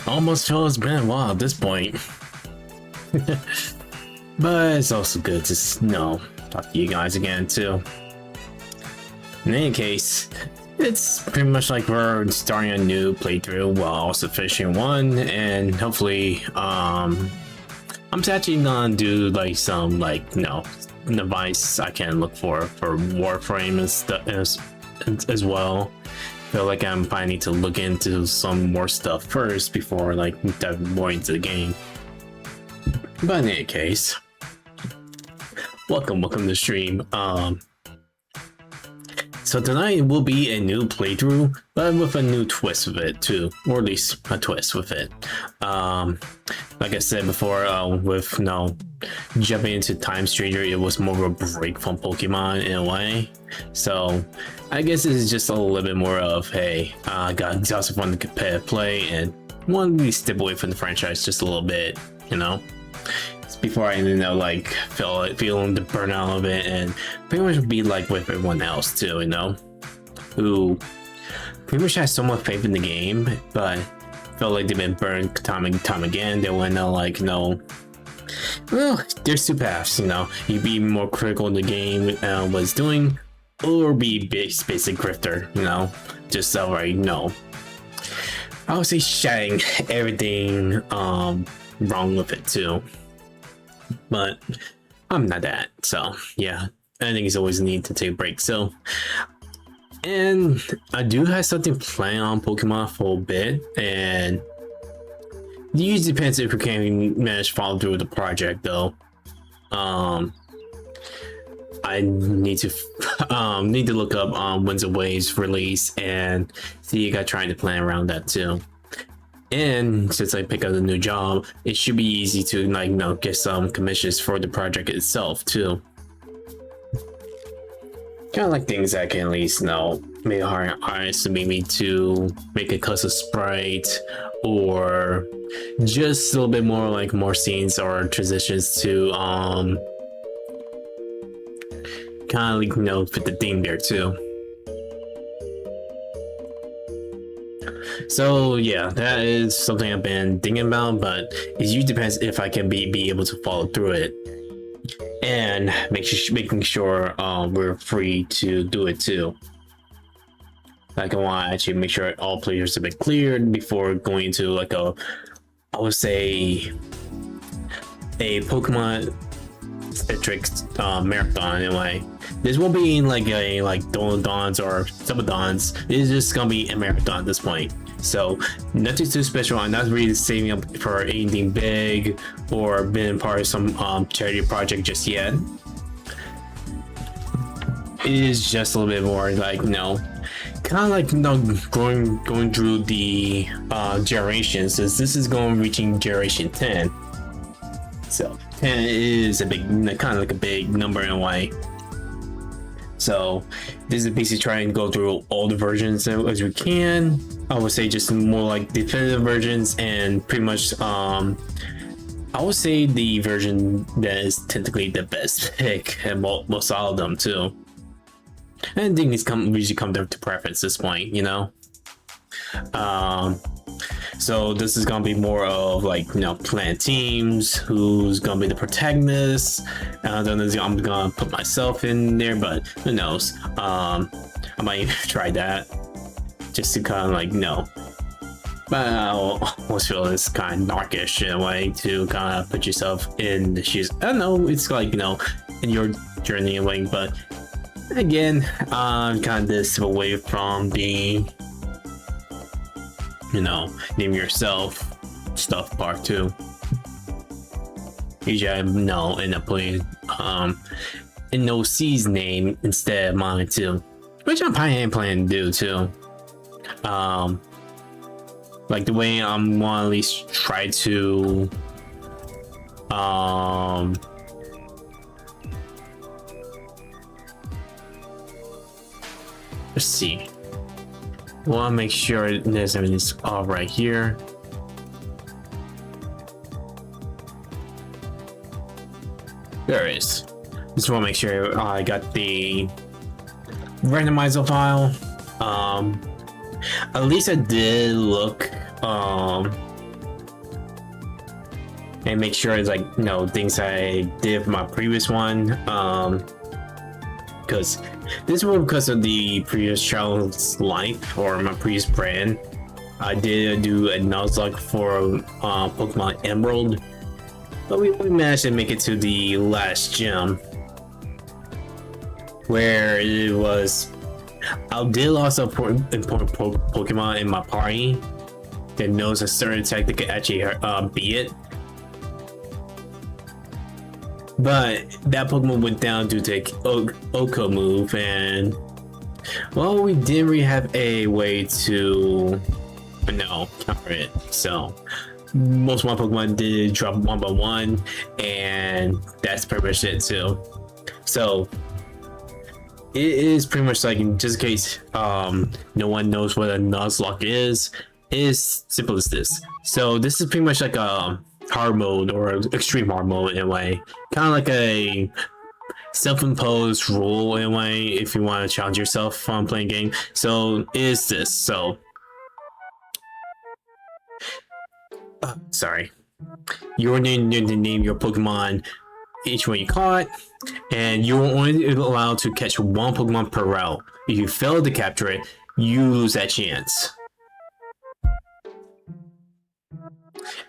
Almost feels it's been a while at this point. But it's also good to talk to you guys again too. In any case, it's pretty much like we're starting a new playthrough while also finishing one, and hopefully I'm actually gonna do like some device I can look for Warframe and stuff as well. Feel like I'm probably need to look into some more stuff first before diving more into the game. But in any case, welcome to the stream. So tonight will be a new playthrough, but with a new twist with it too, or at least a twist with it. Like I said before, with jumping into Time Stranger, it was more of a break from Pokemon in a way. So I guess this is just a little bit more of, hey, I got exhausted from the competitive play and wanted to step away from the franchise just a little bit, before I feeling the burnout of it, and pretty much be like with everyone else too, who pretty much has so much faith in the game, but felt like they've been burned time and time again. They went well, there's two paths, you be more critical in the game what it's doing, or be basic grifter, just outright I would say shouting everything wrong with it too. But I'm not that, so yeah, I think it's always a need to take a break. So, and I do have something planned on Pokemon for a bit, and it usually depends if we can manage to follow through with the project though. I need to look up Winds of Waves release and see if I trying to plan around that too. And since I pick up a new job, it should be easy to get some commissions for the project itself too. Kind of like things that can at least maybe hire artists maybe to make a custom sprite, or just a little bit more scenes or transitions to kind of fit the theme there too. So yeah, that is something I've been thinking about, but it usually depends if I can be able to follow through it, and making sure we're free to do it too. Like I want to actually make sure all players have been cleared before going into I would say a Pokemon centric marathon in a way. This won't be Dolodons or Subadons. It's just gonna be a marathon at this point. So nothing too special. I'm not really saving up for anything big or being part of some charity project just yet. It is just a little bit more going through the generations, since this is reaching generation 10. So 10 is a big, kind of like a big number in a way. So this is basically trying to go through all the versions as we can. I would say just more like definitive versions, and pretty much I would say the version that is technically the best pick, and most all of them too. And I think it's usually come down to preference at this point, So this is gonna be more of plan teams, who's gonna be the protagonist. Then I'm gonna put myself in there, but who knows? I might try that just to kind of But I almost feel it's kind of narkish in a way to kind of put yourself in the shoes. I don't know, it's in your journey in a way, but again, kind of this away from being name yourself stuff part 2. Usually I end up putting an OC's name instead of mine too, which I'm planning to do too. The way I'm gonna at least try to let's see. I want to make sure there's everything's all right here. There it is. Just want to make sure I got the randomizer file. At least I did look and make sure it's like, you know, things I did for my previous one. Because this was because of the previous child's life or my previous brand. I did do a Nuzlocke for Pokemon Emerald, but we managed to make it to the last gym, where it was. I did lost an important Pokemon in my party that knows a certain attack that could actually beat it. But that Pokemon went down due to Oko move, and well, we didn't really have a way to counter it. So most of my Pokemon did drop 1/1, and that's pretty much it too. So it is pretty much like, just in case no one knows what a Nuzlocke is simple as this. So this is pretty much like a hard mode or extreme hard mode in a way, kind of like a self-imposed rule in a way if you want to challenge yourself from playing a game. So is this. So sorry, you're going to name your Pokemon each one you caught, and you're only allowed to catch one Pokemon per route. If you fail to capture it, you lose that chance.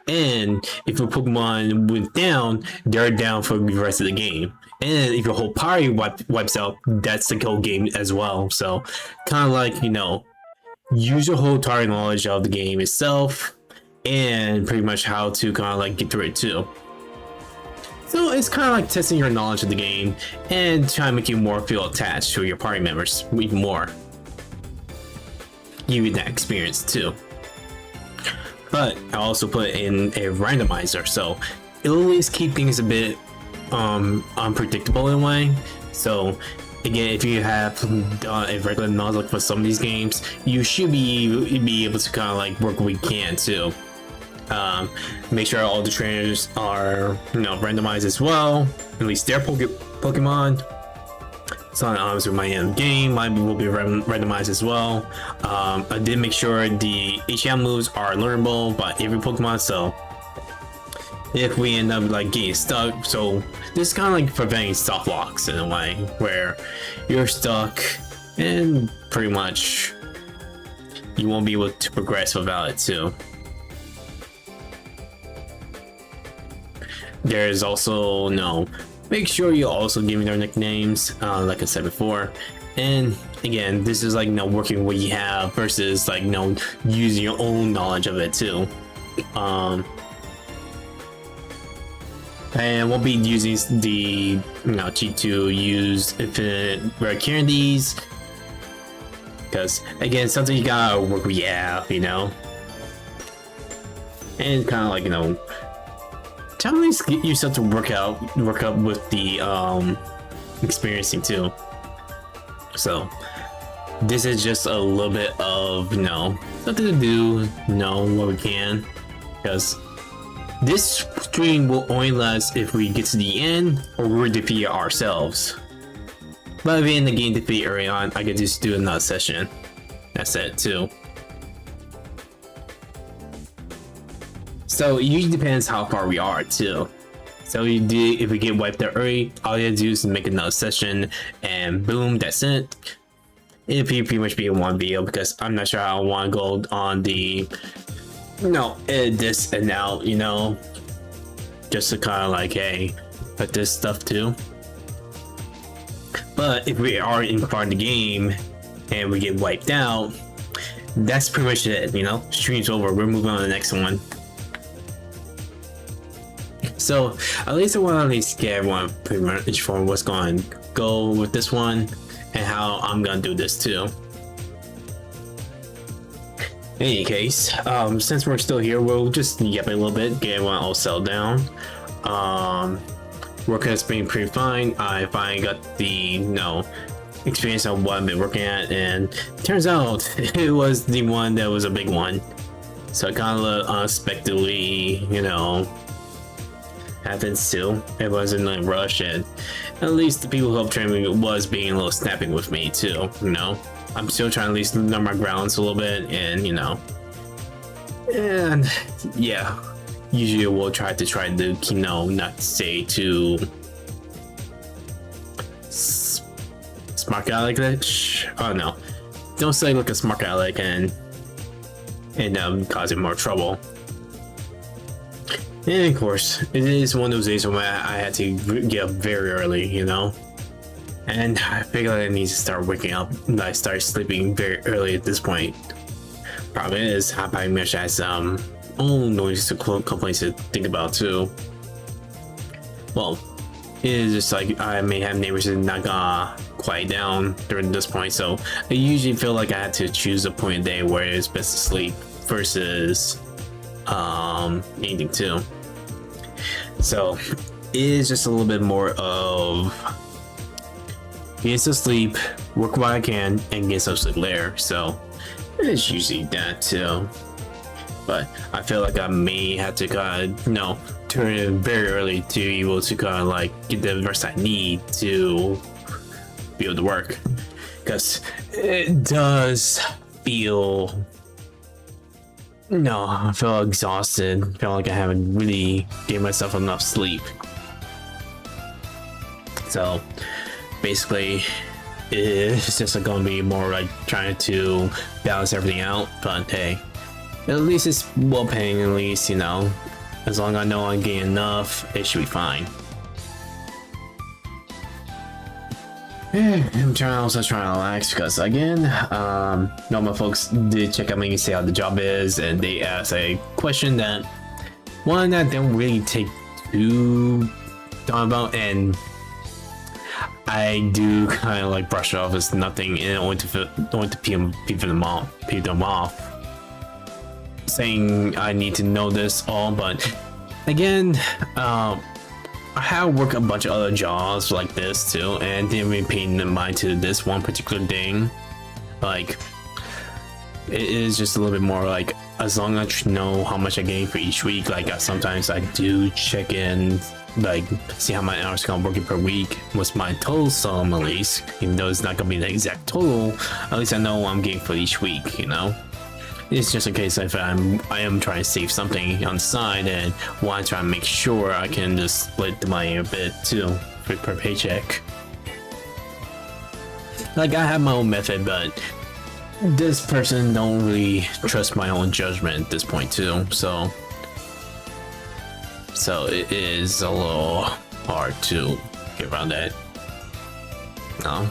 And if a Pokemon went down, they're down for the rest of the game. And if your whole party wipes out, that's the whole game as well. So kind of like, use your whole target knowledge of the game itself, and pretty much how to kind of like get through it too. So it's kind of like testing your knowledge of the game and trying to make you more feel attached to your party members even more. Give you that experience too. But I also put in a randomizer, so it'll at least keep things a bit unpredictable in a way. So again, if you have done a regular Nuzlocke for some of these games, you should be able to kind of like work what we can too. Make sure all the trainers are randomized as well, at least their Pokemon. So obviously my end game will be randomized as well. I did make sure the HM moves are learnable by every Pokemon, so if we end up like getting stuck, so this is kind of like preventing soft locks in a way, where you're stuck and pretty much you won't be able to progress without it too. There's also make sure you also give me their nicknames, like I said before. And again, this is like working with what you have versus like using your own knowledge of it too. And we'll be using the cheat to use infinite rare candies, because again, something you gotta work with, and kind of like try to get yourself to work up with the experiencing too. So this is just a little bit of something to do, what we can, because this stream will only last if we get to the end or we're defeated ourselves. But if we end the game defeat early on, I could just do another session. That's it too. So it usually depends how far we are too. So if we get wiped out early, all you have to do is make another session and boom, that's it. It'll pretty much be in one video, because I'm not sure how I want to go on the edit this and out, just to kind of like, hey, put this stuff too. But if we are in part of the game and we get wiped out, that's pretty much it, stream's over, we're moving on to the next one. So at least I want to at least get everyone pretty much informed what's going to go with this one and how I'm going to do this too. In any case, since we're still here, we'll just yap a little bit, get everyone all settled down. Work has been pretty fine. I finally got the experience of what I've been working at, and turns out it was the one that was a big one. So it kind of unexpectedly, happens too. It wasn't like rush, and at least the people who helped train me was being a little snapping with me too. I'm still trying to at least learn my grounds a little bit, and and yeah. usually will try to not say too smart aleck. Oh no, don't say like a smart aleck and causing more trouble. And of course, it is one of those days when I had to get up very early, you know. And I figured I need to start waking up. I started sleeping very early at this point. Problem is, I probably much has own noise to complaints to think about too. Well, it is just like I may have neighbors that not gonna quiet down during this point, so I usually feel like I had to choose a point of day where it's best to sleep versus anything too. So it is just a little bit more of get some sleep, work while I can, and get some sleep later. So it's usually that too. But I feel like I may have to kind of, turn it very early to be able to kind of like get the rest I need to be able to work, because it does feel. I feel exhausted. I feel like I haven't really given myself enough sleep. So basically, it's just going to be more like trying to balance everything out. But hey, at least it's well paying. At least, as long as I know I'm getting enough, it should be fine. I'm also trying to relax because again, my folks did check out me and see how the job is, and they asked a question that one that they don't really take too long about, and I do kind of like brush it off as nothing, and only to pee them off, saying I need to know this all. But again, I have worked a bunch of other jobs like this too, and didn't really pay mind to this one particular thing. Like, it is just a little bit more like, as long as I know how much I gain for each week, like sometimes I do check in, like see how many hours I'm working per week, what's my total sum at least, even though it's not gonna be the exact total, at least I know what I'm getting for each week, It's just in case if I am trying to save something on the side and want to try to make sure I can just split the money a bit too per paycheck. Like, I have my own method, but this person don't really trust my own judgment at this point too. So it is a little hard to get around that. No.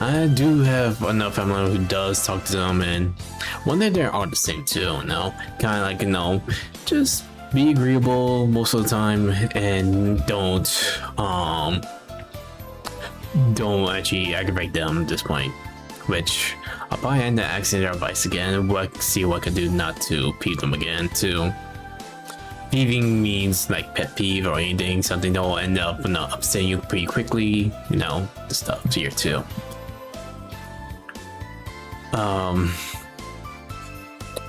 I do have enough family who does talk to them, and one day they are the same too, kind of like, just be agreeable most of the time, and don't actually aggravate them at this point, which I'll probably end up asking their advice again, and see what I can do not to peeve them again too. Peeving means like pet peeve or anything, something that will end up upsetting you pretty quickly, the stuff here too.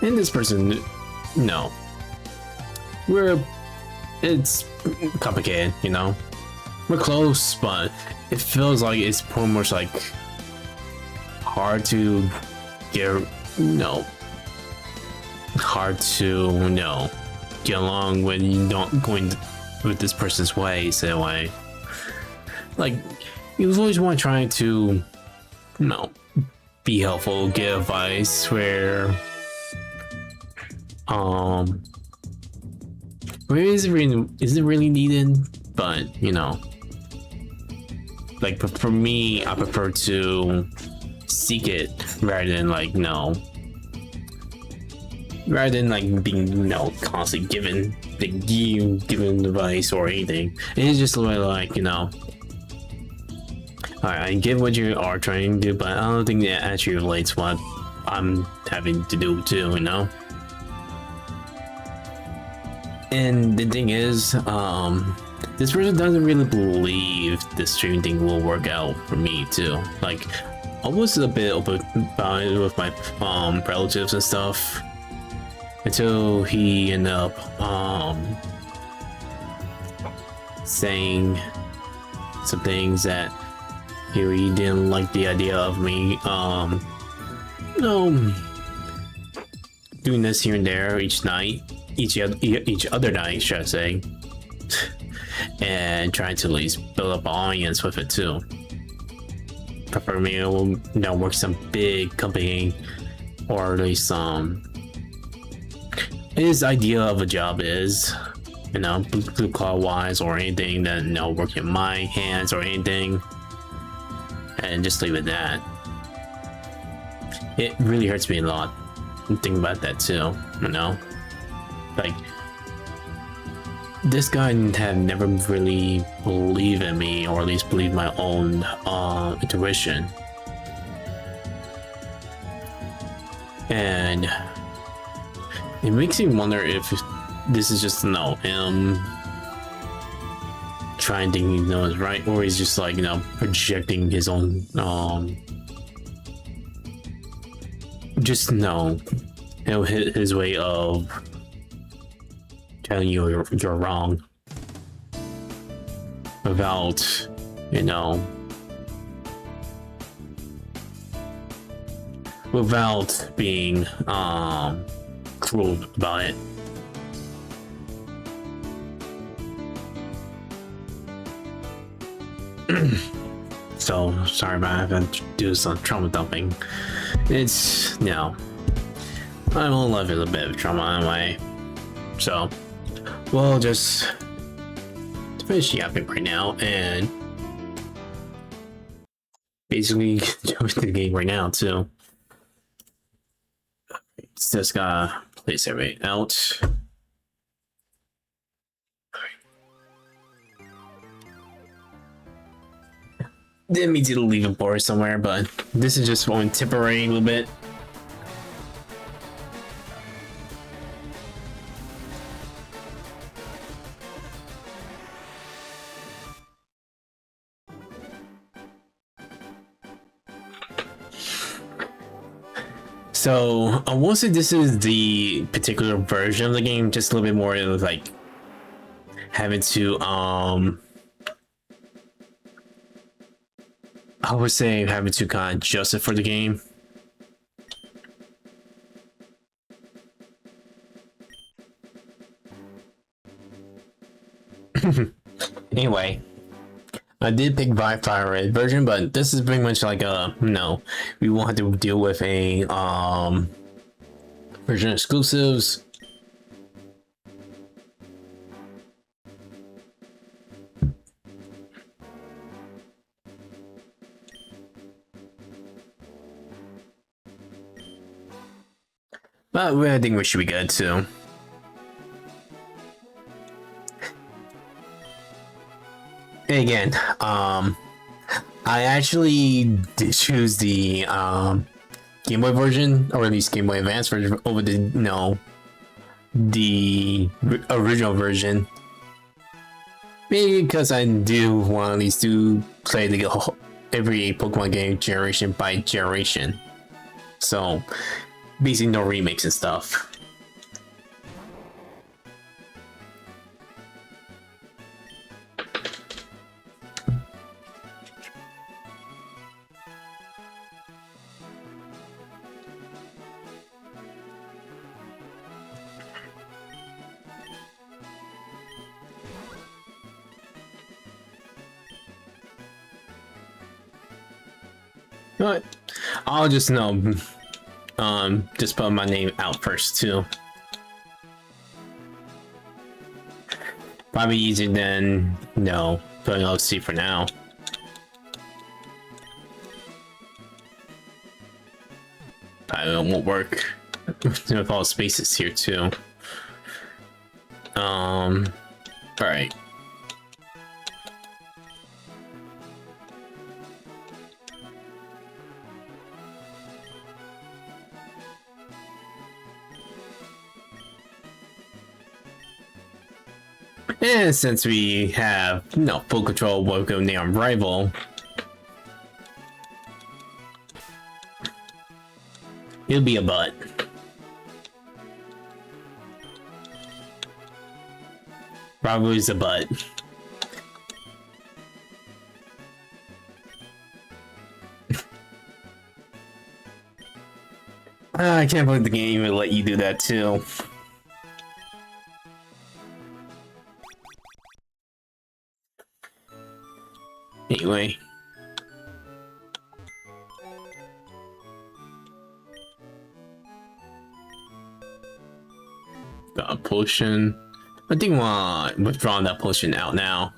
And this person, it's complicated, we're close, but it feels like it's pretty much like hard to get, hard to, get along when you don't going with this person's ways in a way. Like, you always want to try to, be helpful, give advice where is it really needed, but like for me, I prefer to seek it rather than being constantly given advice or anything. It is just a little like I get what you are trying to do, but I don't think that actually relates what I'm having to do too, And the thing is, this person doesn't really believe this streaming thing will work out for me too. Like, I was a bit open about it with my relatives and stuff until he ended up saying some things that he didn't like the idea of me doing this here and there each night, each other night, should I say, and trying to at least build up an audience with it too. Preferably, work some big company, or at least his idea of a job is, blue collar wise or anything that working my hands or anything, and just leave it at that. It really hurts me a lot. Think about that too, like this guy had never really believed in me, or at least believed my own intuition, and it makes me wonder if this is just him trying to think is right, or he's just like projecting his own just his way of telling you you're wrong without without being cruel about it. So sorry about having to do some trauma dumping. It's I don't love it a bit of trauma anyway. So we'll just finish yapping right now and basically jump into the game right now too. Just gotta place everything out. Didn't mean to leave a board somewhere, but this is just one temporary a little bit. So I won't say this is the particular version of the game, just a little bit more of like having to I would say having to kind of adjust it for the game. Anyway, I did pick FireRed version, but this is pretty much like we won't have to deal with a version exclusives. But I think we should be good too. And again, I actually did choose the Game Boy version, or at least Game Boy Advance version, over the the original version. Maybe because I do want at least to play every Pokemon game generation by generation. So basically no remakes and stuff. But I'll just just put my name out first too. Probably easier than putting OC for now. Probably won't work with all the spaces here too. All right. And since we have full control of what we're going to name rival, it'll be a butt. Probably is a butt. I can't believe the game would let you do that too. Anyway. Got a potion. I think I want to withdraw that potion out now.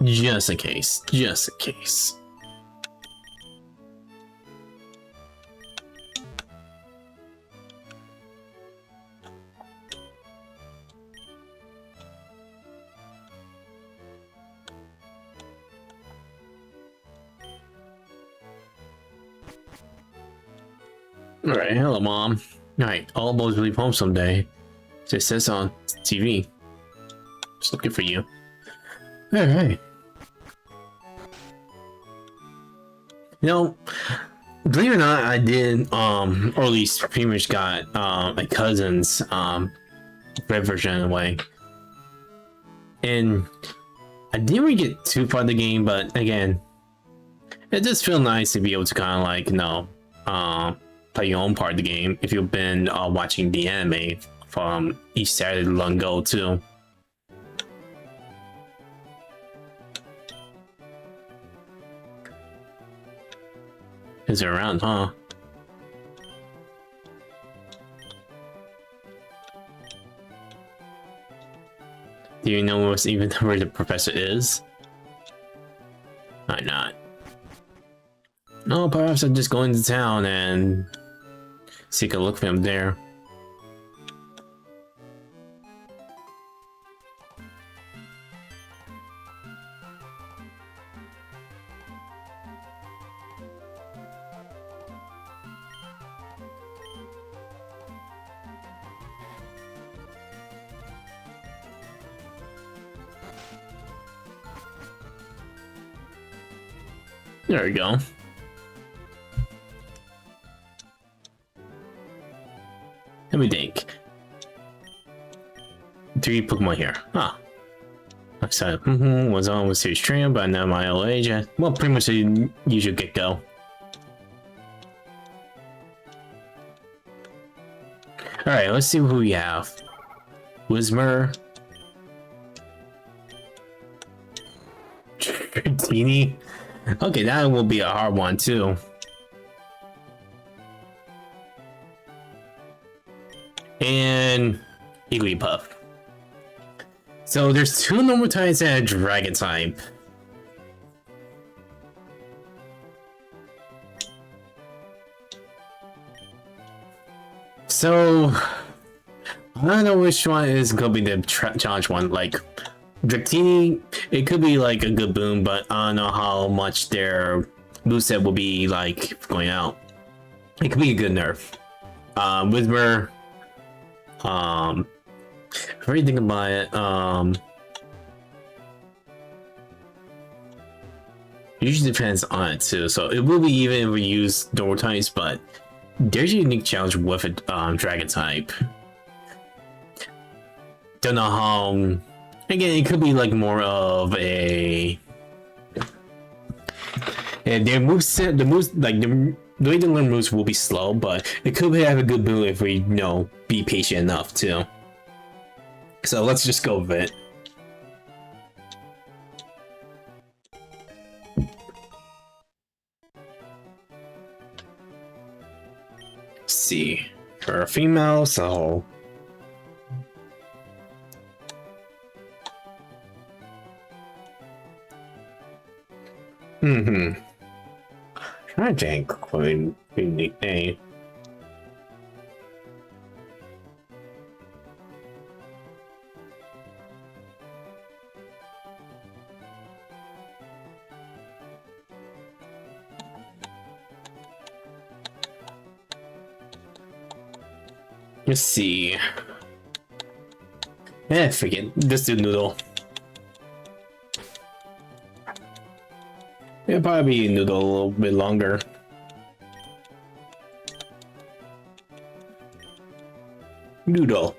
Just in case. Just in case. Alright, hello mom. Alright, all boys leave home someday. It says on TV. Just looking for you. Alright. You know, believe it or not, I did, or at least pretty much got, my cousin's, red version away. And I didn't really get too far in the game, but again, it does feel nice to be able to kind of like, you know, play your own part of the game if you've been watching the anime from each Saturday long ago too. Is it around, huh? Do you know what's even where the professor is? Might not. No, perhaps I'm just going to town and seek a look for him there. There we go. Let me think. 3 Pokemon here. Huh. I said, was on with Series Train, but now my old age. Well, pretty much the usual get-go. Alright, let's see who we have. Whismer. Dratini. Okay, that will be a hard one too. And Igglybuff. So there's 2 normal types and a dragon type. So I don't know which one is gonna be the challenge one. Like Dratini, it could be like a good boon, but I don't know how much their moveset will be like going out. It could be a good nerf. Whisper. If you think about it, usually depends on it too. So it will be even if we use door types, but there's a unique challenge with a dragon type. Don't know how. Again, it could be like more of a. And their moveset, the moves like the way to learn moves will be slow, but it could have a good boon if we, you know, be patient enough too. So let's just go with it. Let's see, for a female, so. Trying to think quite unique name. Let's see. Forget. Let's do Noodle. It'll probably be Noodle a little bit longer. Noodle.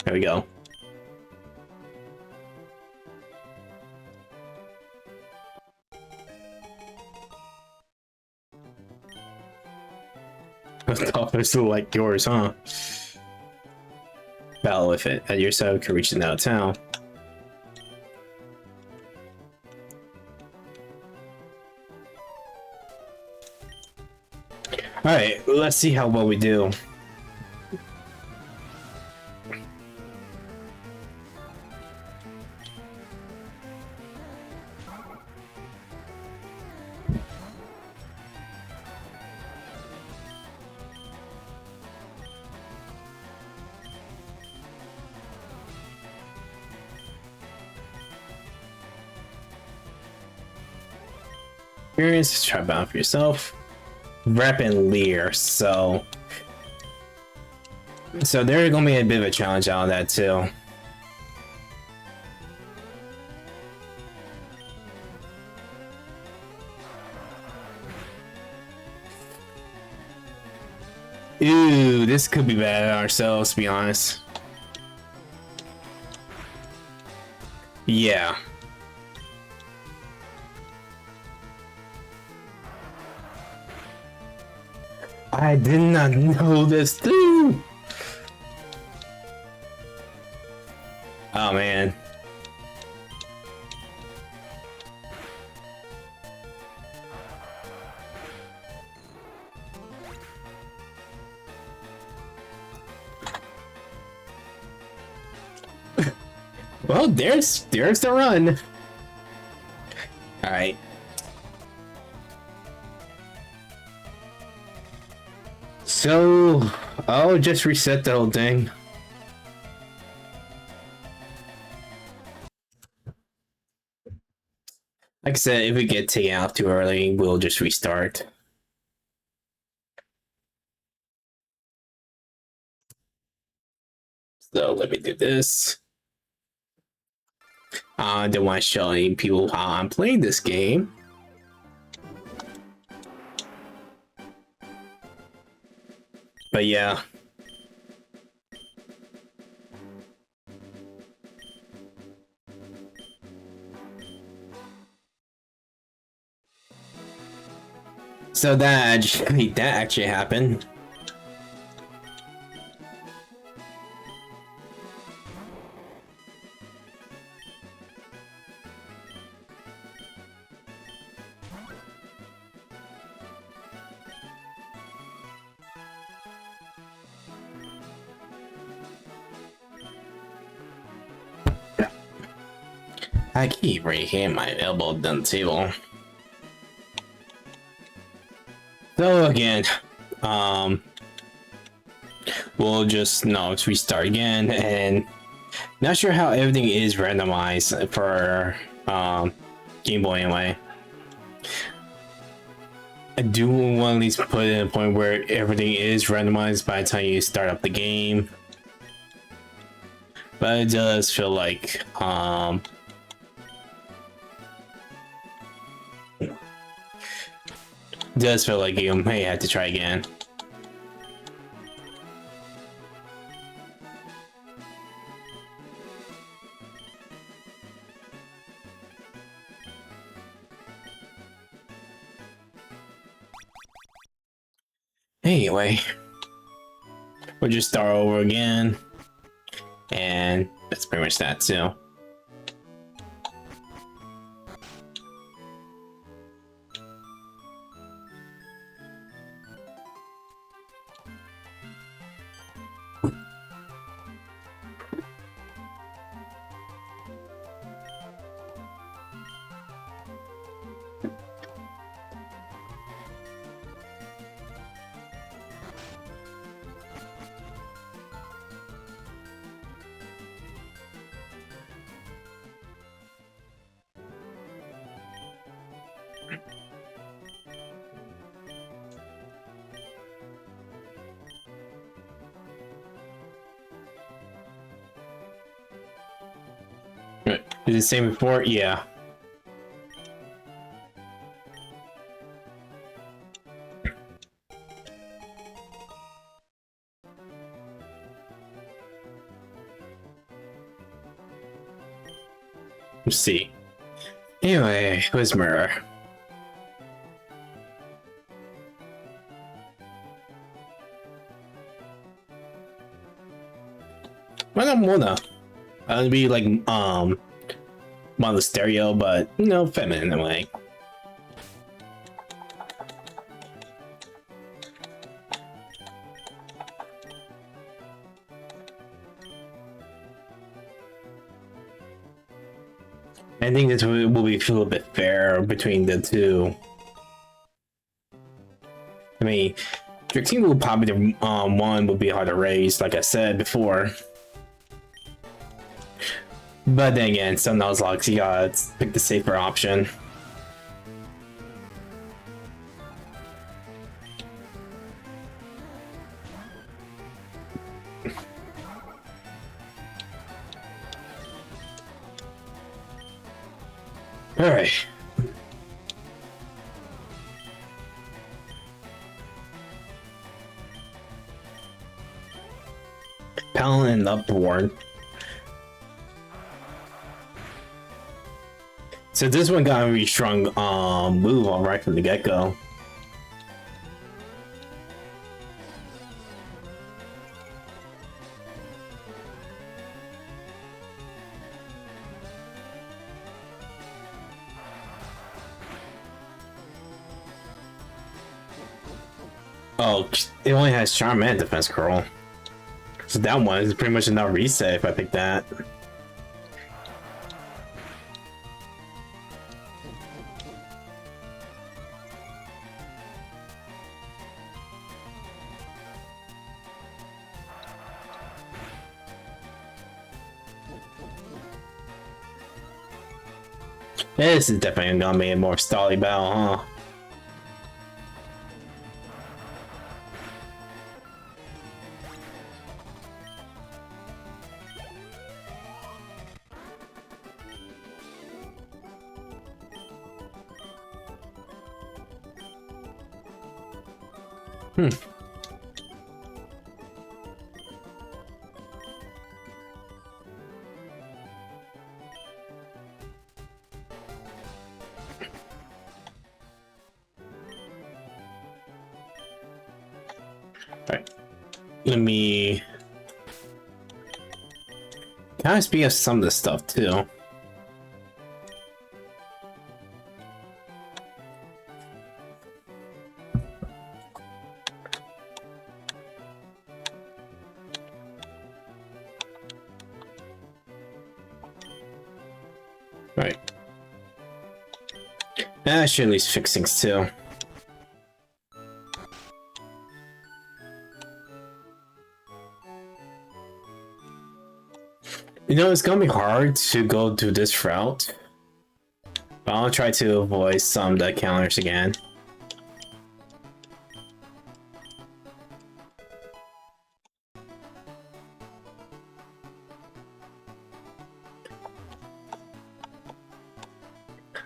There we go. It's like yours, huh? Battle with it. At your side, we can reach it out of town. Alright, let's see how well we do. Experience, try bound for yourself. Rep and Leer, so there's gonna be a bit of a challenge out of that too. Ooh, this could be bad ourselves, to be honest. Yeah. I did not know this too. Oh man. Well, there's the run. All right. So, I'll just reset the whole thing. Like I said, if we get taken out too early, we'll just restart. So let me do this. I don't want to show any people how I'm playing this game. But yeah. So that actually happened. I keep right here, my elbow down the table. So again, we'll just restart again, and not sure how everything is randomized for Game Boy anyway. I do want to at least put it in a point where everything is randomized by the time you start up the game, but it does feel like you may have to try again. Anyway, we'll just start over again, and that's pretty much that too. Did it say before? Yeah. Let's see. Anyway, where's Mirror? Well, I'm Mona. I'd be like monasterio, but you know, feminine in a way. I think this will be a little bit fair between the two. I mean, your team will probably the one will be hard to raise, like I said before. But then again, some Nuzlocke, you gotta pick the safer option. Alright. Paladin and Upboard. So this one got a really strong move on right from the get-go. Oh, it only has Charm and Defense Curl. So that one is pretty much enough reset if I pick that. This is definitely gonna be a more stally battle, huh? Alright. Let me kind of speed up some of this stuff too. Right. I should at least fix things too. You know, it's gonna be hard to go to this route, but I'll try to avoid some of the counters again.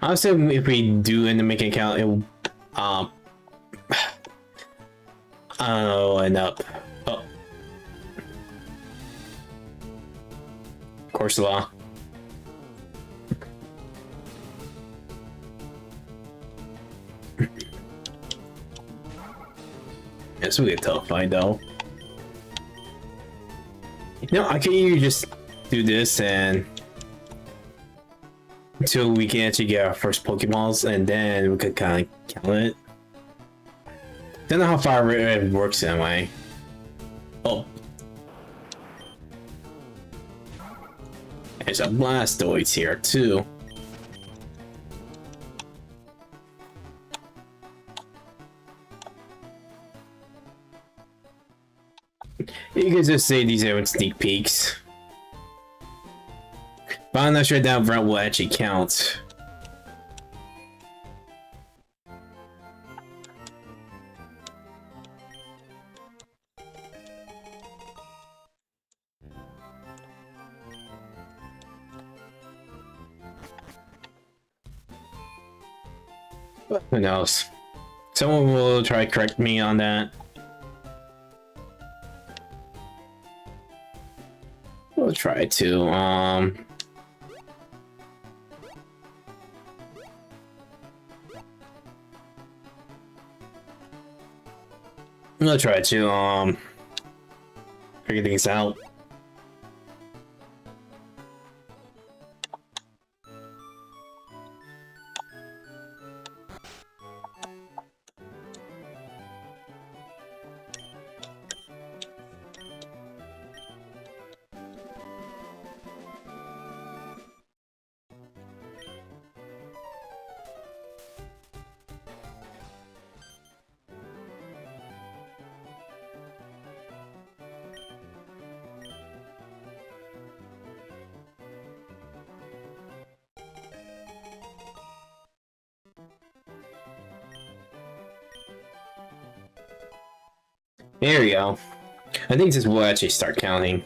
Honestly, if we do end up making a count, it will, I don't know, end up. Oh. Course law. It's really a tough fight though. You know, I could either just do this and until we can actually get our first Pokeballs, and then we could kind of count it. Don't know how FireRed works anyway. Oh. There's a Blastoise here too. You can just say these are sneak peeks. But I'm not sure that route will actually count. But who knows? Someone will try to correct me on that. We'll try to, I'll try to, figure things out. There we go. I think this will actually start counting.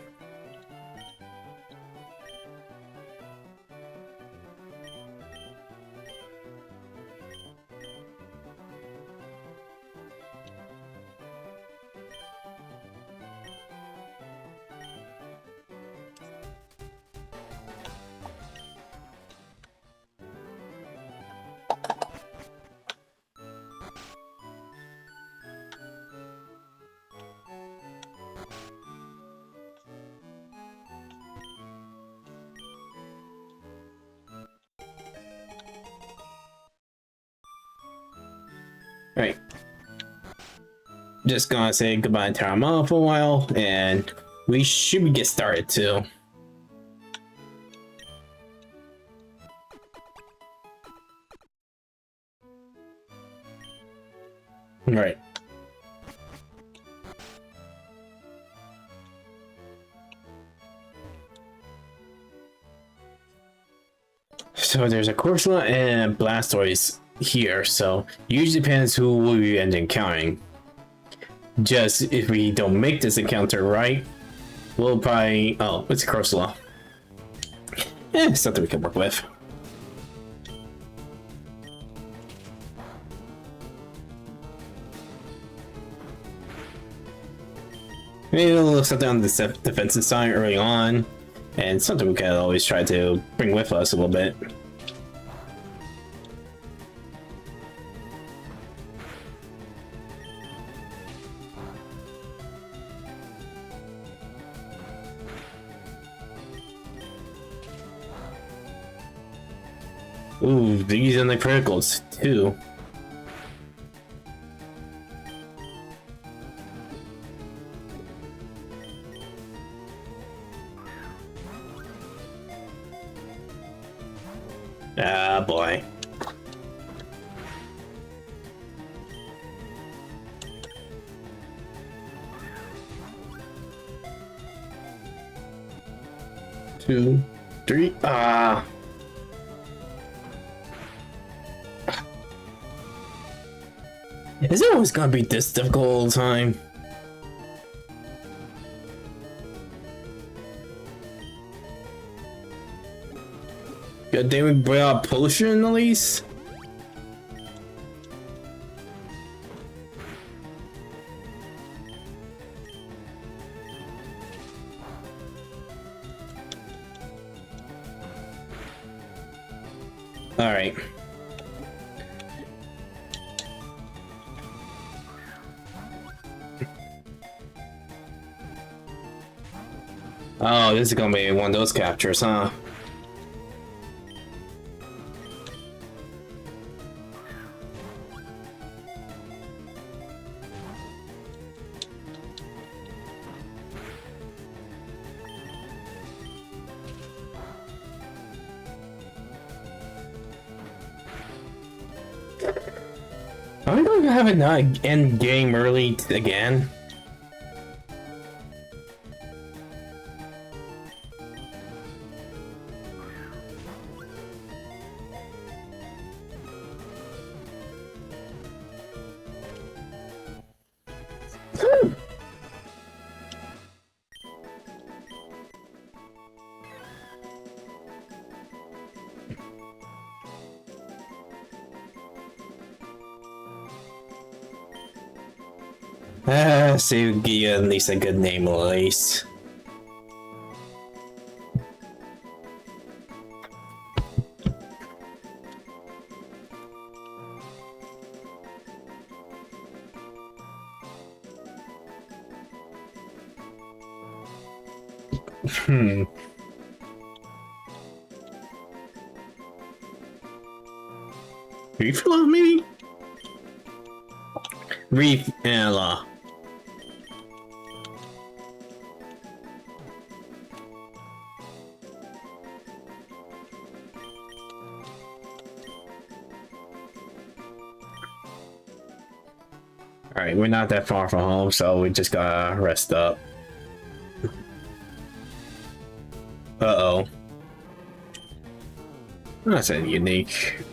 Alright. Just gonna say goodbye to our mom for a while, and we should get started too. Right. So there's a Corsola and Blastoise here, so usually depends who will we end encountering. Just if we don't make this encounter right, we'll probably... Oh, it's a Corsola. Something we can work with. Maybe a little something on the defensive side early on, and something we can always try to bring with us a little bit. Ooh, these are the criticals too. Ah, boy. Two, three. Ah. Is it always gonna be this difficult all the time? God damn it, bring out a potion at least? Alright. Oh, this is gonna be one of those captures, huh? Are we going to have an end game early again? So you give you at least a good name at least. Reef-la, maybe? Reef-la. Alright, we're not that far from home, so we just gotta rest up. Uh-oh. That's a unique,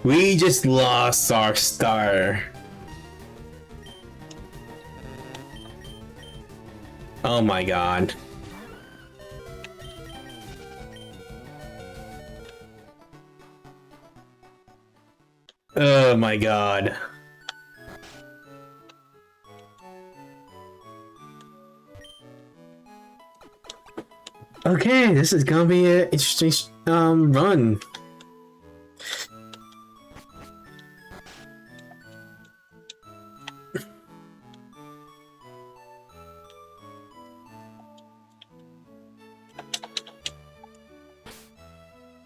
We just lost our star. Oh my god. Oh my god. Okay, this is gonna be an interesting run.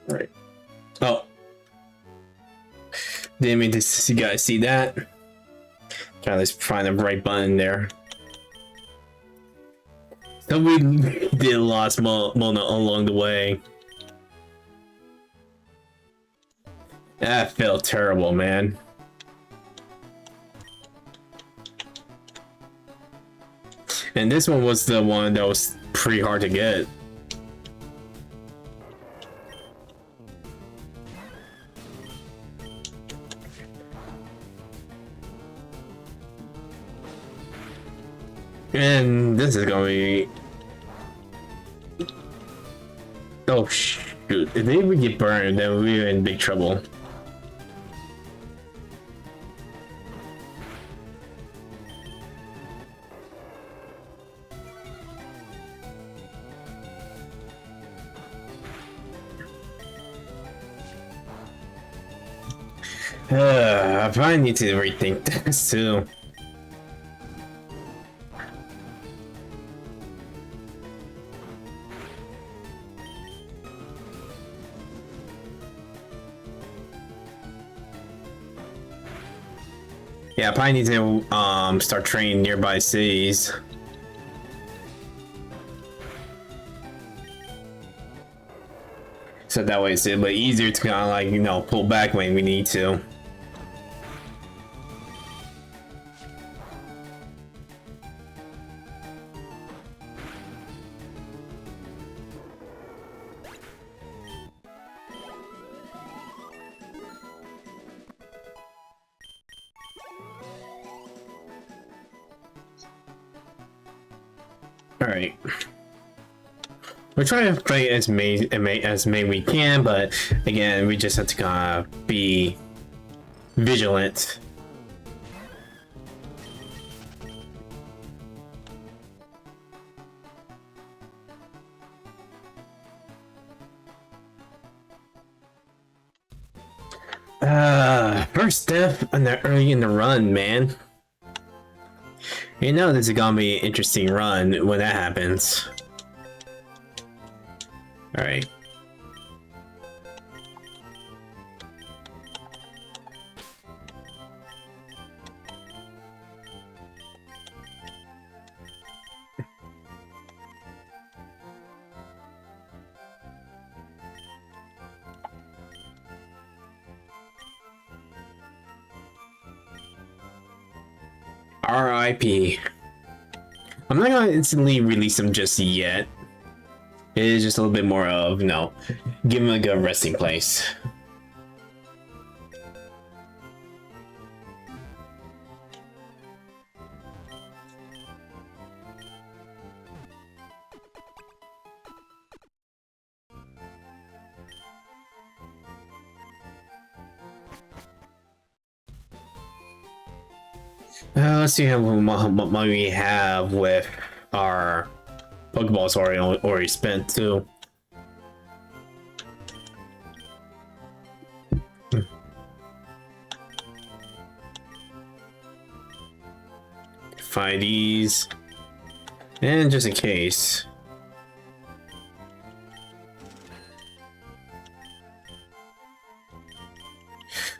Right. Oh. Didn't mean to you guys see that. Trying to find the right button there. So we did lost Mona along the way. That felt terrible, man. And this one was the one that was pretty hard to get. And this is gonna be... Oh shoot, if they would get burned, then we're in big trouble. I probably need to rethink this too. Yeah, I probably need to start training nearby cities. So that way it's a bit easier to kind of like, you know, pull back when we need to. Alright. We're trying to play as many we can, but again, we just have to kind of be vigilant. First step early in the run, man. You know this is gonna be an interesting run when that happens. Alright. RIP. I'm not gonna instantly release them just yet. It is just a little bit more of, you know, give him a good resting place. Let's see how much we have with our Pokeballs already spent too. Find these, and just in case.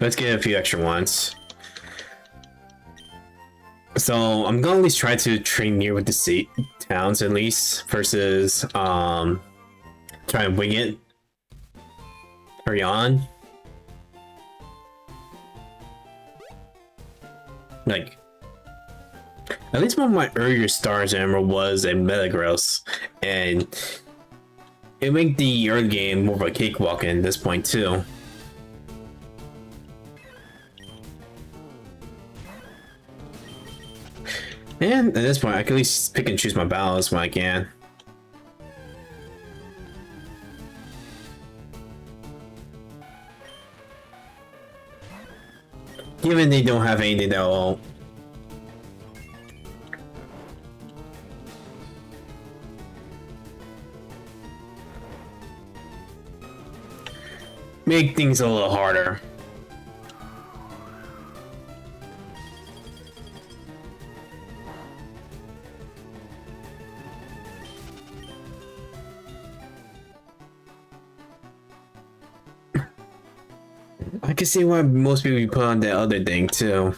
Let's get a few extra ones. So I'm gonna at least try to train near with the towns at least versus try and wing it. Hurry on. Like at least one of my earlier stars emerald was a Metagross, and it made the early game more of a cakewalk at this point too. And at this point, I can at least pick and choose my battles when I can. Given they don't have anything that will make things a little harder. I can see why most people put on the other thing too.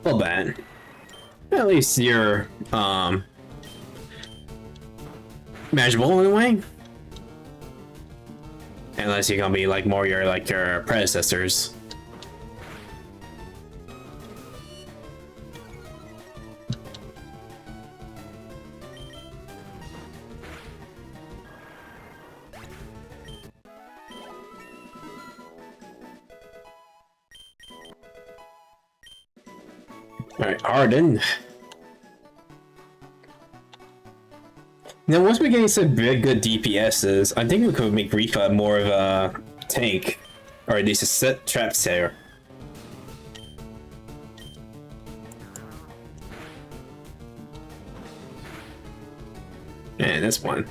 Well, bad. At least you're manageable in a way. Unless you're gonna be like more your predecessors. Alright, Arden. Now, once we get some very good DPSs, I think we could make Rifa more of a tank. Or at least a set traps there. And this one.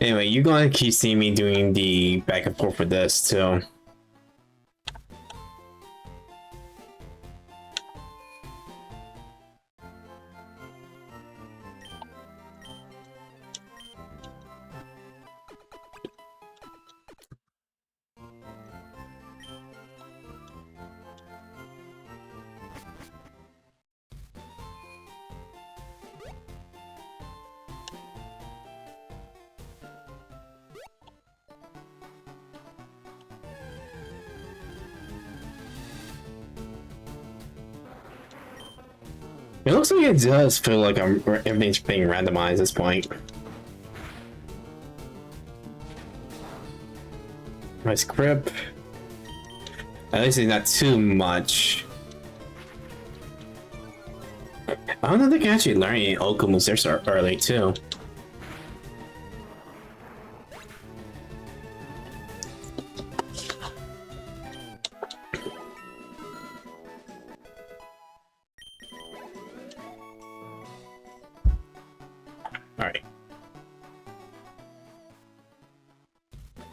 Anyway, you're gonna keep seeing me doing the back and forth with this too. It looks like it does feel like everything's being randomized at this point. Nice grip. At least it's not too much. I don't know if they can actually learn any Oko moves there so early too.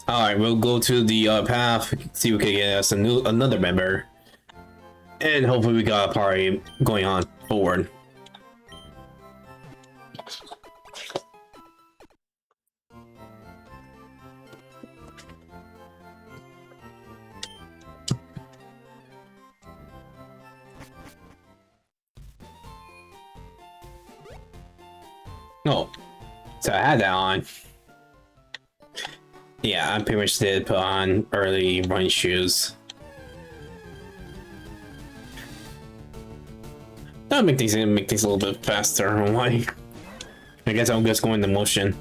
Alright, we'll go to the path, see if we can get us another member. And hopefully we got a party going on forward. Oh, so I had that on. Yeah, I pretty much did put on early running shoes. That'll make things a little bit faster. Why? I guess I'll just go into motion.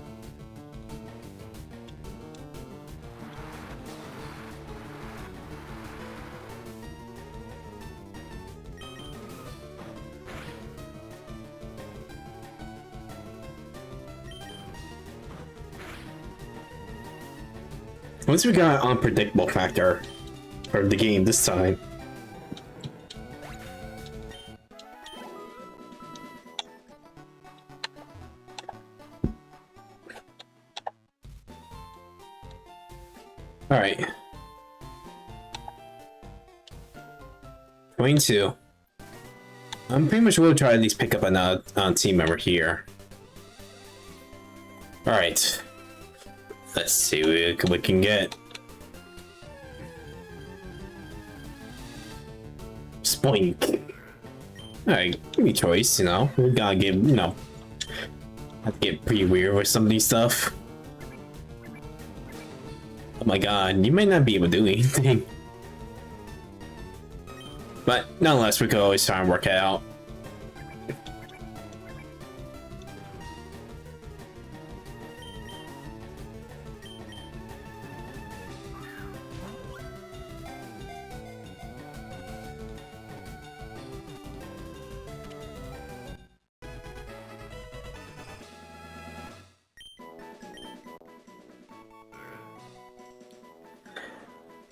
Once we got an unpredictable factor for the game this time. Alright. 22. I'm pretty much will try to at least pick up another team member here. Alright. Let's see what we can get. Spoink. Alright, give me a choice, you know. We gotta get, you know, have to get pretty weird with some of these stuff. Oh my god, you might not be able to do anything. But nonetheless, we could always try and work it out.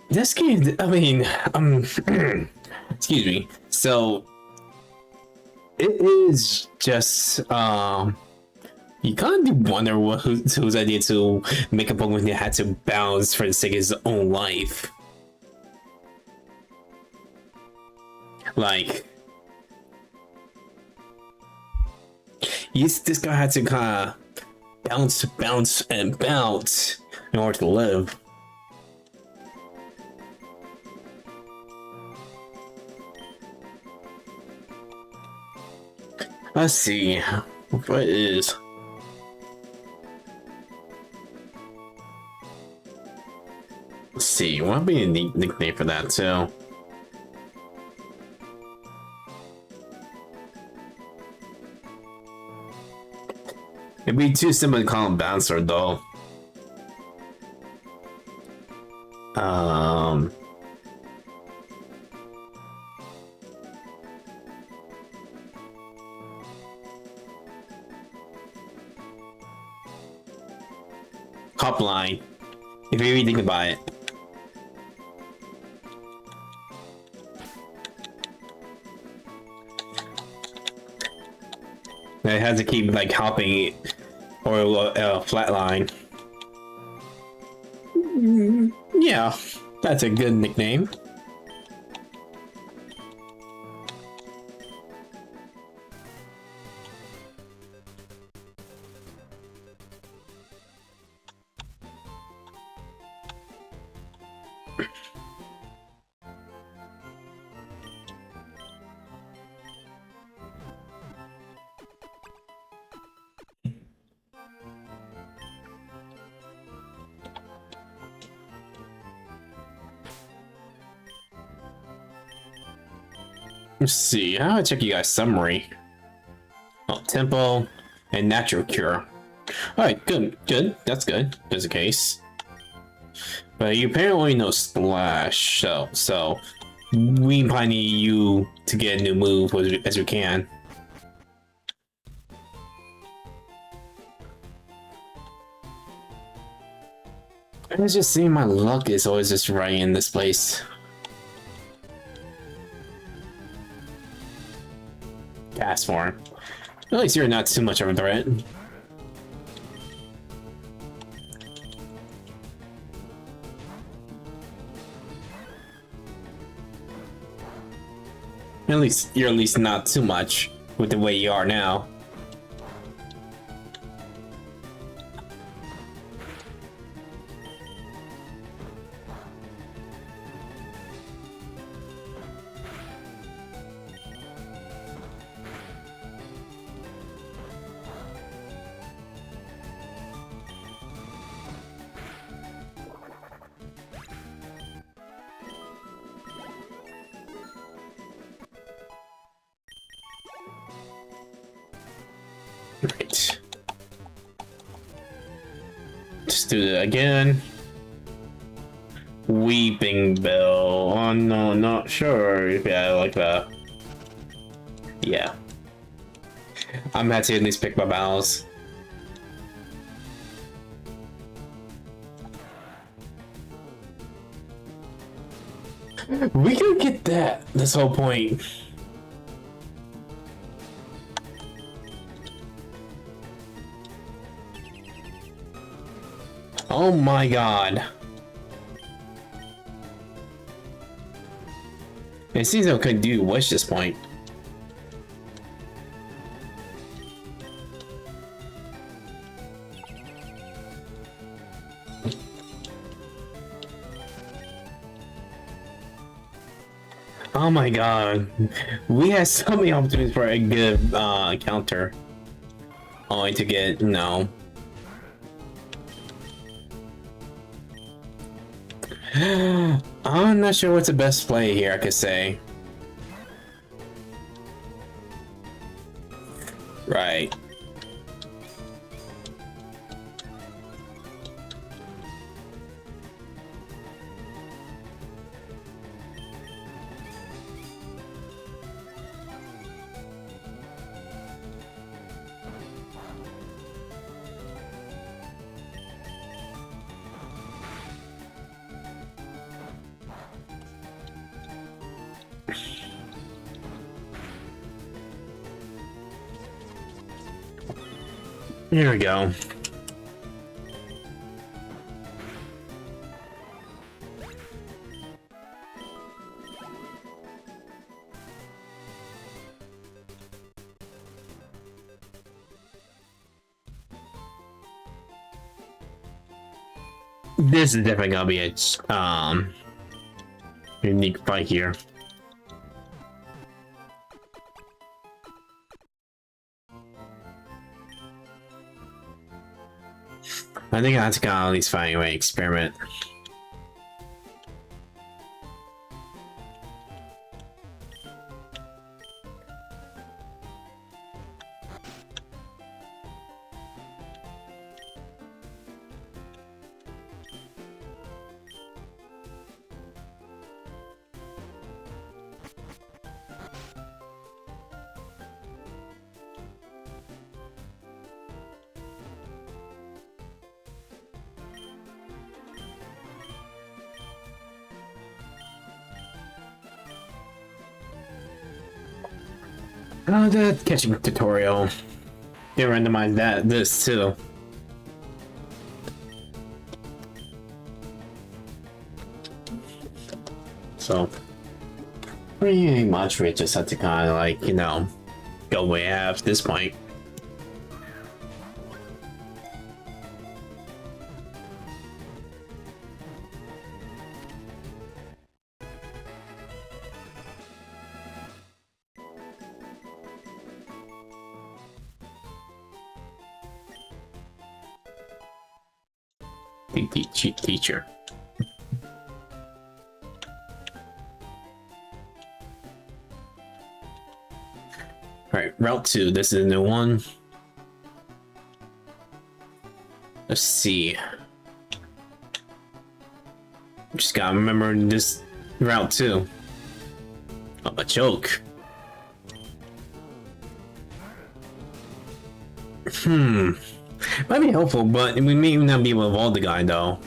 This game, I mean, excuse me. So it is just you kind of do wonder whose idea to make a Pokemon that had to bounce for the sake of his own life. Like, this guy had to kind of bounce and bounce in order to live. Let's see, what is... Let's see, what would be a neat nickname for that too? It'd be too simple to call him Bouncer though. Hopline, if you really think about it. It has to keep like hopping or flatline. Yeah, that's a good nickname. Let's see, how do I check you guys' summary? Oh, tempo and natural cure. Alright, good, that's good, just in case. But you apparently know Splash, so we probably need you to get a new move as we can. It's just seeing my luck is always just right in this place. Gas form. At least you're not too much of a threat. You're at least not too much with the way you are now. Right. Just do it again. Weeping Bell. Oh no, not sure. Yeah, I like that. Yeah. I'm gonna have to at least pick my battles. We could get that. This whole point. Oh my god. It seems I could do wish this point. Oh my god, we had so many opportunities for a good counter, only to get no. I'm not sure what's the best play here, I could say. Right. Here we go. This is definitely gonna be a unique fight here. I think that's gonna at least find a way to experiment. Oh, the catching tutorial. They randomized this too. So pretty much we just had to kind of like, you know, go way half this point. Teacher. Alright, Route 2, this is a new one. Let's see. Just gotta remember this Route 2. Oh, a joke. Might be helpful, but we may not be able to evolve the guy though.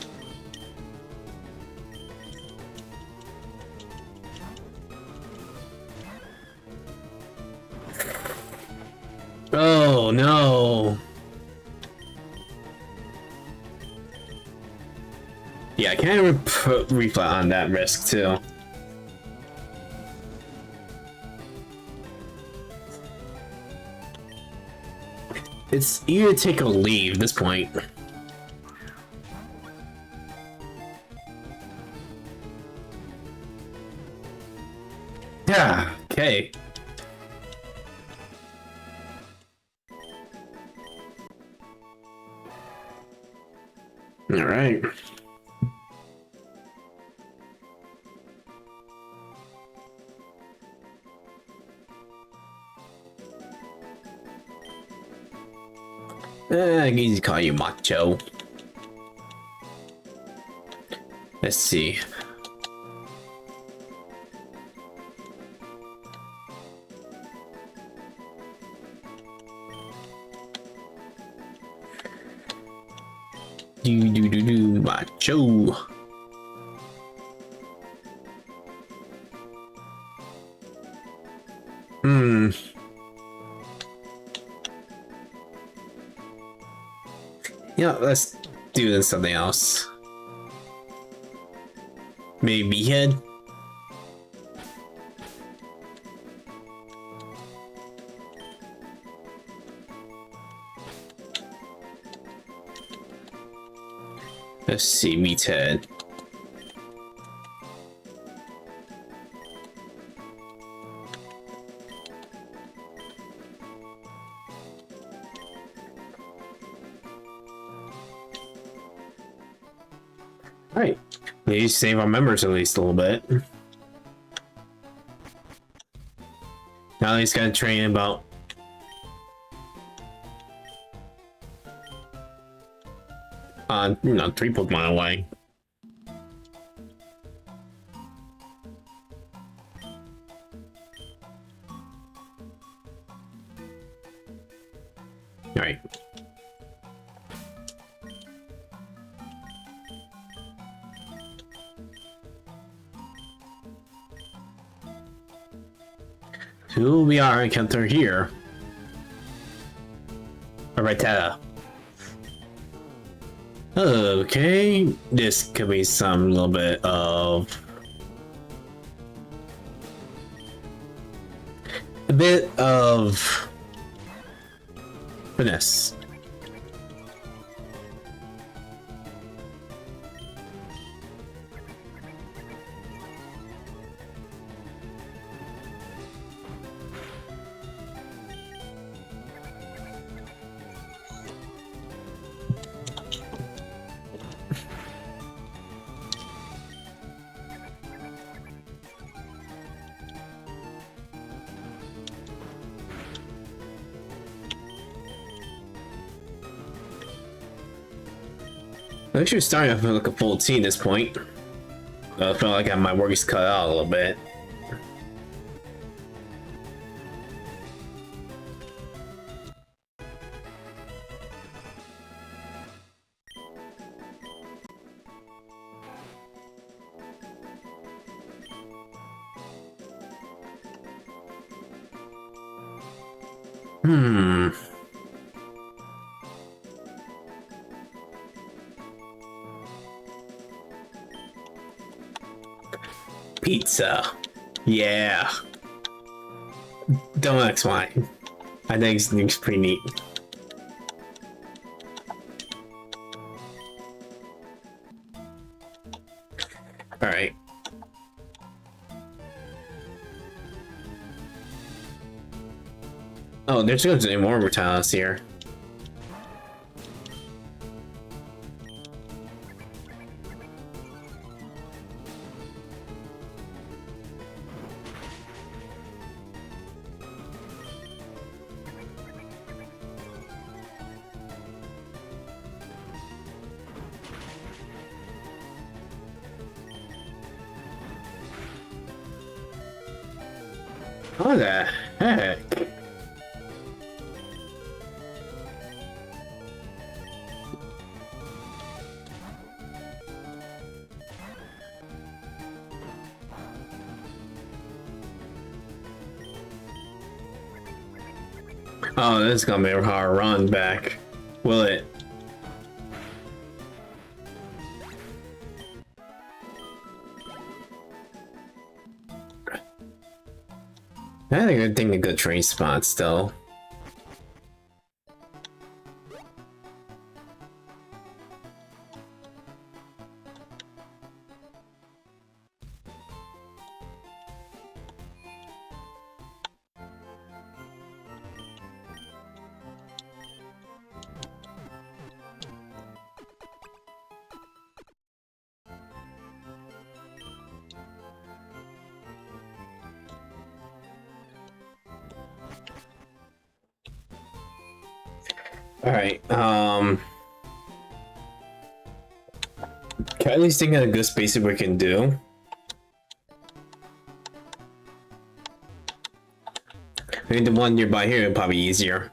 Oh no. Yeah, I can't put reflat on that risk too. It's either take or leave at this point. Yeah, okay. All right. I can call you Macho. Let's see. Do Macho. Yeah, let's do this something else. Maybe head. Let's see, Meathead. Alright. Need to save our members at least a little bit. Now he's gotta train about you know, 3 Pokemon away. Alright. Who we are encounter here? Alright, Tata. Okay, this could be some little bit of finesse. I'm actually starting to feel like a full team at this point. I feel like my work is cut out a little bit. Pizza. Yeah. Don't ask why. I think it's pretty neat. Alright. Oh, there's going to be more Mortalis here. What the heck? Oh, this is gonna be a hard run back. Will it? I think I'm thinking a good train spot still. Alright, can I at least think of a good space that we can do? I think the one nearby here would probably be easier.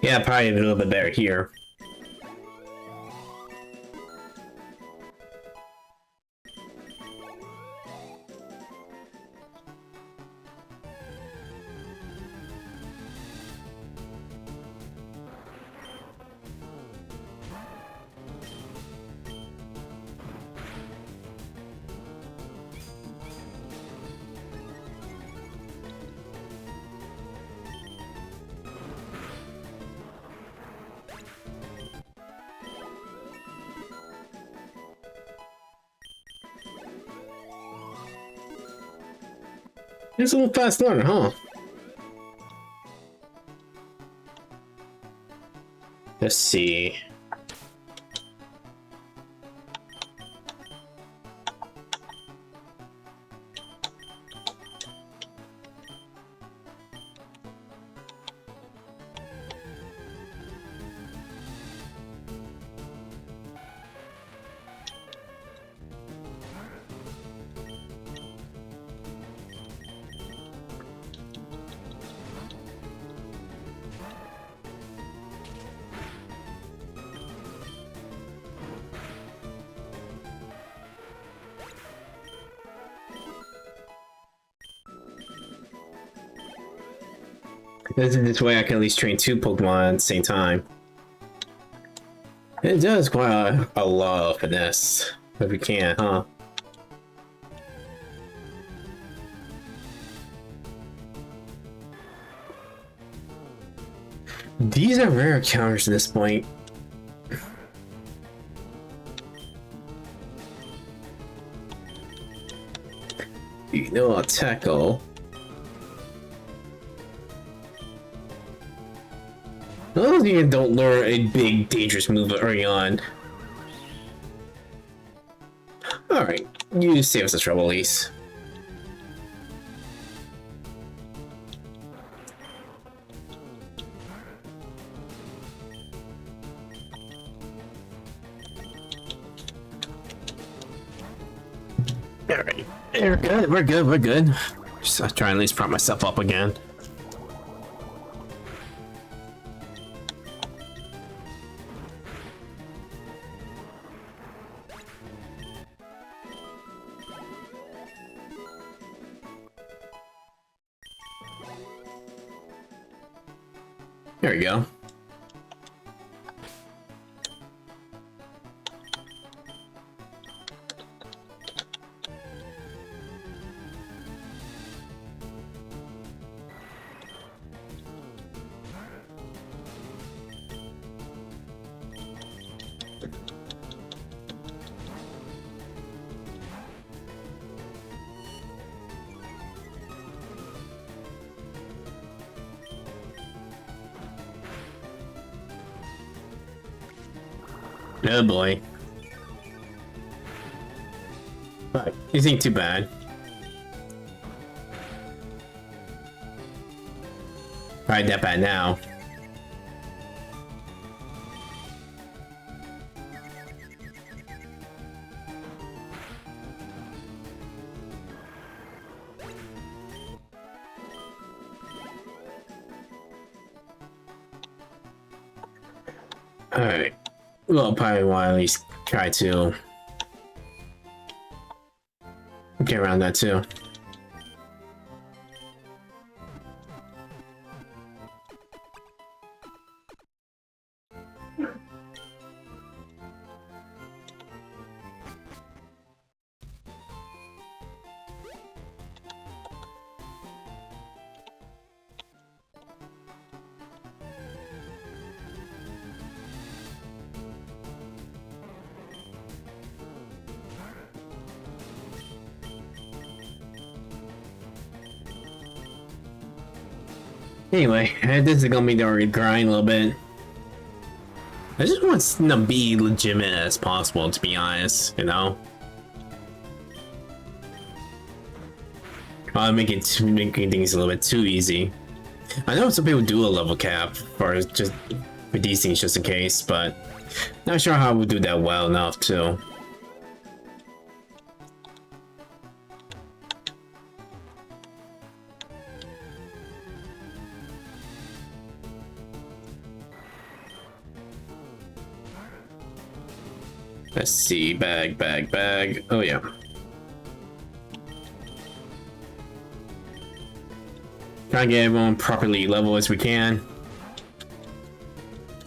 Yeah, probably a little bit better here. It's a little fast learner, huh? Let's see. This way I can at least train 2 Pokemon at the same time. It does quite a lot of finesse, if we can, huh? These are rare encounters at this point. You know I'll tackle. Those of you don't learn a big dangerous move early on. Alright, you save us the trouble, at least. Alright, we're good, we're good. Just trying to at least prop myself up again. There we go. Oh boy. But this ain't too bad. Alright, that bad now. Alright. Well, probably want to at least try to get around that too. Anyway, this is gonna be the grind a little bit. I just want to be legitimate as possible, to be honest, you know? Making things a little bit too easy. I know some people do a level cap for just for these things just in case, but not sure how we'll do that well enough too. Let's see, bag. Oh yeah. Try and get everyone properly level as we can.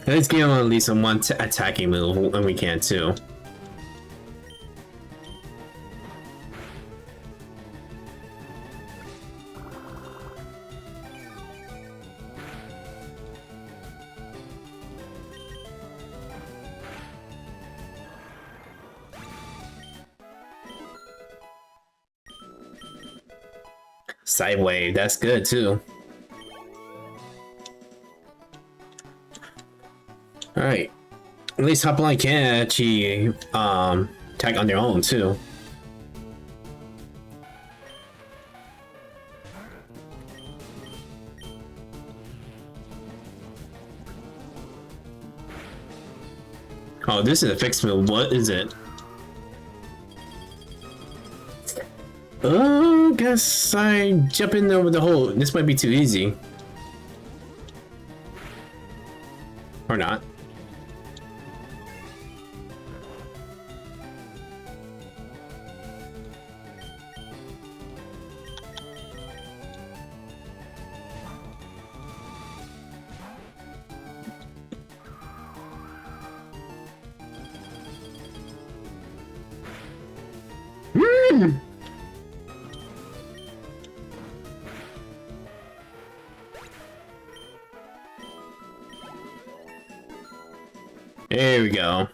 Let's give them at least a one attacking move when we can too. Side wave, that's good too. Alright. At least Hopline can actually attack on their own too. Oh, this is a fixed move. What is it? Oh, guess I jump in over the hole. This might be too easy. Or not. There we go.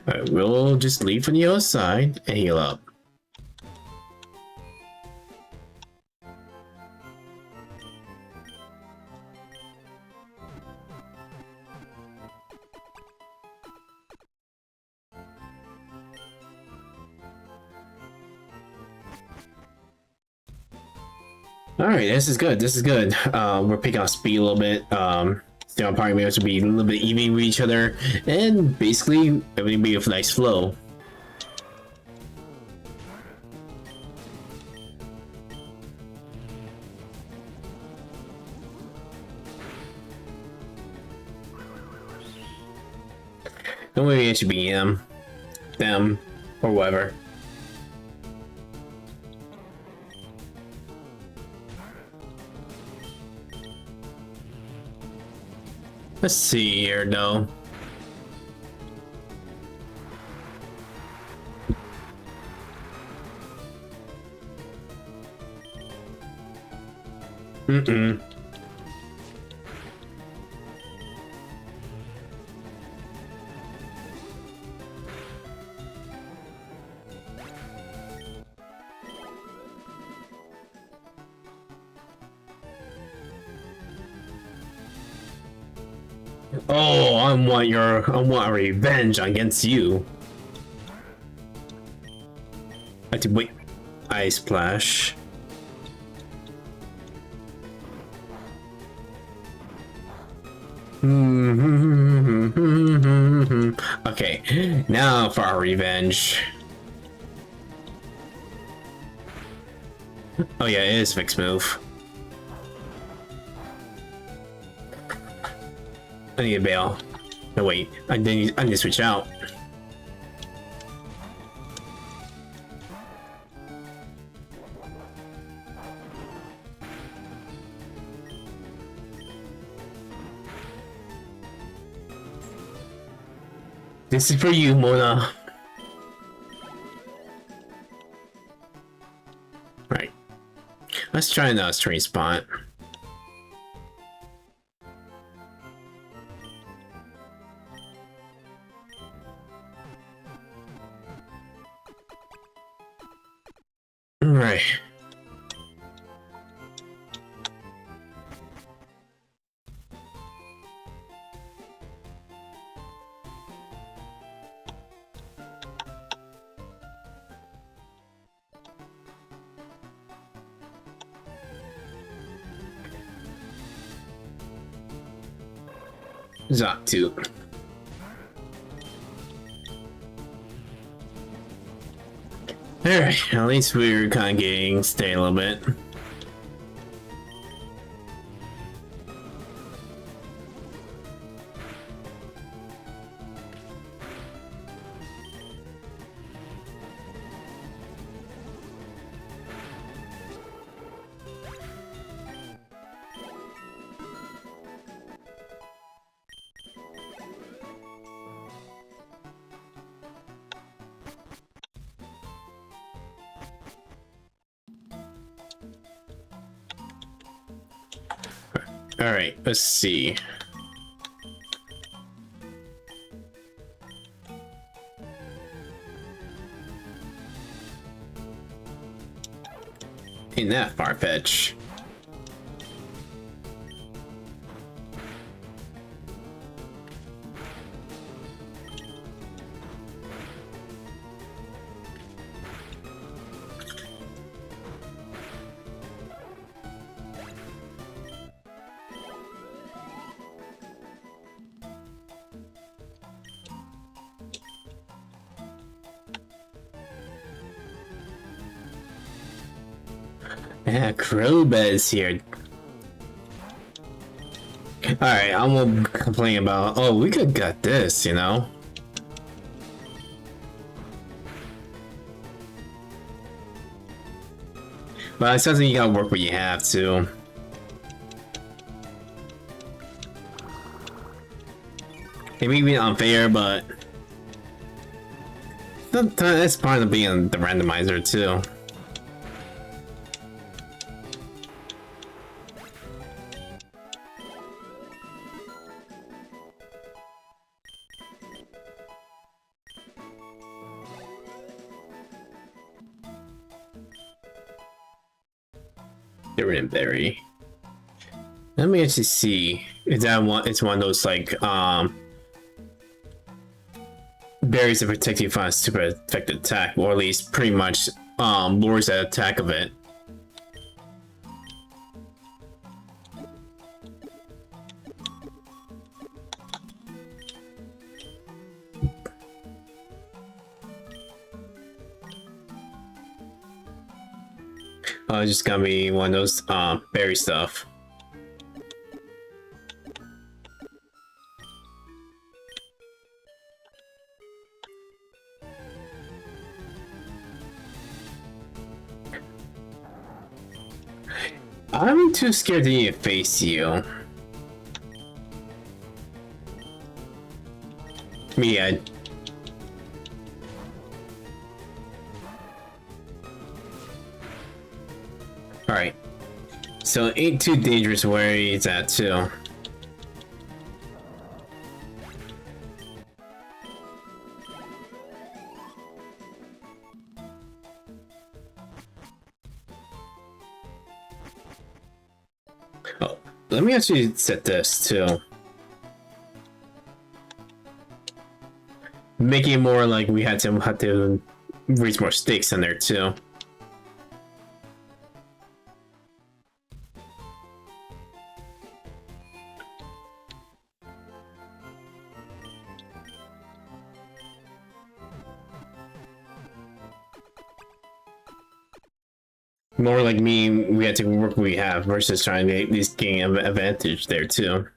Alright, we'll just leave from the other side and heal up. Alright, this is good. This is good. We're picking up speed a little bit. Still probably be able to be a little bit even with each other, and basically everything be a nice flow. Don't worry, it should be them, or whatever. Let's see here, though. Oh, I want revenge against you. I have to wait. Ice splash. Okay, now for our revenge. Oh yeah, it is fixed move. I need a bail. No wait, I need to switch out. This is for you, Mona. Right. Let's try another train spot. Right. Zoctu. Alright, at least we're kind of getting stay a little bit. Alright, let's see. Ain't that far-fetched. Yeah, Crowbed's here. Alright, I won't complain about, oh, we could get this, you know? But it's something you gotta work what you have to. It may be unfair, but that's part of being the randomizer too. Berry. Let me actually see. Is that one? It's one of those like berries that protect you from a super effective attack, or at least pretty much lowers that attack of it. It's just gonna be one of those berry stuff. I'm too scared to even face you. Yeah. Alright. So it ain't too dangerous where he's at too. Oh, let me actually set this too. Making it more like we have to raise more stakes in there too. More like me, we had to work what we have versus trying to at least gain an advantage there too.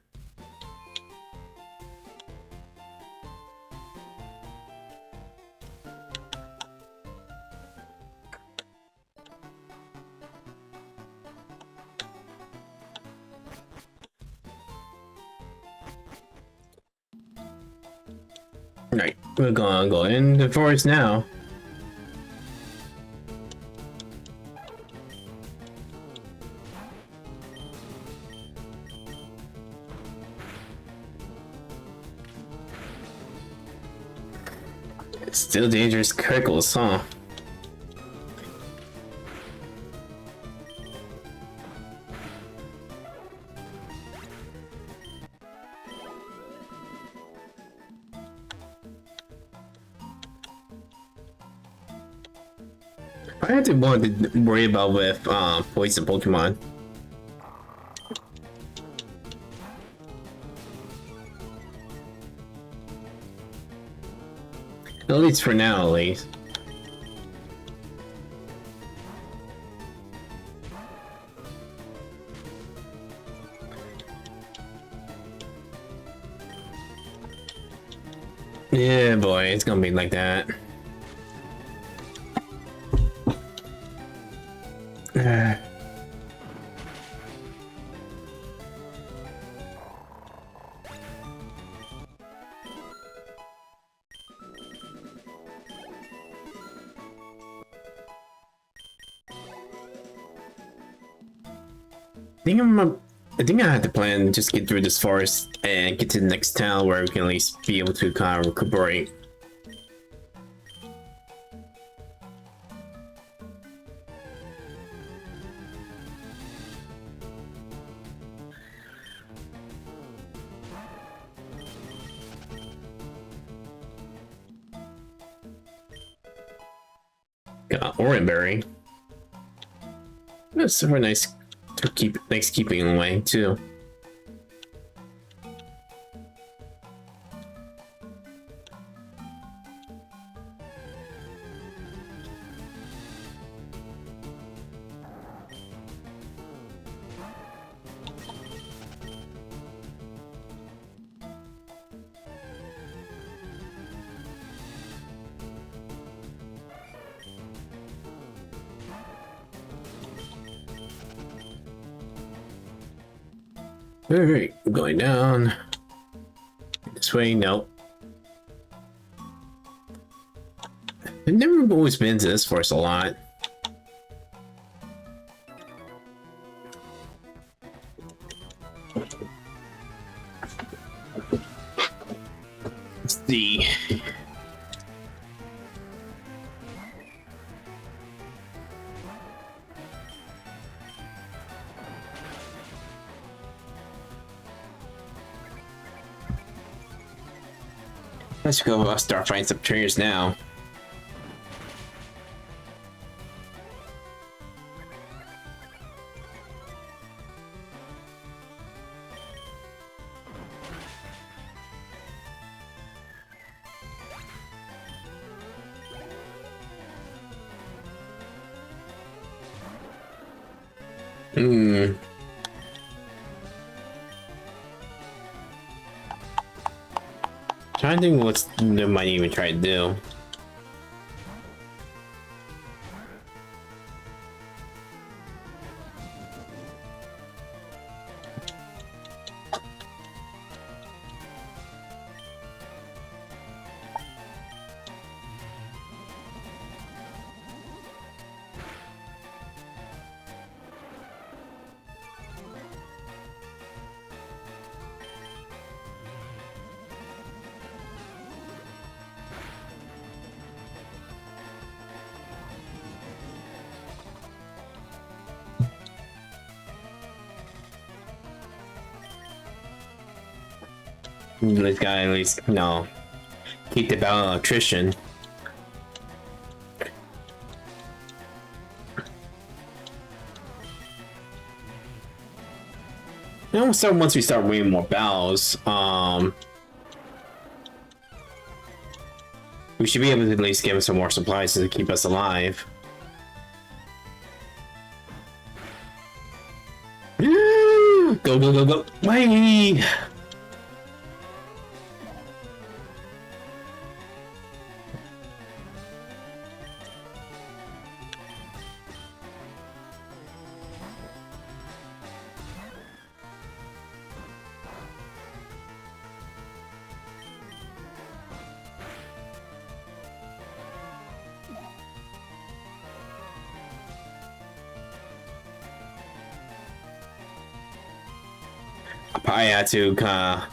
Alright, we're gonna go in the forest now. Still dangerous crickles, huh? I had to want to worry about with poison Pokemon. At least for now, at least. Yeah, boy, it's gonna be like that. I think I'm I think I have to plan just get through this forest and get to the next town where we can at least be able to kind of recuperate. Oranberry. That's super nice to keep. Nice keeping away too. Alright, going down. This way, no. I've never always been to this forest a lot. Let's see. Let's go start finding some trainers now. Trying to think what they might even try to do. This guy at least, no, keep the battle electrician. And so once we start winning more battles, we should be able to at least give us some more supplies to keep us alive. Go, go, go, go. Wait! I had to kind of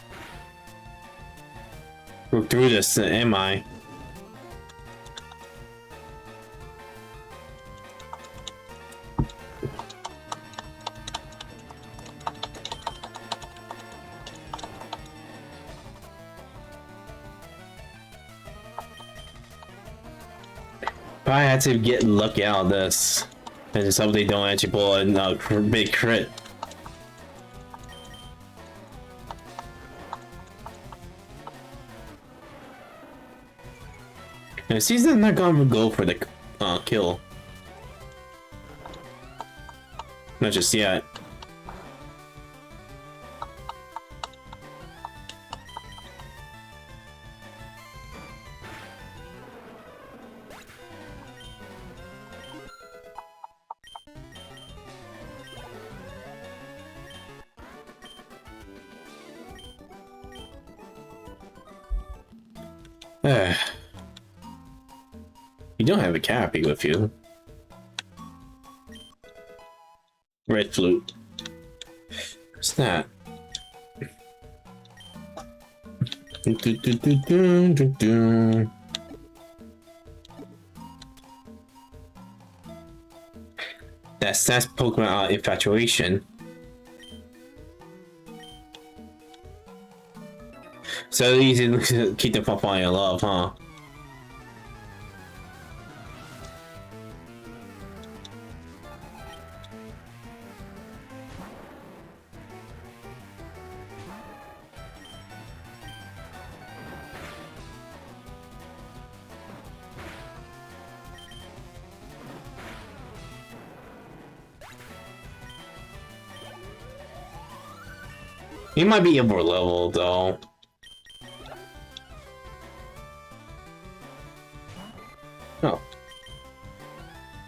work through this, am I? I had to get lucky out of this, and just hope they don't actually pull a big crit. And it seems they're not gonna go for the kill. Not just yet. You don't have a cappy with you. Red flute. What's that? That's Pokemon infatuation. So easy to keep the Pokemon in love, huh? He might be over leveled though. Oh.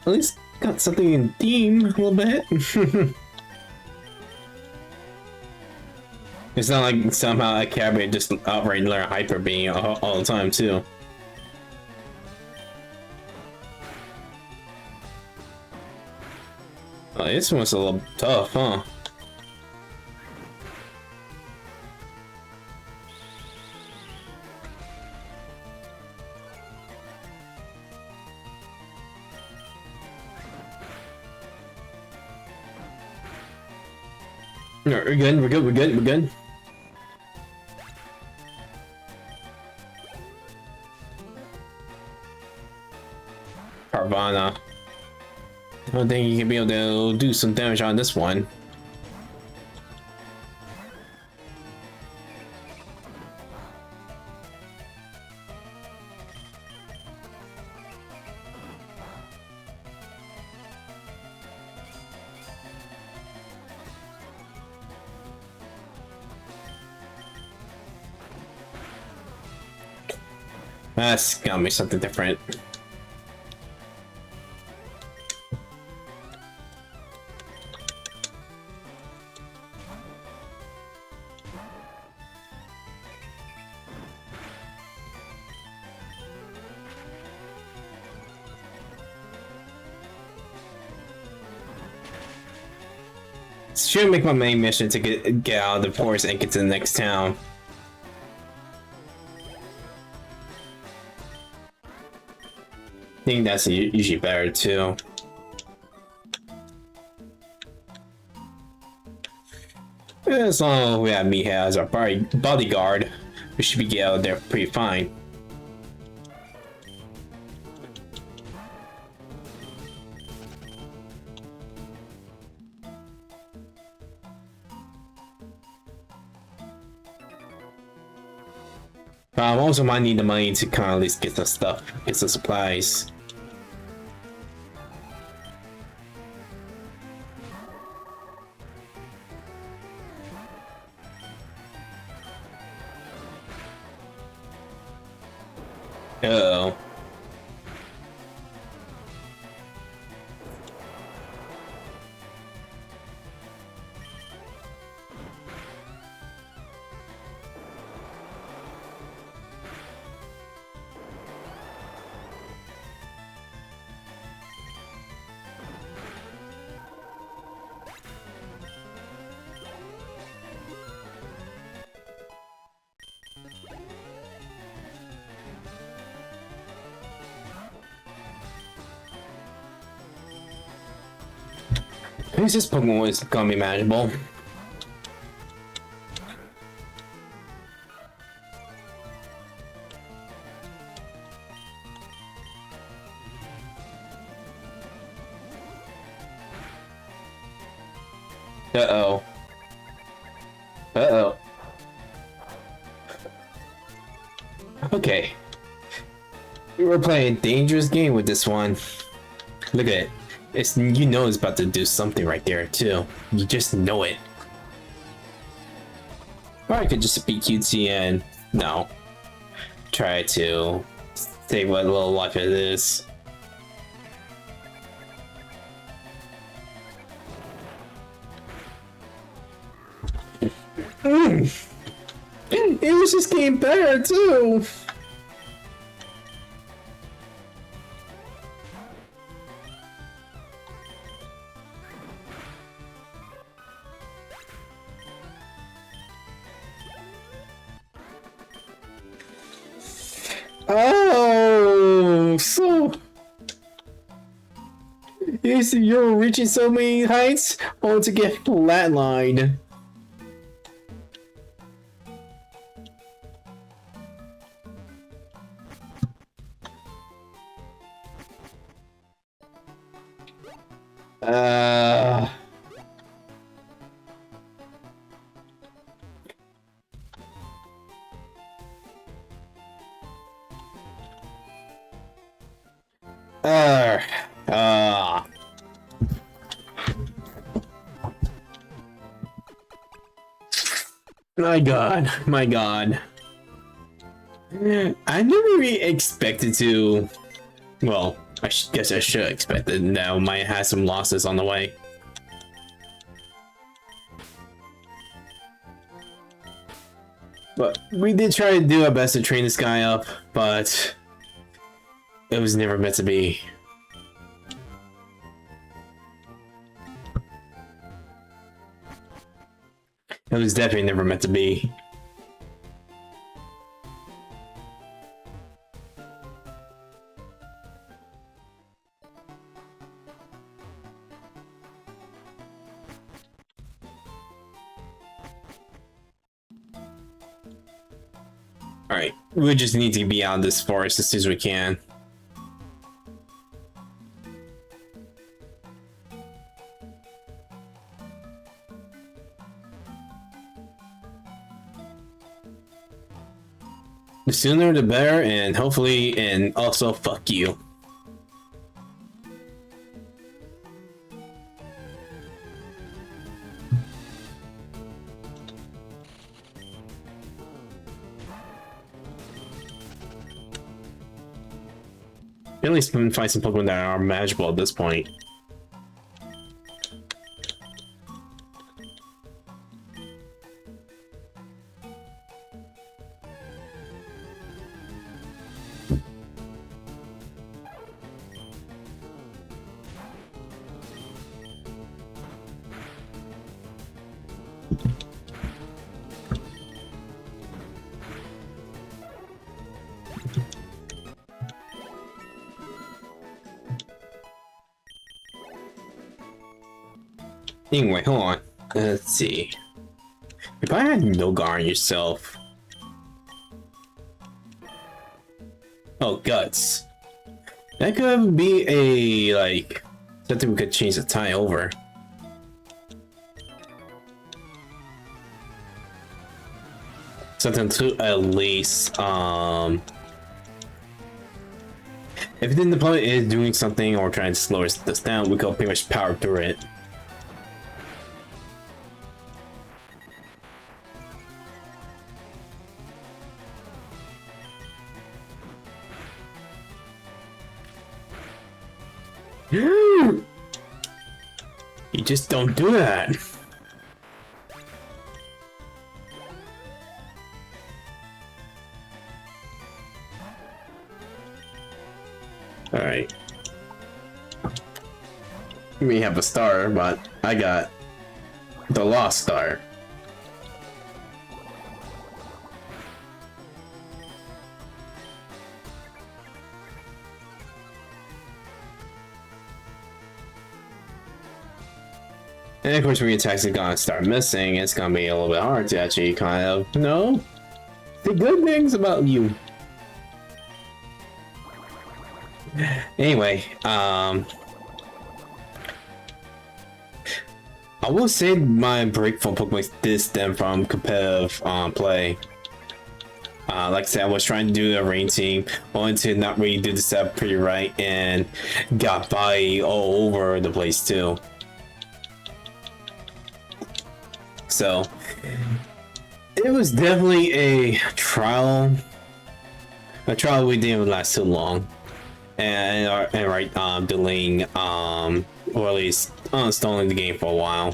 At least got something in theme a little bit. It's not like somehow a Cabby just outright learn Hyper Beam all the time too. Oh, this one's a little tough, huh? No, we're good, we're good, we're good, we're good. Carvana. I don't think you can be able to do some damage on this one. That's gotta be something different. Should make my main mission to get out of the forest and get to the next town. I think that's usually better too. As long as we have me as our bodyguard, we should be get out there pretty fine. But I also might need the money to kind of at least get some stuff, get some supplies. Uh-oh. At least this Pokemon is gonna be manageable. Uh-oh. Uh-oh. Okay. We're playing a dangerous game with this one. Look at it. It's, you know it's about to do something right there too. You just know it. Or I could just be cutesy and no. Try to save what little life it is. It was just getting better too. Oh, so yes, you're reaching so many heights only to get flatlined. Uh, uh, uh, my god, my god. I never really expected to. Well, guess I should expect it. Now might have some losses on the way. But we did try to do our best to train this guy up, but it was never meant to be. It was definitely never meant to be. Alright, we just need to be out of this forest as soon as we can. The sooner the better, and hopefully, and also fuck you. At least find some Pokemon that are magical at this point. Anyway, hold on. Let's see. If I had Milgar on yourself. Oh, Guts. That could be a, like, something we could change the tie over. Something to at least, if the opponent is doing something or trying to slow us down, we can pretty much power through it. You just don't do that. Alright. You may have a star, but I got the lost star. And of course, when your attacks are gonna start missing, it's gonna be a little bit hard to actually kind of know the good things about you. Anyway, I will say my break from Pokemon did stem from competitive play. Like I said, I was trying to do the rain team, only to not really do the setup pretty right, and got by all over the place too. So it was definitely a trial. A trial we didn't last too long, and delaying or at least stalling the game for a while.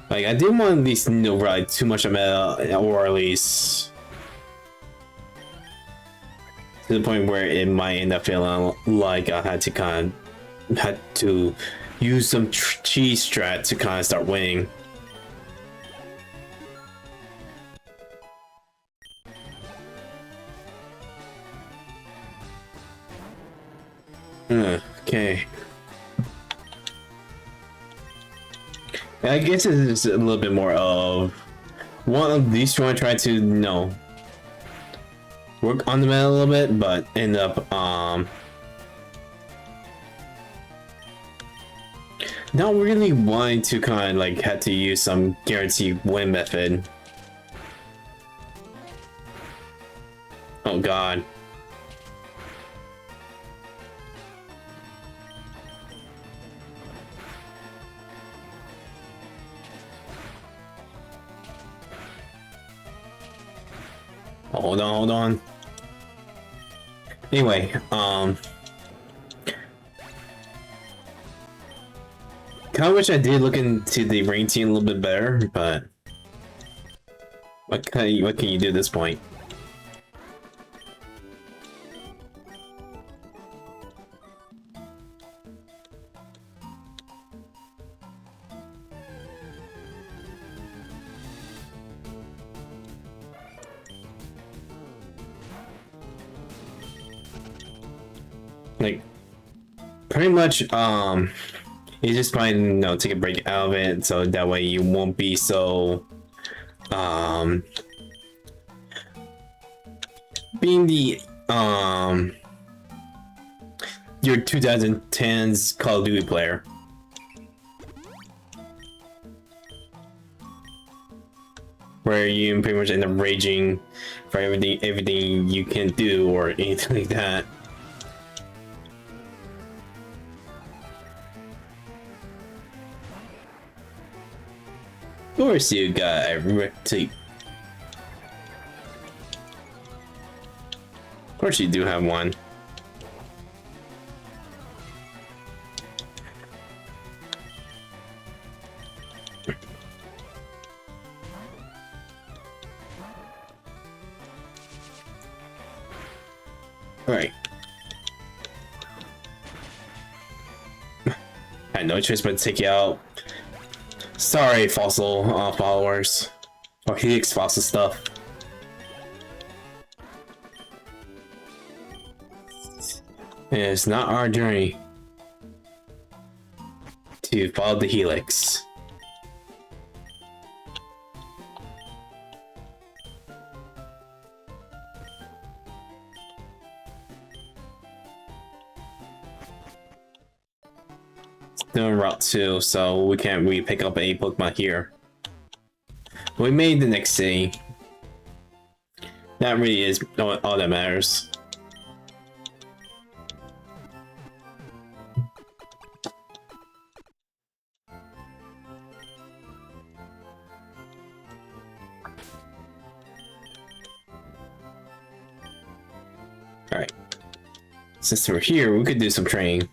Like, I didn't want at least ride too much of meta, or at least to the point where it might end up feeling like I had to use some cheese strat to kind of start winning. Okay. I guess it's a little bit more of one of these two. I try to, work on the meta a little bit, but end up not really wanting to kind of like have to use some guaranteed win method. Oh god. Oh, hold on, hold on. Anyway, kind of wish I did look into the ring team a little bit better, but what can you do at this point? Like, pretty much, you just find, take a break out of it, so that way you won't be so, being the, your 2010s Call of Duty player. Where you pretty much end up raging for everything you can do or anything like that. Of course you got a recti. Of course you do have one. Alright. I had no choice but to take you out. Sorry, fossil followers. Or Helix fossil stuff. It's not our journey to follow the Helix. Doing Route 2, so we can't really pick up a Pokemon here. We made the next city. That really is all that matters. Alright. Since we're here, we could do some training.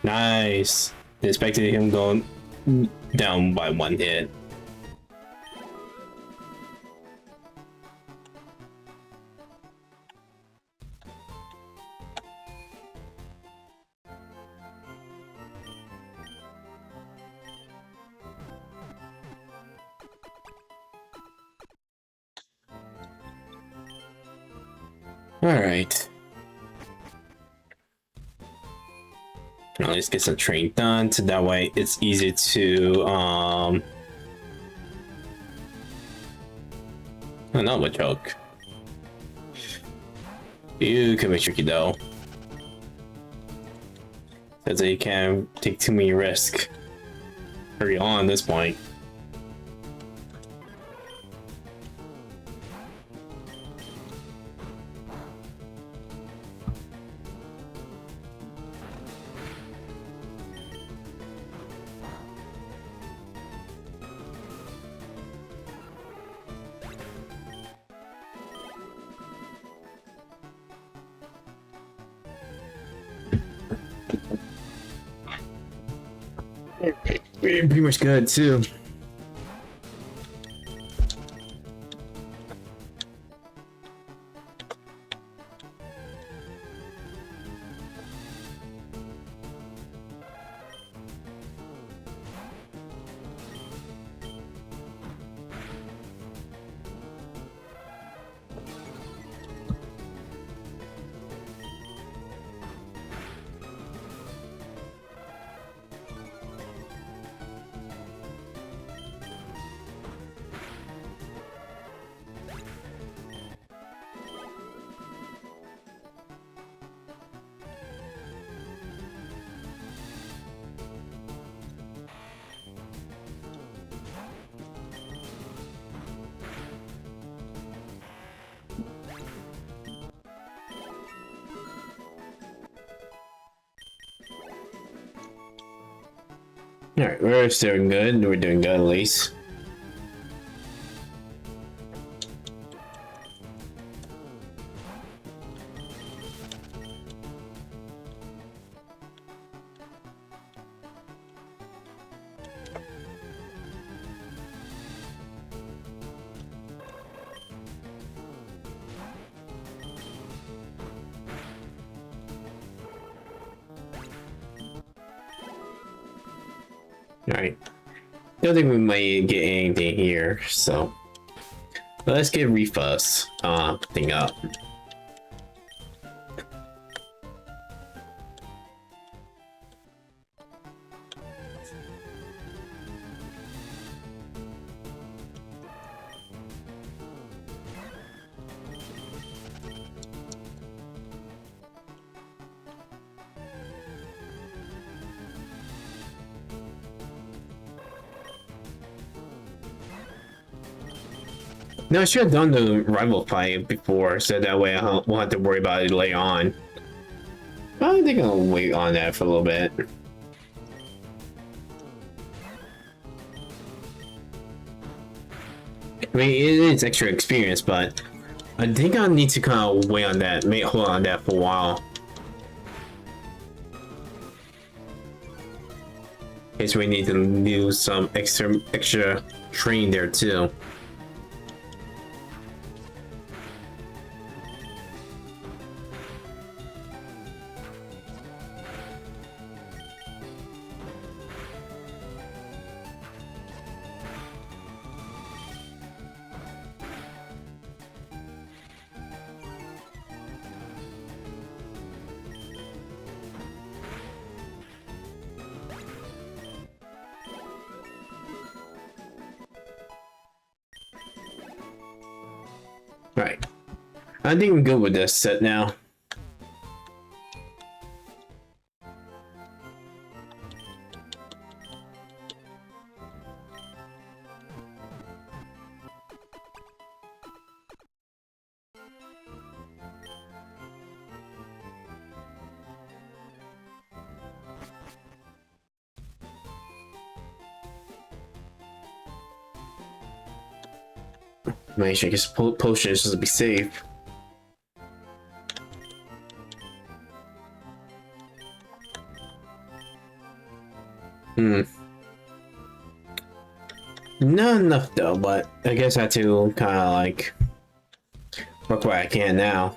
Nice. Expected him going down by one hit. All right. Let's get some training done, so that way it's easy to oh, not with joke. You can be tricky though. Says that you can't take too many risks early on at this point. Pretty much good too. Alright, we're doing good. We're doing good at least. Alright. Don't think we might get anything here, so let's get Refus thing up. No, I should have done the rival fight before, so that way I won't have to worry about it later on. I think I'll wait on that for a little bit. I mean, it is extra experience, but I think I'll need to kind of wait on that, hold on that for a while. In case we need to do some extra training there too. Right. I think we're good with this set now. Make sure I guess potions just to be safe. Not enough though, but I guess I have to kind of like work what I can now.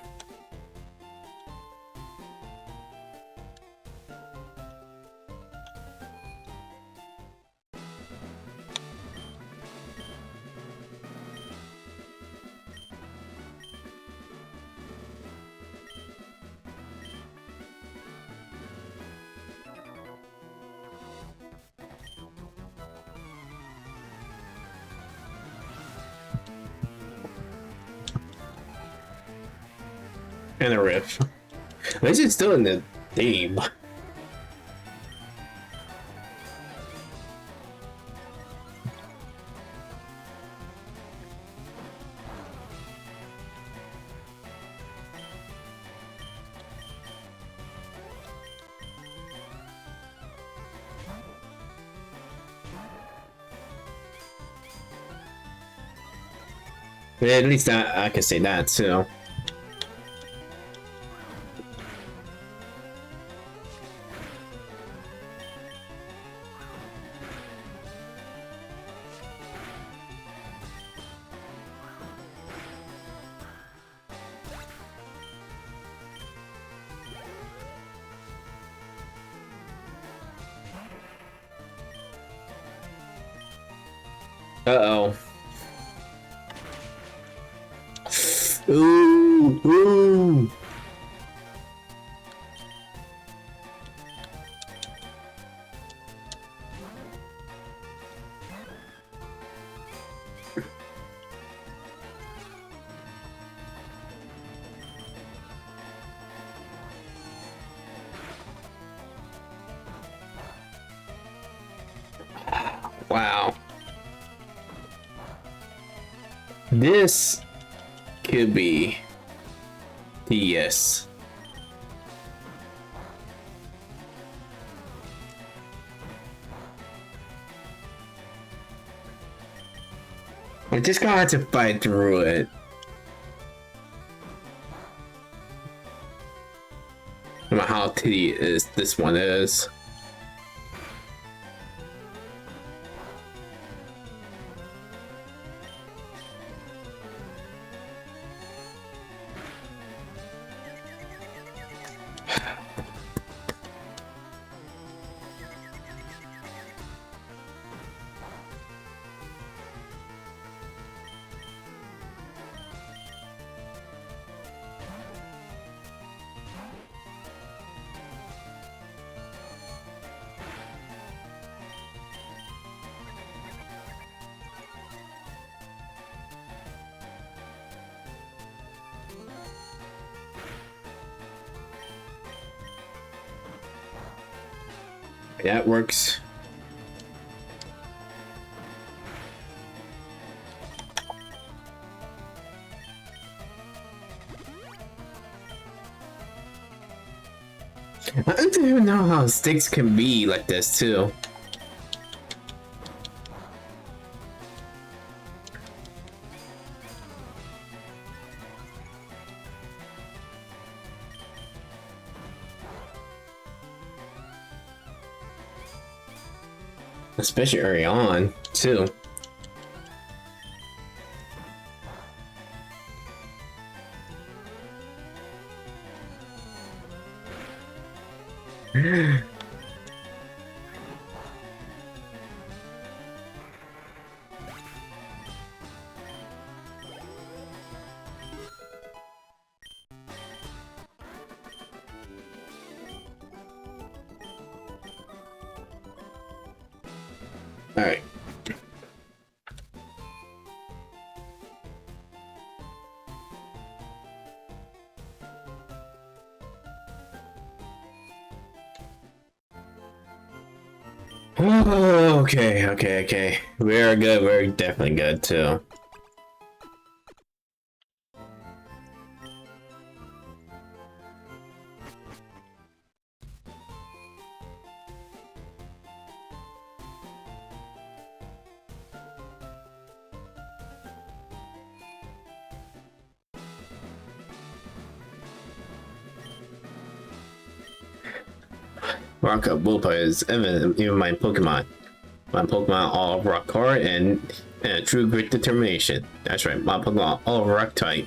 And a riff. At least it's still in the theme. Yeah, at least I can say that too. Uh-oh. Ooh, ooh. Wow. This could be the yes. I just gonna have to fight through it. No matter how tedious this one is. That works. I don't even know how sticks can be like this too. Especially early on too. All right. Oh, okay. We're good. We're definitely good too. Rock up Woopa is even my Pokemon. My Pokemon all rock hard and true grit determination. That's right, my Pokemon all rock type.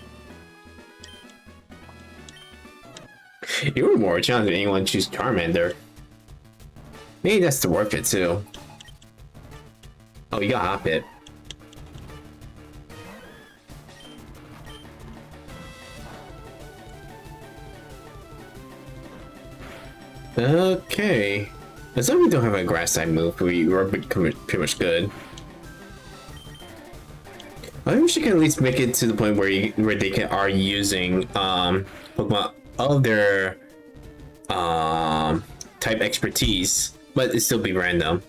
You were more challenging than anyone choose Charmander. Maybe that's the worth it too. Oh, you got Hop It. Okay. As long as we don't have a grass type move, we're pretty much good. I think we should at least make it to the point where they are using Pokemon of their type expertise, but it still be random.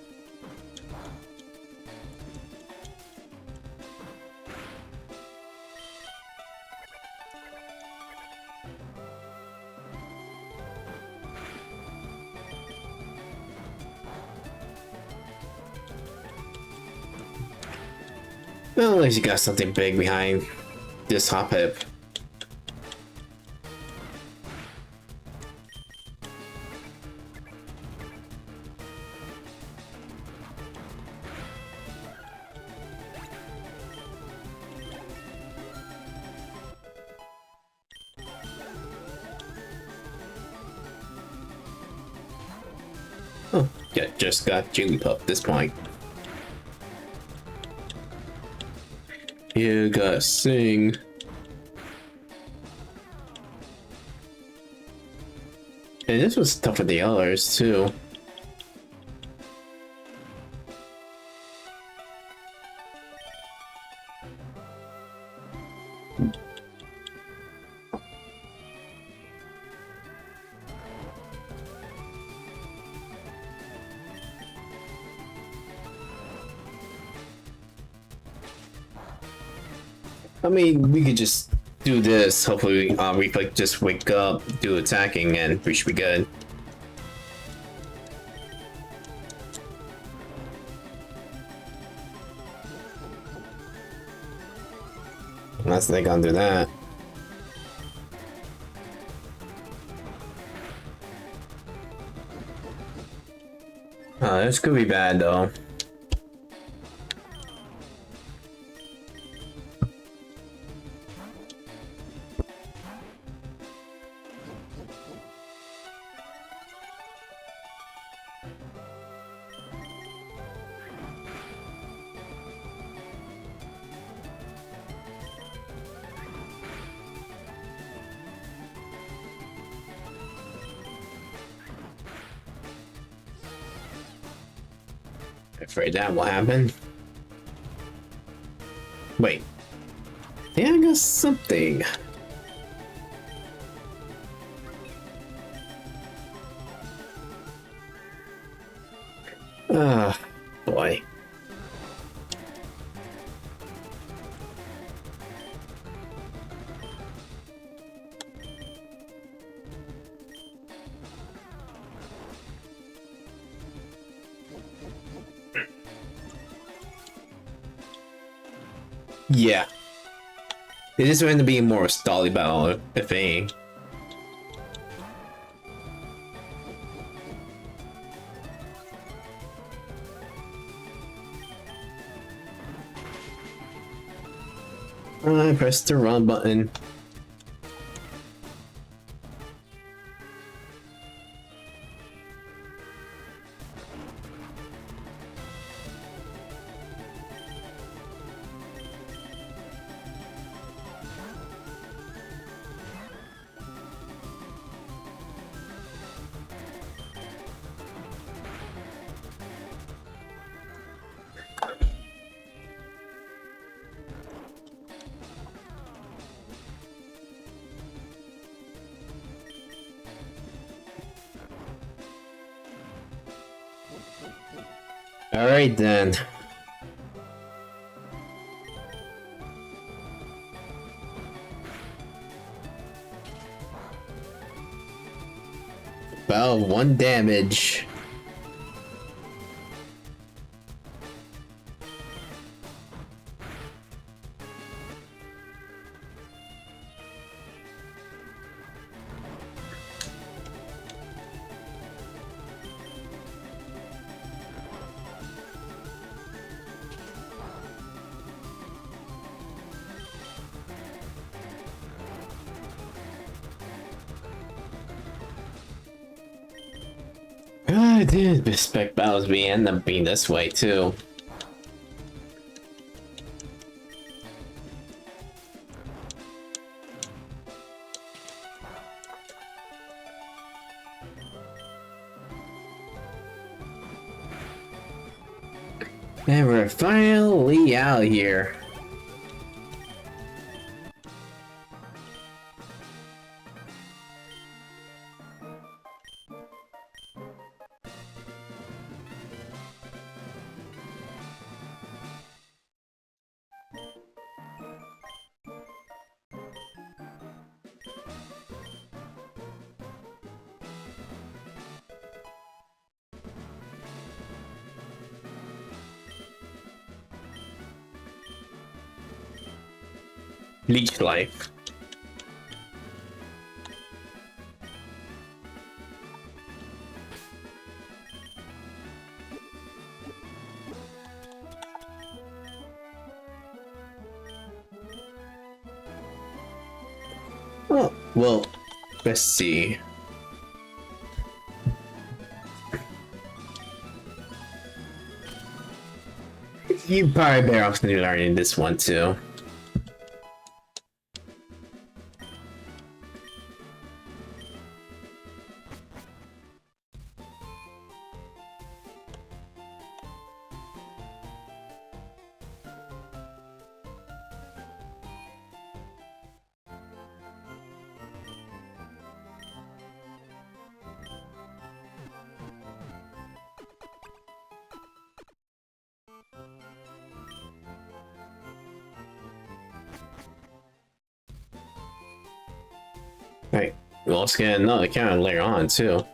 Well, at least you got something big behind this Hop Hip. Oh, yeah, just got Jigglypuff at this point. You gotta sing. And this was tough for the others too. I mean, we could just do this. Hopefully, we could just wake up, do attacking, and we should be good. Unless they gonna do that. This could be bad though. Afraid that will happen. Wait. Yeah, I got something. Ah, boy. Yeah. It is going to be more stally battle, if any. I pressed the wrong button. Alright then. About 1 damage. I didn't expect battles to end up being this way too. And we're finally out here. Leech life. Oh, well, let's see. You probably better off to be learning this one too. Right. We'll also get another counter later on too.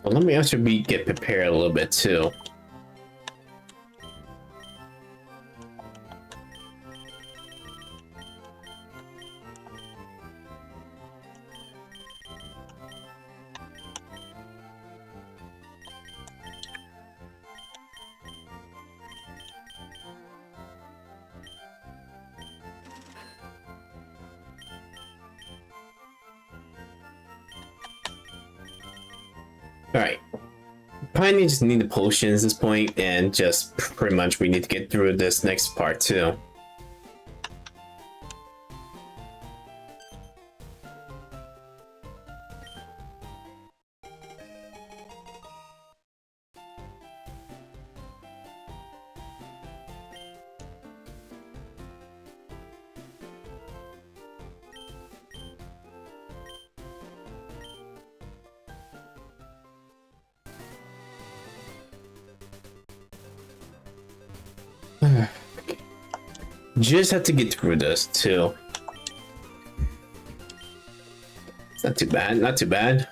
Well, let me actually get prepared a little bit too. Alright. Probably just need the potions at this point, and just pretty much we need to get through this next part too. Just have to get through this too. It's not too bad, not too bad.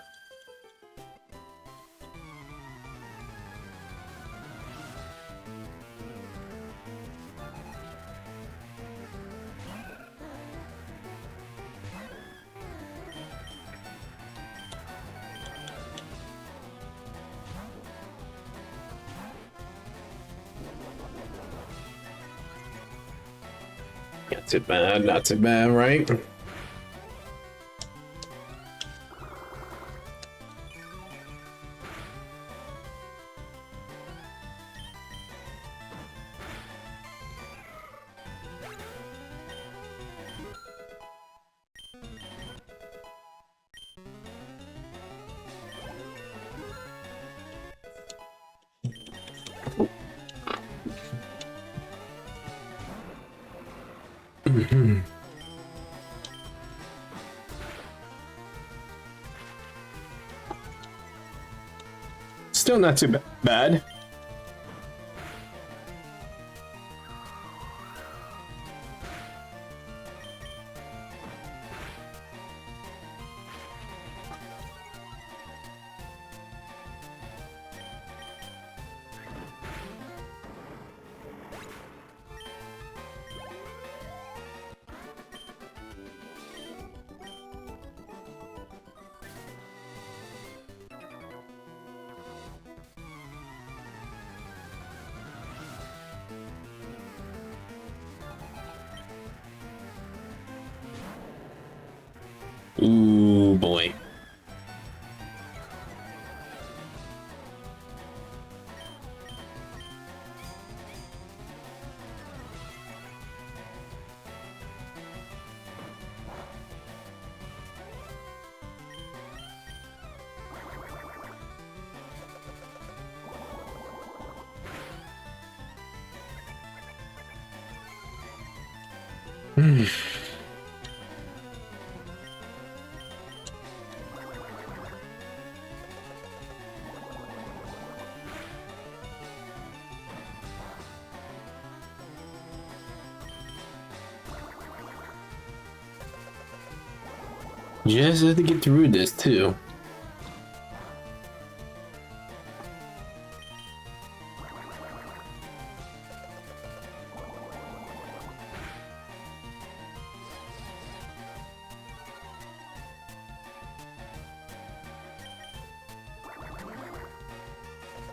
Not too bad, not too bad, right? Still not too bad. Ooh, boy. Just have to get through this too.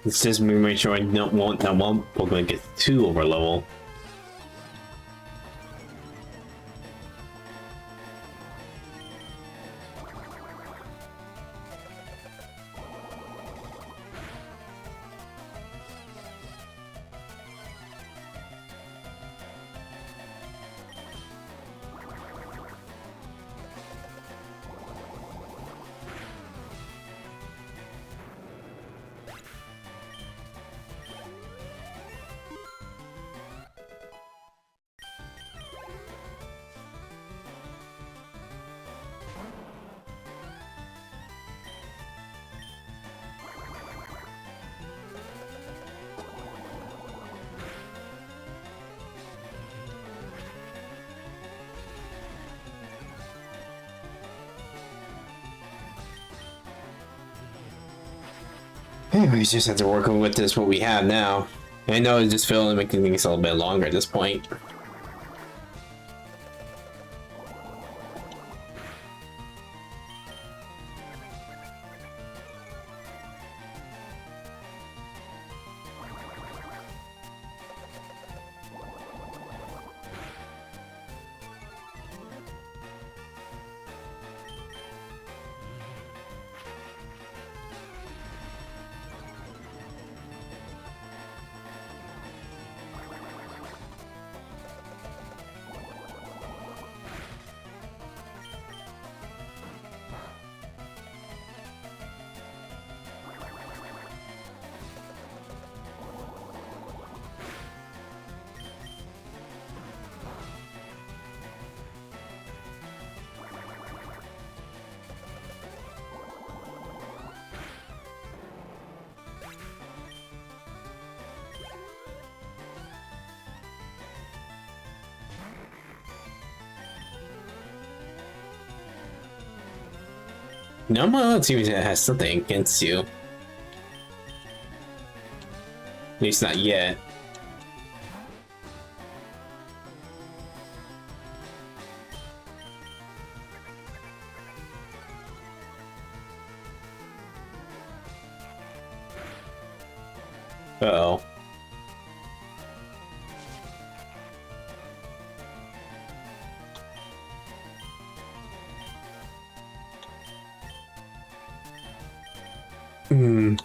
It's just me make sure I don't want that one Pokemon gets too over level. We just have to work with this what we have now. I know it's just feeling making things a little bit longer at this point. No, my other team has something against you. At least not yet. Uh-oh. Hmm.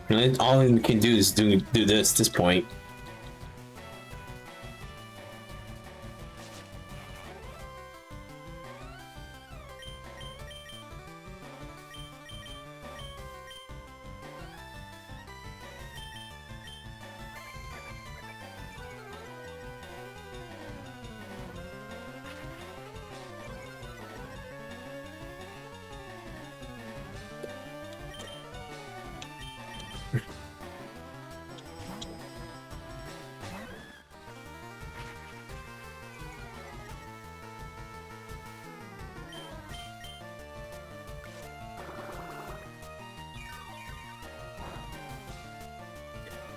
And all we can do is do this at this point.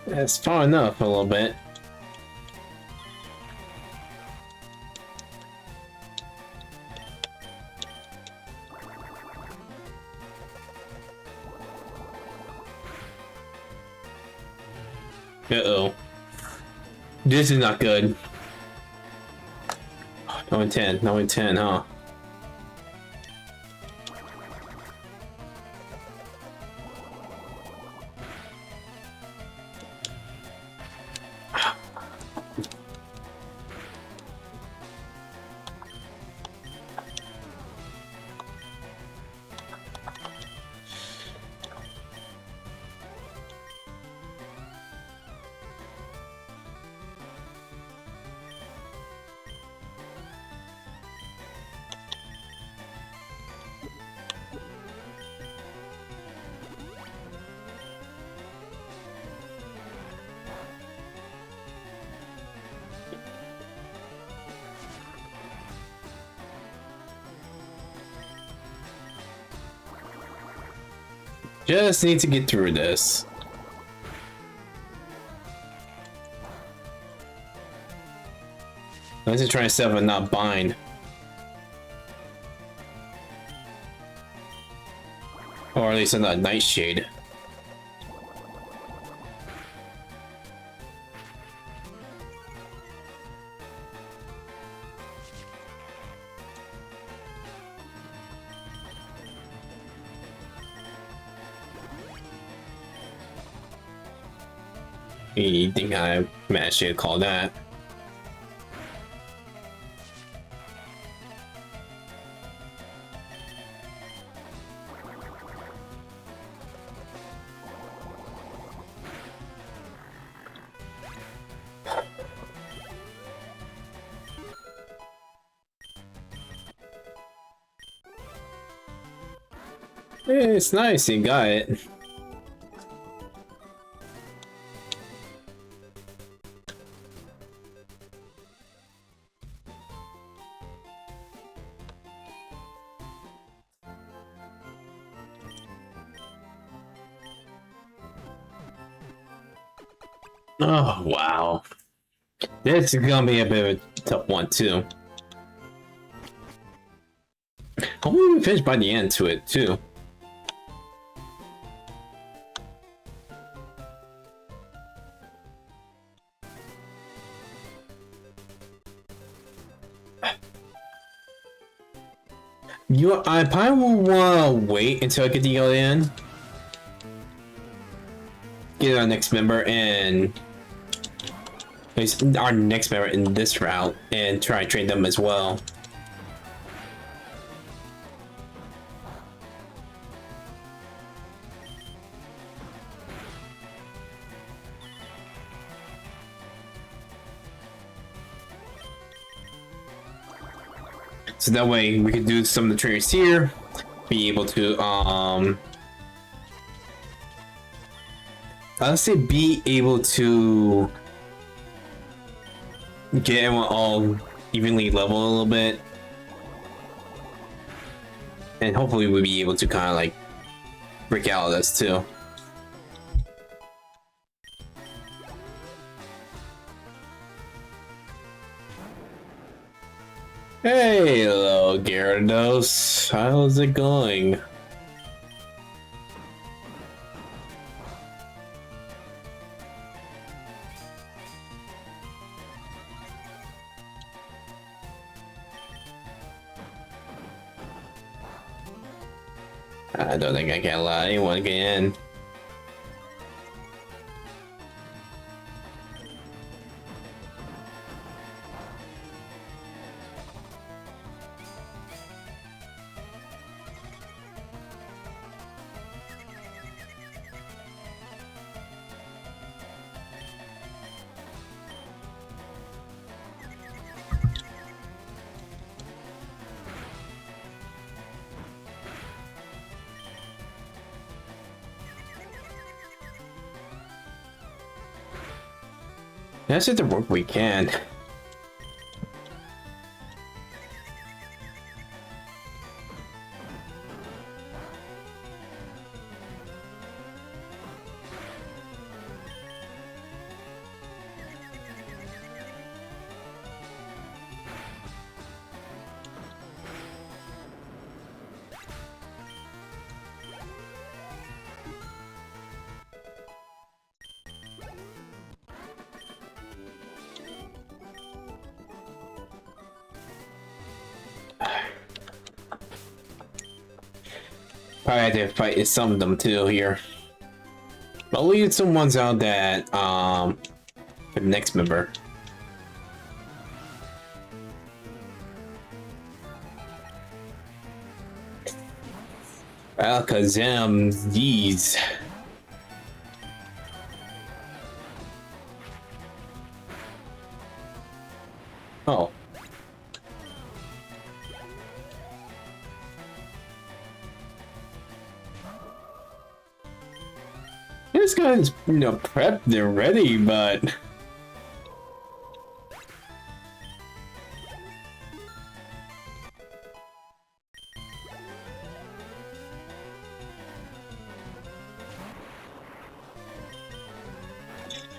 That's far enough a little bit. Uh-oh. This is not good. No intent, no intent, huh? Just need to get through this. Let's just try to set up and not bind. Or at least I'm not Nightshade. You think I managed to call that? It's nice, you got it. Oh, wow. This is gonna be a bit of a tough one, too. Hopefully we finish by the end to it, too. I probably will wanna wait until I get the other end. Get our next member and our next member in this route and try and train them as well. So that way we can do some of the trainers here, be able to I'll say be able to get everyone all evenly leveled a little bit. And hopefully we'll be able to kind of like break out of this too. Hey, hello, Gyarados. How's it going? I don't think I can allow anyone to get in. Let's do the work we can. Probably have to fight some of them too here. I'll leave some ones out that the next member. Alakazam, these. Oh. This guy's, prepped, they're ready, but...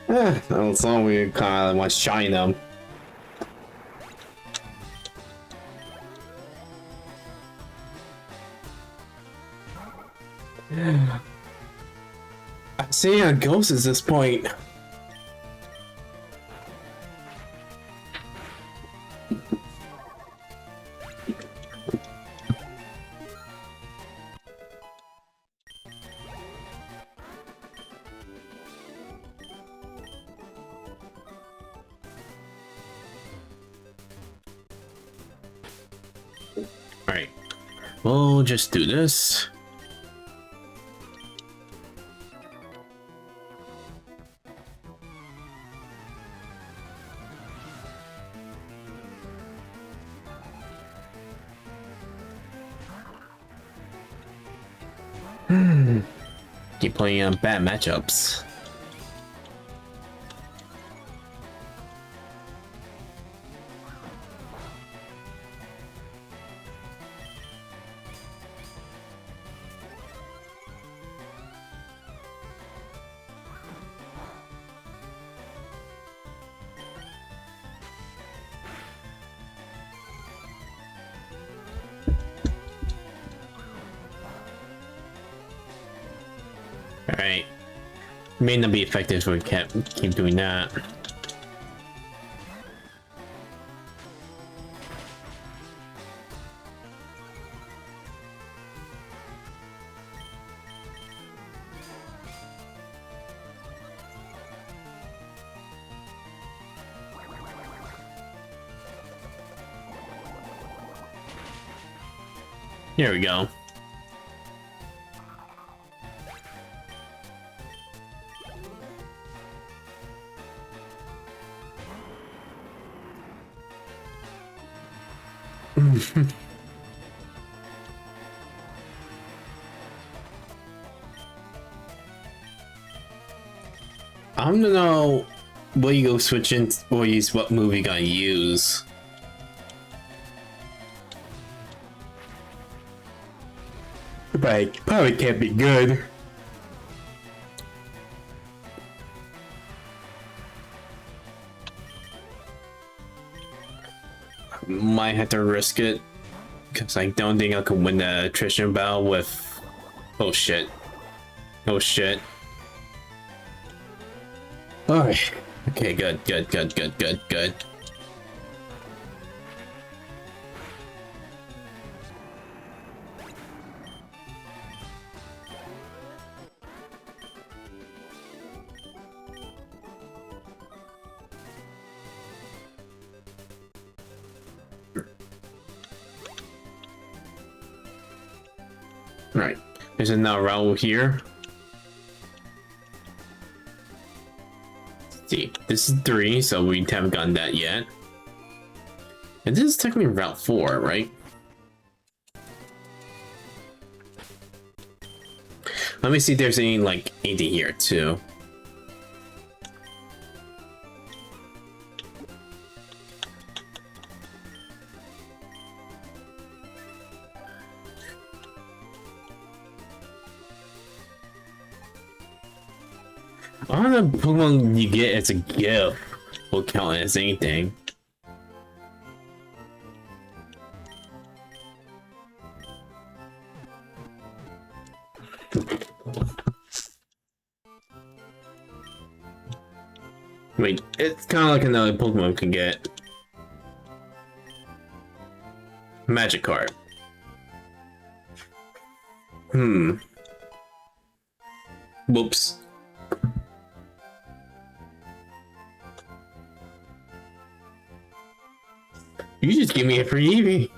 as long as we kind of want to shine them. I'm seeing a ghost at this point. Alright, we'll just do this. Keep playing on bad matchups. Alright. May not be effective if we keep doing that. Here we go. I don't know what you go switch in or use what move you gonna use. But probably can't be good. Might have to risk it because I don't think I can win the attrition battle with. Oh shit! Oh shit! Alright. Okay, good. Right. There's another route here. Let's see, this is 3, so we haven't gotten that yet. And this is technically Route 4, right? Let me see if there's any, like, anything here, too. I don't know if Pokemon you get as a gift will count as anything. Wait, it's kind of like another Pokemon can get. Magic card. Whoops. You just give me a free Eevee.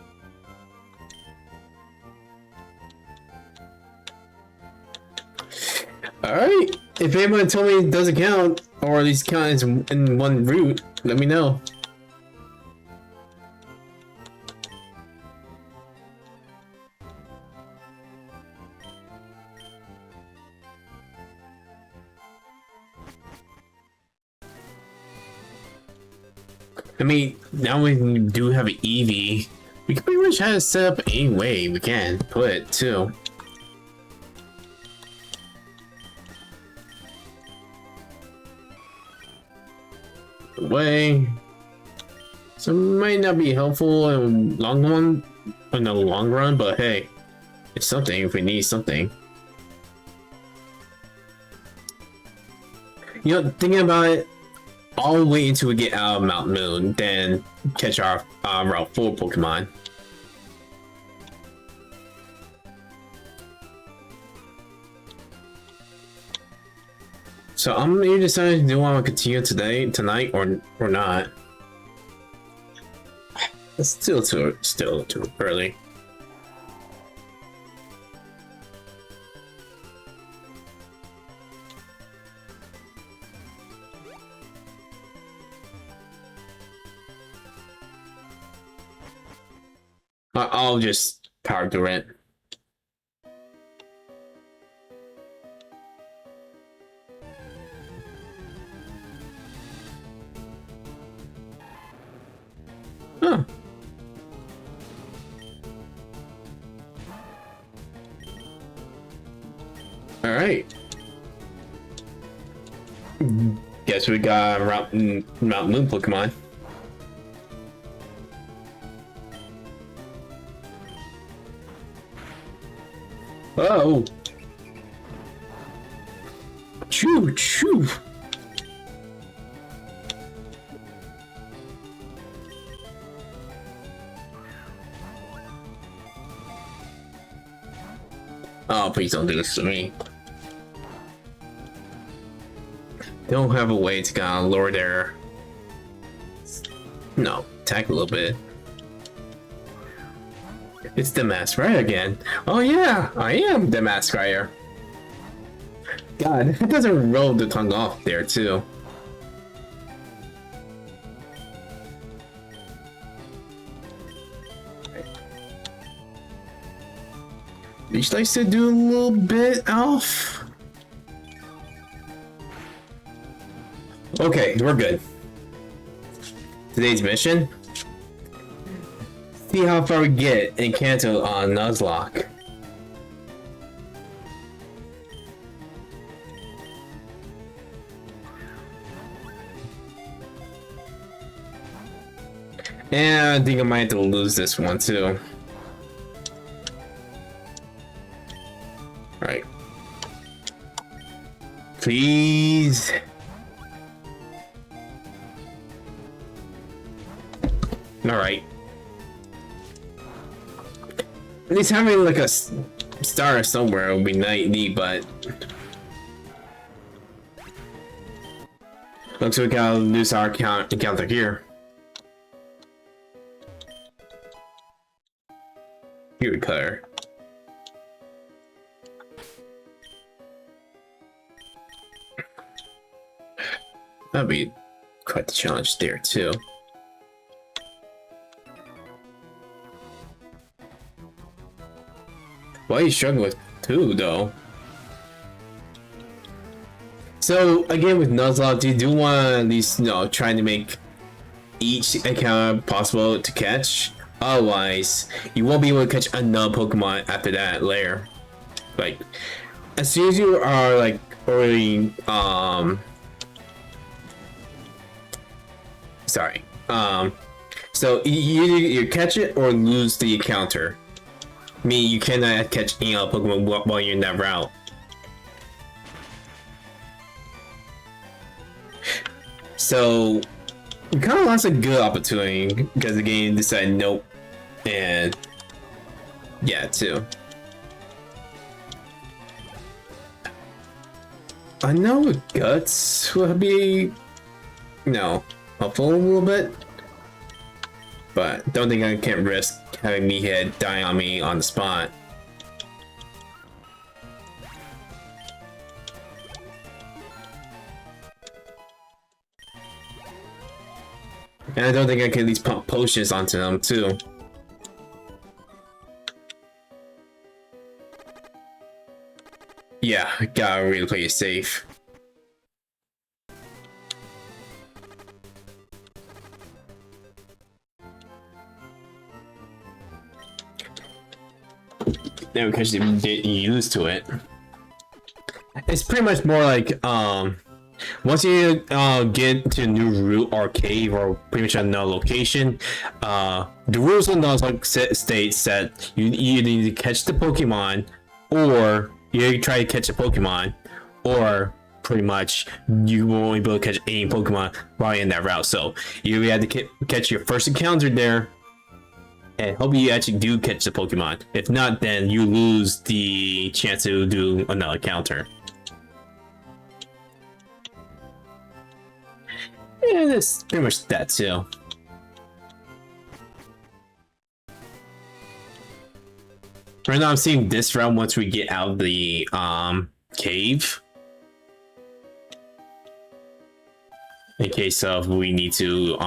Alright. If anyone told me it doesn't count, or at least count in one route, let me know. I mean, now we do have an Eevee. We can pretty much have it set up any way we can put it too. Way. So it might not be helpful in the long run, but hey, it's something if we need something. You know, thinking about it, I'll wait until we get out of Mount Moon, then catch our Route 4 Pokemon. So I'm gonna decide do I want to continue tonight, or not. It's still too early. I'll just power through it. right. Guess we got Mountain Moon Pokemon. Oh. Choo choo. Oh, please don't do this to me. Don't have a way to kind of lower their... No, attack a little bit. It's the Maskerator again. Oh yeah, I am the Maskerator. God, it doesn't roll the tongue off there too. Each likes to do a little bit off. Okay, we're good. Today's mission: see how far we get in Kanto on Nuzlocke. And I think I might have to lose this one too. Right. Please. Alright. At least having like a star somewhere would be neat, but... Looks like we gotta lose our encounter here. Here we color. That'd be quite the challenge there too. Why are you struggling with 2 though? So again with Nuzlocke, you do want to at least, you know, trying to make each encounter possible to catch. Otherwise, you won't be able to catch another Pokemon after that layer. Like, as soon as you are like already sorry. So you catch it or lose the encounter. Meaning you cannot catch any other Pokemon while you're in that route. So we kind of lost a good opportunity because the game decided nope, and yeah, too. I know with Guts will be, helpful a little bit, but don't think I can risk having Meathead die on me on the spot. And I don't think I can at least pump potions onto them too. Yeah, gotta really play it safe. Then we can get used to it. It's pretty much more like once you get to a new route or cave or pretty much another location, the rules on those like states that you either need to catch the Pokemon, or you try to catch a Pokemon, or pretty much you won't be able to catch any Pokemon while you're in that route. So you have to catch your first encounter there, and hope you actually do catch the Pokemon. If not, then you lose the chance to do another encounter. And that's pretty much that too. Right now I'm seeing this round once we get out of the cave. In case of we need to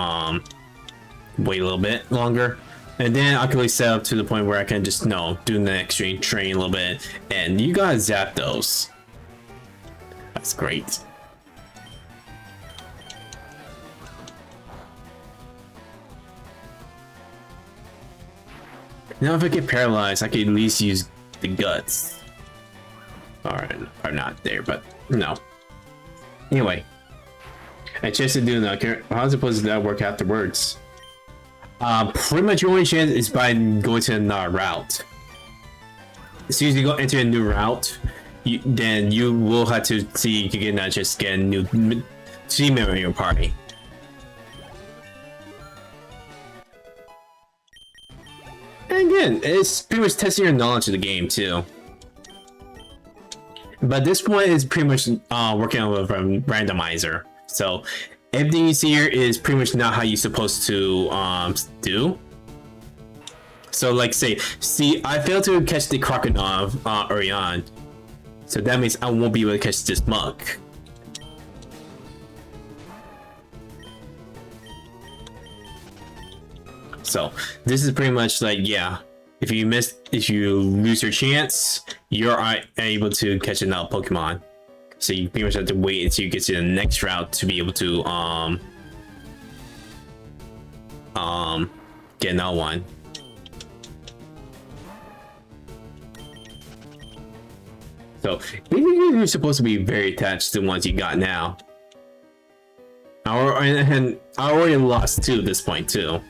wait a little bit longer. And then I can really set up to the point where I can just do the extreme train a little bit. And you gotta zap those. That's great. Now if I get paralyzed, I can at least use the guts. Alright, not there, but no. Anyway, a chance to do that. How's it supposed to work afterwards? Pretty much your only chance is by going to another route. As soon as you go into a new route, then you will have to see if you can just get a new team member in your party. And again, it's pretty much testing your knowledge of the game too. But this point is pretty much working on with a randomizer. So everything you see here is pretty much not how you're supposed to do. So like say, see, I failed to catch the crocodile early on. So that means I won't be able to catch this mug. So this is pretty much like, yeah, if you lose your chance, you're able to catch another Pokemon. So you pretty much have to wait until you get to the next route to be able to get another one. So you're supposed to be very attached to the ones you got now. And I already lost 2 at this point too.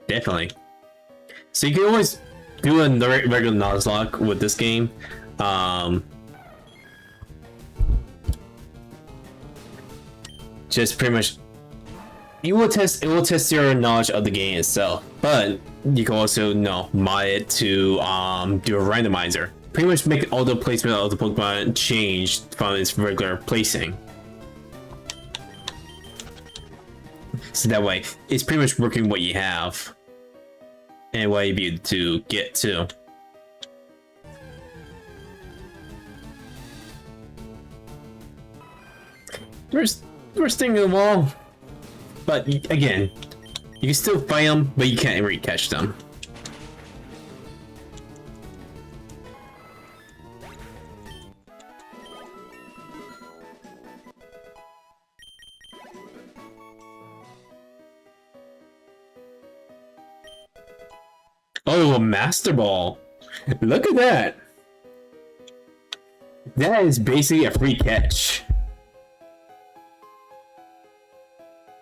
Definitely. So you can always do a regular Nuzlocke with this game. Just pretty much, it will test your knowledge of the game itself, but you can also mod it to do a randomizer. Pretty much make all the placement of the Pokemon change from its regular placing. So that way, it's pretty much working what you have and what you'll be able to get to. Worst thing of all, but again, you can still fight them, but you can't really catch them. Oh, a Master Ball! Look at that! That is basically a free catch.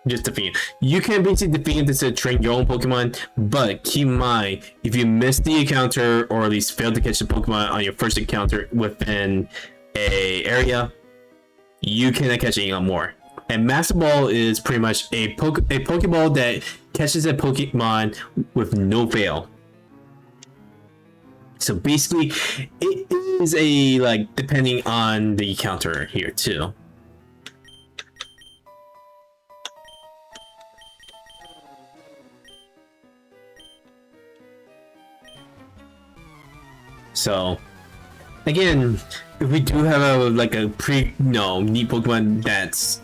Just defeat. You can basically defeat this to train your own Pokemon, but keep in mind, if you miss the encounter or at least fail to catch the Pokemon on your first encounter within a area, you cannot catch any more. And Master Ball is pretty much a Pokeball that catches a Pokemon with no fail. So basically, it is a depending on the encounter here too. So again, if we do have a neat Pokemon that's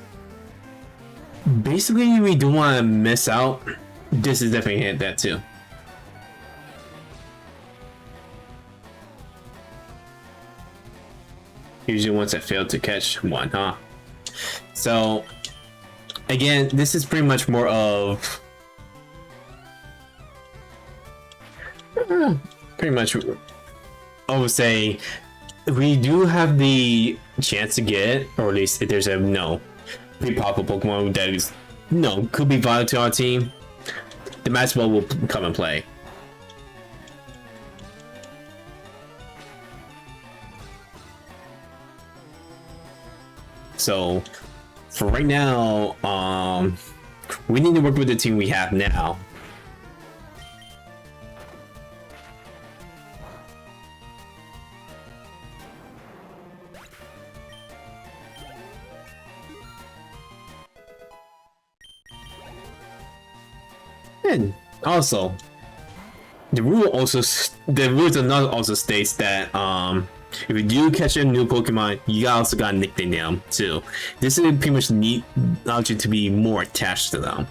basically we don't want to miss out, this is definitely hit that too. Usually ones that failed to catch one, huh? So again, this is pretty much more of pretty much, I would say, we do have the chance to get it, or at least if there's a pretty popular Pokemon that is could be vital to our team, the Master Ball will come and play. So for right now, we need to work with the team we have now. And also, the rules of Nuzlocke also states that if you do catch a new Pokemon, you also gotta nickname them too. This is pretty much allows you to be more attached to them.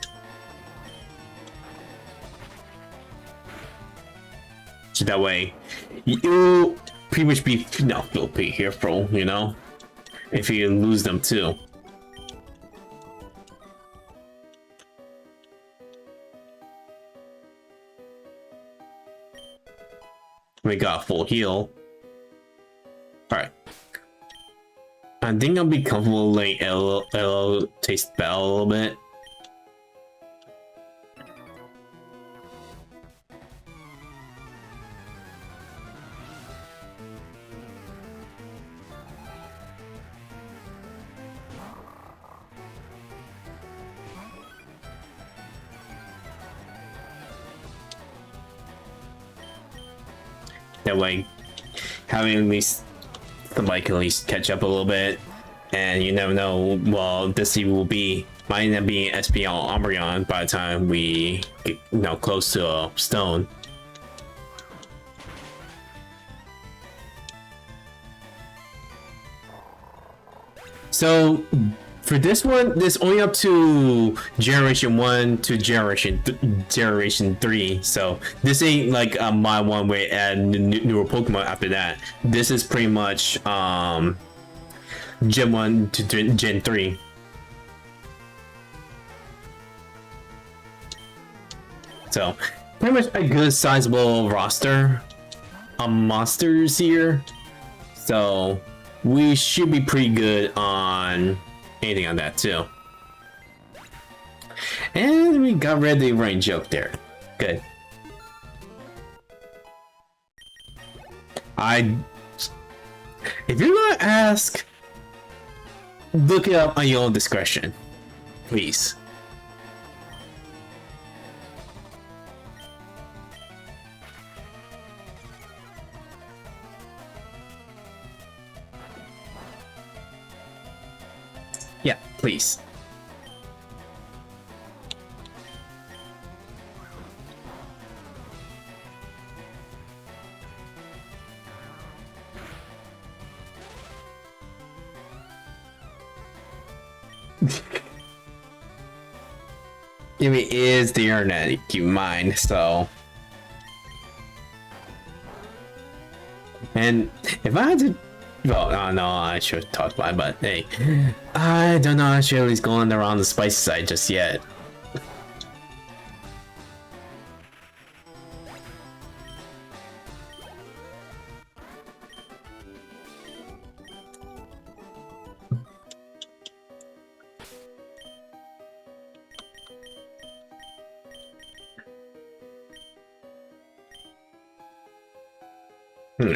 So that way, you'll pretty much be feel pretty fearful, if you lose them too. We got full heal. Alright. I think I'll be comfortable letting Elo taste battle a little bit. That way, having at least somebody can at least catch up a little bit, and you never know. Well, this might end up being SP on Umbreon by the time we get close to a stone. So for this one, this only up to generation 1 to generation 3. So this ain't like my one way add newer Pokemon after that. This is pretty much Gen 1 to Gen 3. So pretty much a good sizable roster of monsters here. So we should be pretty good on anything on that too. And we got rid of the rain joke there. Good. If you're gonna ask, look it up on your own discretion, please. Yeah, please. I mean, it is the internet, keep in mind, so. And if I had to, well, no, I should talk about it, but hey, I don't know if he's going around the spicy side just yet.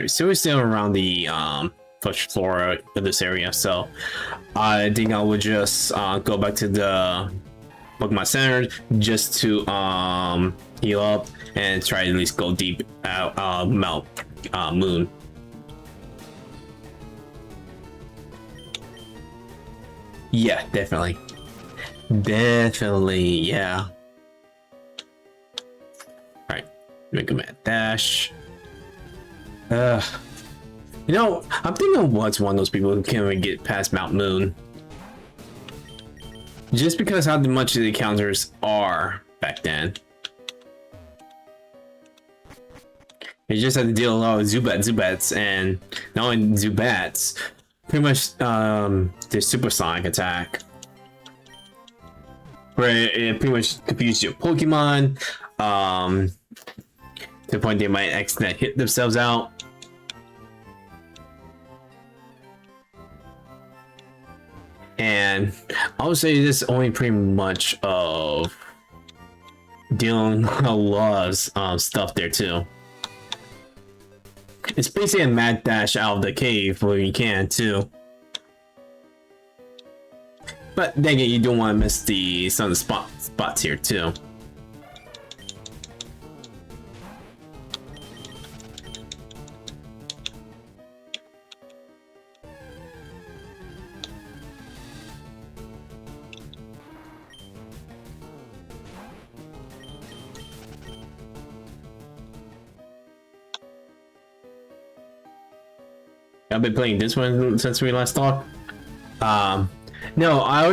So we're still around the first floor of this area, so I think I would just go back to the Pokemon Center just to heal up and try to at least go deep out melt Moon. Yeah, definitely, yeah. All right, make a mad dash. You know, I'm thinking what's one of those people who can't even get past Mount Moon. Just because how much the encounters are back then. You just had to deal a lot with Zubats, and not only Zubats, pretty much their supersonic attack. Where it pretty much confuses your Pokemon, to the point they might accidentally hit themselves out. And I would say this only pretty much of dealing a lot of stuff there too. It's basically a mad dash out of the cave where you can too. But dang it, you don't want to miss some of the spots here too. I've been playing this one since we last talked. No, I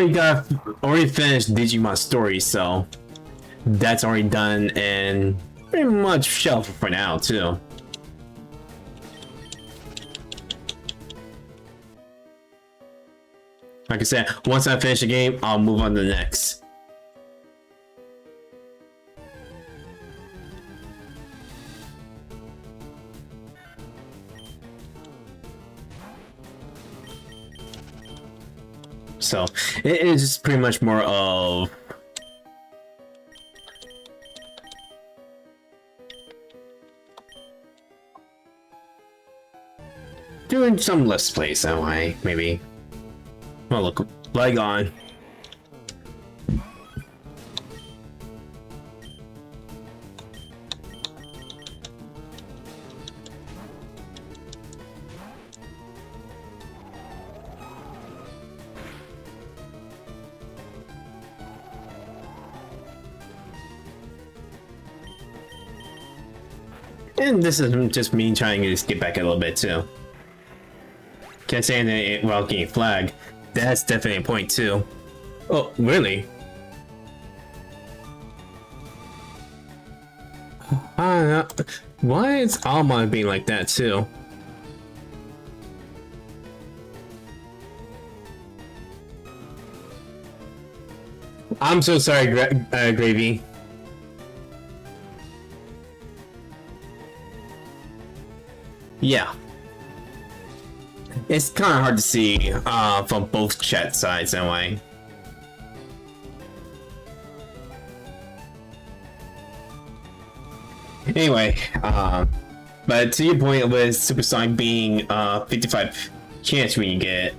already finished Digimon Story, so that's already done and pretty much shelved for now too. Like I said, once I finish the game, I'll move on to the next. So it is pretty much more of doing some Let's Plays that way, maybe. Oh look, leg on. And this is just me trying to skip back a little bit too. Can't say anything while getting flagged. That's definitely a point too. Oh, really? Why is Alma being like that too? I'm so sorry, Gravy. Yeah. It's kind of hard to see from both chat sides anyway. Anyway, but to your point with Supersonic being 55 chance when you get it,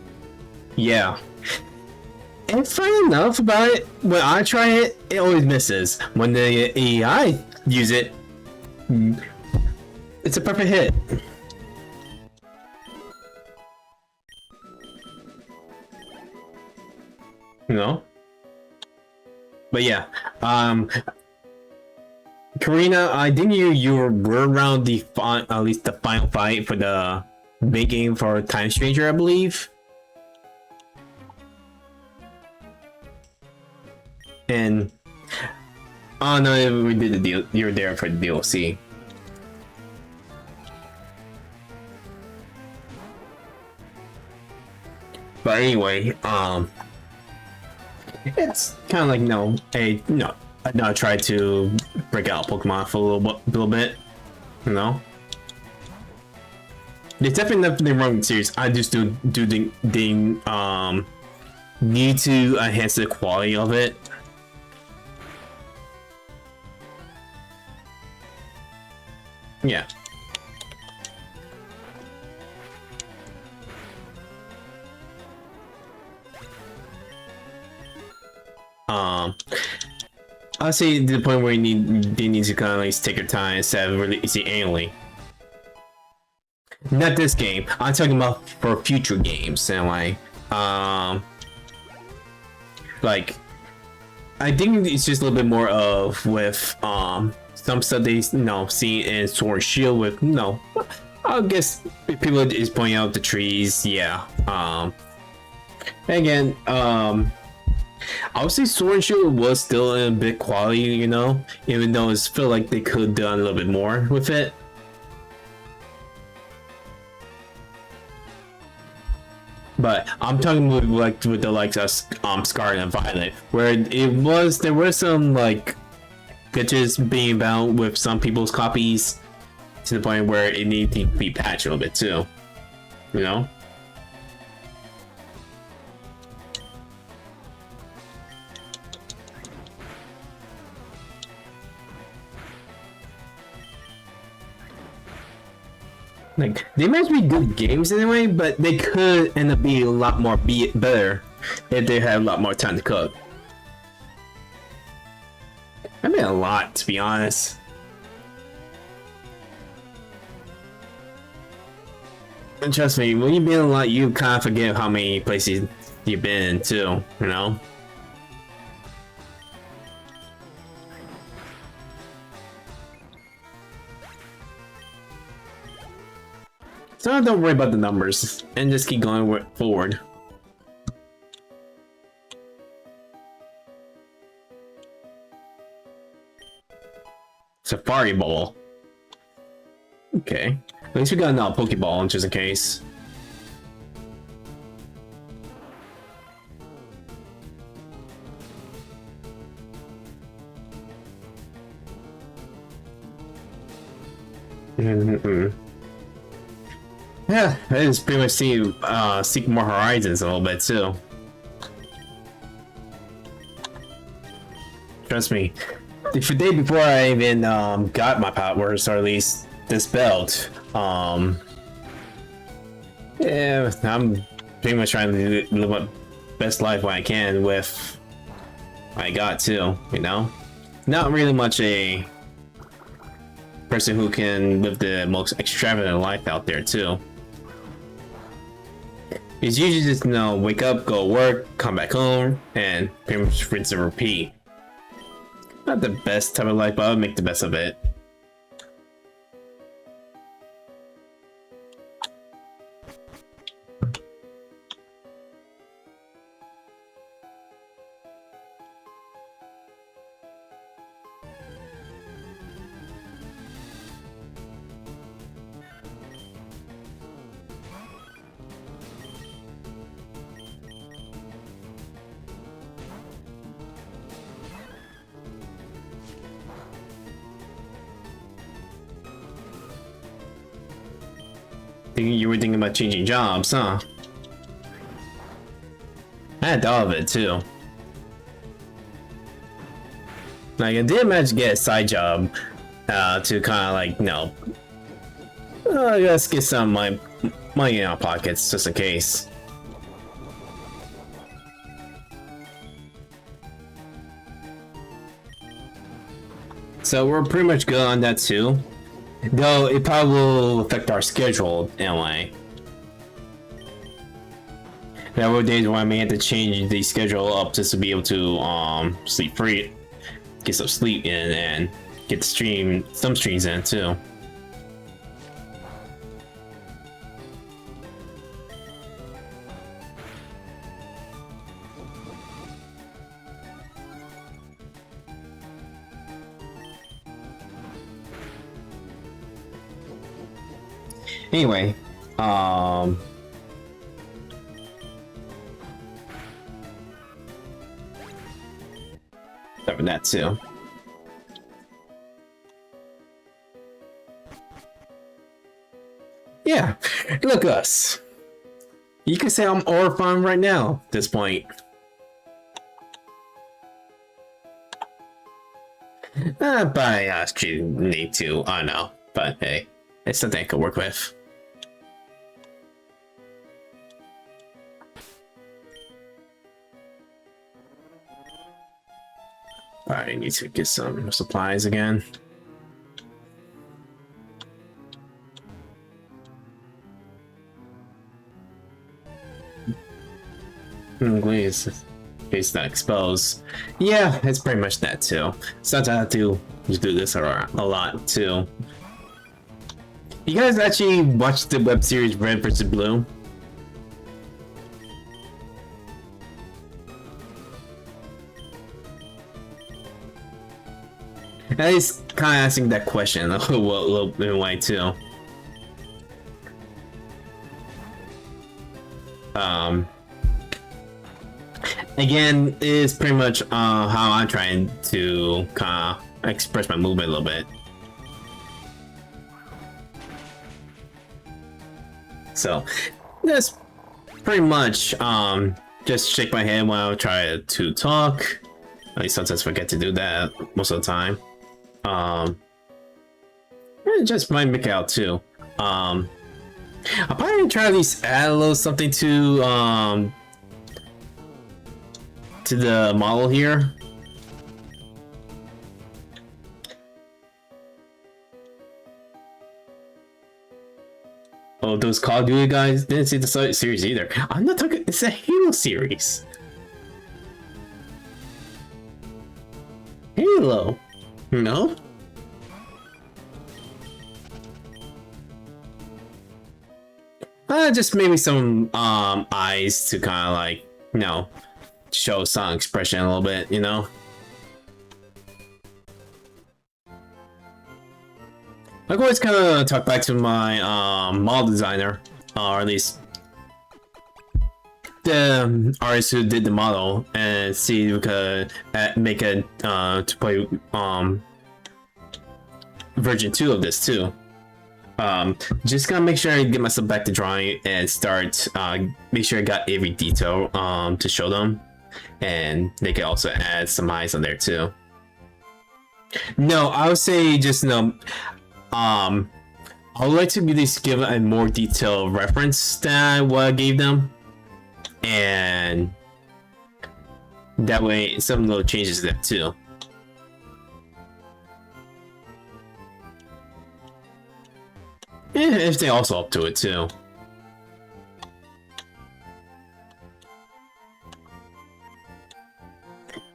yeah. And funny enough about it, when I try it, it always misses. When the AI use it, it's a perfect hit. You know? But yeah, Karina, I think you were around the at least the final fight for the big game for Time Stranger, I believe. And oh no, we did the deal. You're there for the DLC. But anyway, it's kind of like I try to break out Pokemon for a little bit, you know. There's definitely nothing wrong with the series. I just do the need to enhance the quality of it. Yeah. I'll say to the point where they need to kind of like take your time instead of releasing annually. Not this game. I'm talking about for future games anyway. Like I think it's just a little bit more of with some stuff they see in Sword and Shield with I guess people is pointing out the trees, yeah. Again, I would say Sword and Shield was still in a bit quality, even though it's feel like they could have done a little bit more with it. But I'm talking with the likes of Scarlet and Violet, where there were some like glitches being bound with some people's copies to the point where it needed to be patched a little bit too, Like, they might be good games anyway, but they could end up being a lot more better if they had a lot more time to cook. I mean, a lot, to be honest. And trust me, when you've been a lot, you kind of forget how many places you've been to, So don't worry about the numbers and just keep going forward. Safari Ball. Okay. At least we got another Pokeball just in case. Yeah, I just pretty much seek more horizons a little bit too. Trust me. The day before I even got my powers, or at least this belt, yeah, I'm pretty much trying to live my best life when I can with what I got too, you know? Not really much a person who can live the most extravagant life out there too. It's usually just, you know, wake up, go to work, come back home, and pretty much rinse and repeat. Not the best type of life, but I'll make the best of it. You were thinking about changing jobs, huh? I had thought of it too. Like, I did manage to get a side job to kind of like, you know, let's get some of my money in our pockets just in case. So we're pretty much good on that too. Though it probably will affect our schedule in a way. There were days when I may have to change the schedule up just to be able to sleep free, get some sleep in, and get some streams in too. Anyway, cover that too. Yeah, look at us. You can say I'm horrified right now at this point. But I actually need to, I know, but hey, it's something I could work with. I need to get some supplies again. Please, it's not exposed. Yeah, it's pretty much that too. Sometimes I have to just do this a lot too. You guys actually watched the web series Red vs. Blue? At least kind of asking that question a little bit in a way too. Again, it's pretty much how I'm trying to kind of express my movement a little bit. So that's pretty much just shake my head while I try to talk. I sometimes forget to do that most of the time. It just might make it out too. I'll probably try to at least add a little something to the model here. Oh, those Call of Duty guys didn't see the series either. I'm not talking. It's a Halo series. Halo. No. Just maybe some eyes to kind of like, you know, show some expression a little bit, you know. I always kind of talk back to my model designer, or at least the artist who did the model, and see if we could make a to play version 2 of this too. Just gotta make sure I get myself back to drawing and start make sure I got every detail to show them, and they can also add some eyes on there too. No, I would say just um, I would like to at least give a more detailed reference than what I gave them, and that way some little changes there too. And if they also up to it too.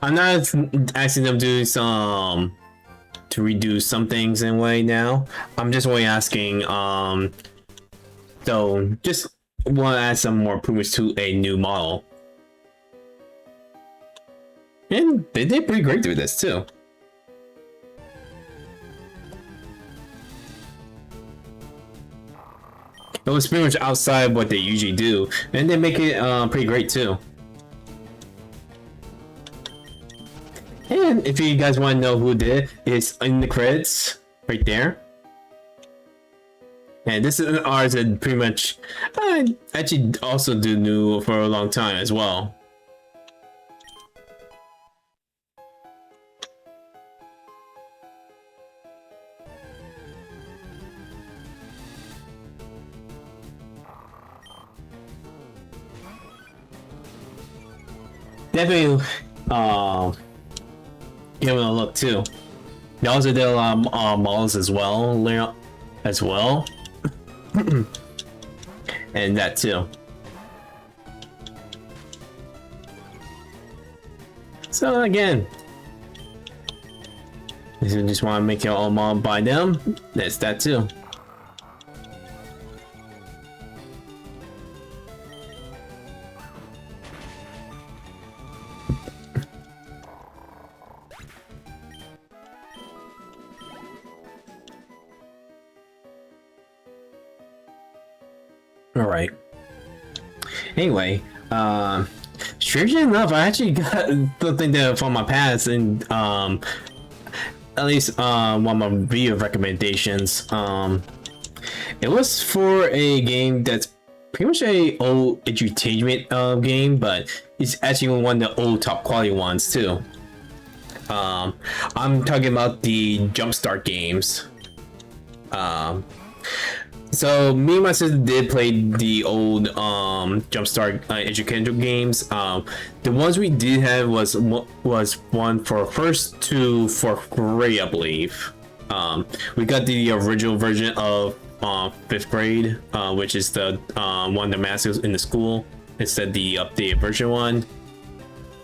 I'm not asking them to do some to redo some things in a way now. I'm just only asking so just want to add some more improvements to a new model. And they did pretty great with this too. It was pretty much outside what they usually do, and they make it pretty great too. And if you guys want to know who did, it's in the credits right there. And this is an artist that pretty much I actually also do new for a long time as well. Definitely give it a look too. They also did a lot of models as well, and that too. So again, if you just want to make your own model by them, that's that too. Alright. Anyway, strangely enough, I actually got something there from my past, and at least one of my video recommendations. It was for a game that's pretty much a old edutainment game, but it's actually one of the old top quality ones too. I'm talking about the Jumpstart games. So me and my sister did play the old Jumpstart educational games. The ones we did have was one for first to fourth grade, I believe. We got the original version of fifth grade, which is the one that masters in the school, instead of the updated version one.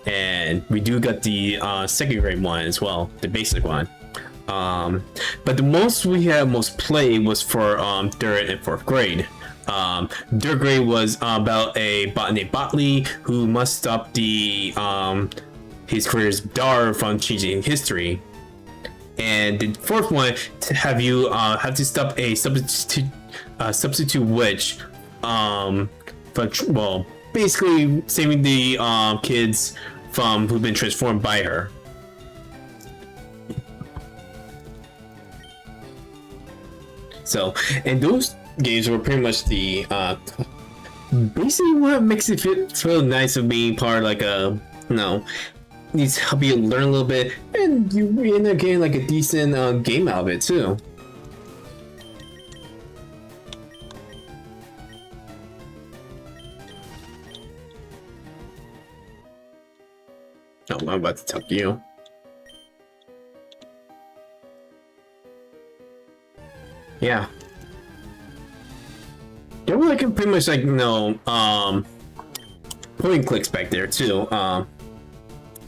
And we do got the second grade one as well, the basic one. But the most we had played was for third and fourth grade. Third grade was about a bot named Botley who must stop the his career's Dar from changing history. And the fourth one to have you have to stop a substitute witch well, basically saving the kids from who've been transformed by her. So, and those games were pretty much the basically what makes it feel nice of being part of like a, you know, needs to help you learn a little bit, and you end up getting like a decent game out of it too. Oh, I'm about to talk to you. Yeah. There were like pretty much like, you know, point clicks back there too.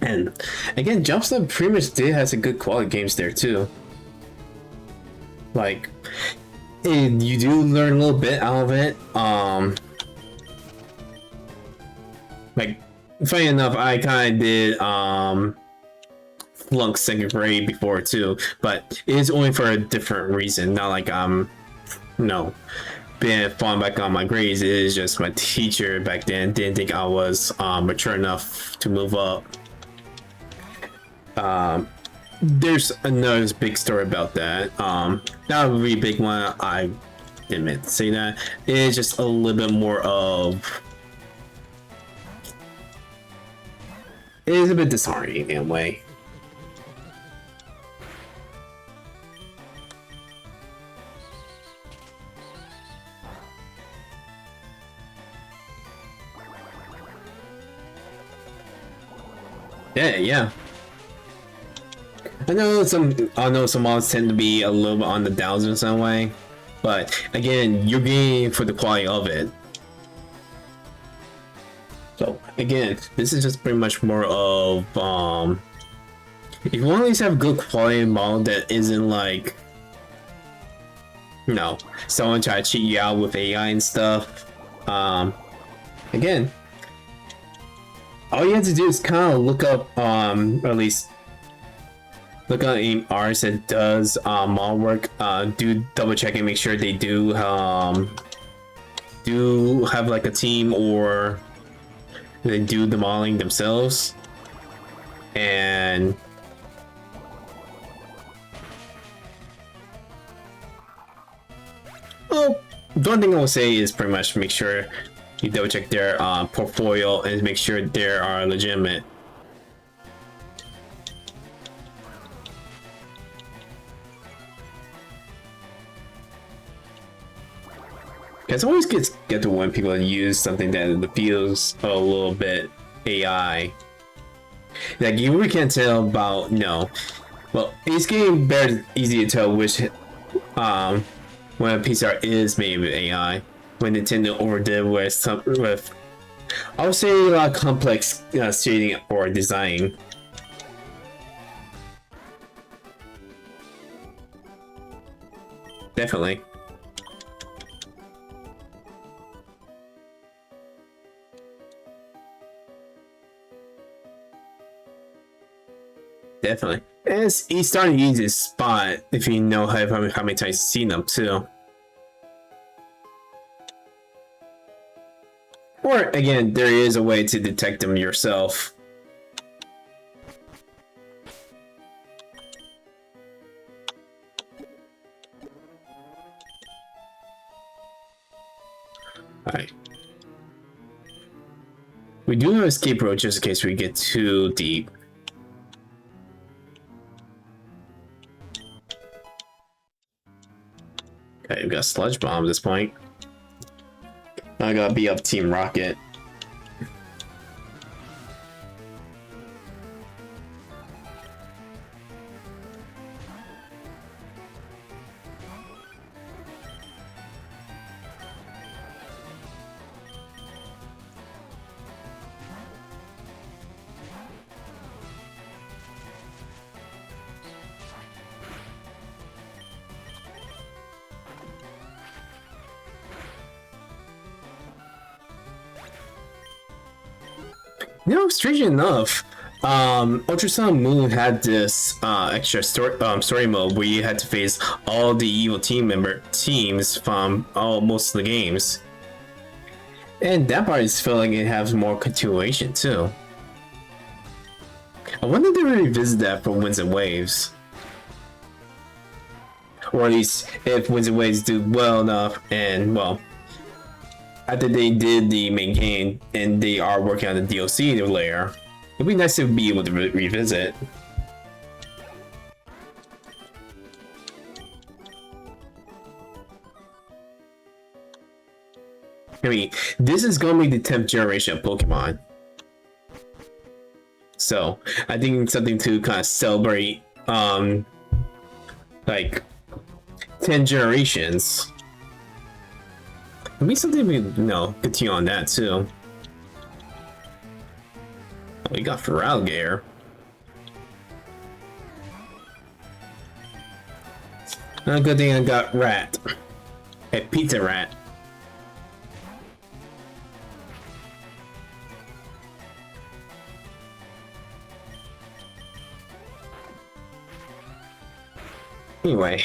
And again, Jumpstart pretty much did have some good quality games there too. Like, and you do learn a little bit out of it. Like, funny enough, I kind of did flunk second grade before too, but it is only for a different reason. Not like I'm, you know, being falling back on my grades. It is just my teacher back then didn't think I was mature enough to move up. There's another big story about that. Not a really big one. I didn't meant to say that. It's just a little bit more of. It is a bit disheartening in a way. Yeah. I know some mods tend to be a little bit on the downs in some way, but again, you're getting for the quality of it. So again, this is just pretty much more of if you want to at least have a good quality model that isn't like, you know, someone try to cheat you out with AI and stuff. Again, all you have to do is kind of look up, or at least look at any artist that does model work. Do double check and make sure they do have like a team, or they do the modeling themselves. And well, the one thing I will say is pretty much make sure you double check their portfolio and make sure they are legitimate. It's always get to when people use something that feels a little bit AI. Like you really can't tell about well, it's getting better, easy to tell which when a piece art is made with AI. When Nintendo overdid with I would say a lot of complex shading or design. Definitely. Definitely. And he's starting to use his spot if you know how many times you've seen them too. Or again, there is a way to detect them yourself. Alright. We do have an escape road just in case we get too deep. Okay, we got sludge bomb at this point. I gotta be up Team Rocket. You know, strangely enough, Ultrasound Moon had this extra story mode where you had to face all the evil teams from most of the games, and that part is feeling it has more continuation too. I wonder if they would revisit that for Winds and Waves, or at least if Winds and Waves do well enough, and well, after they did the main game and they are working on the DLC layer, it'd be nice to be able to revisit. I mean, this is gonna be the 10th generation of Pokemon, so I think it's something to kind of celebrate, like 10 generations. Maybe something we continue on that too. Oh, we got Feraligatr. Good thing I got Rat. Hey, Pizza Rat. Anyway.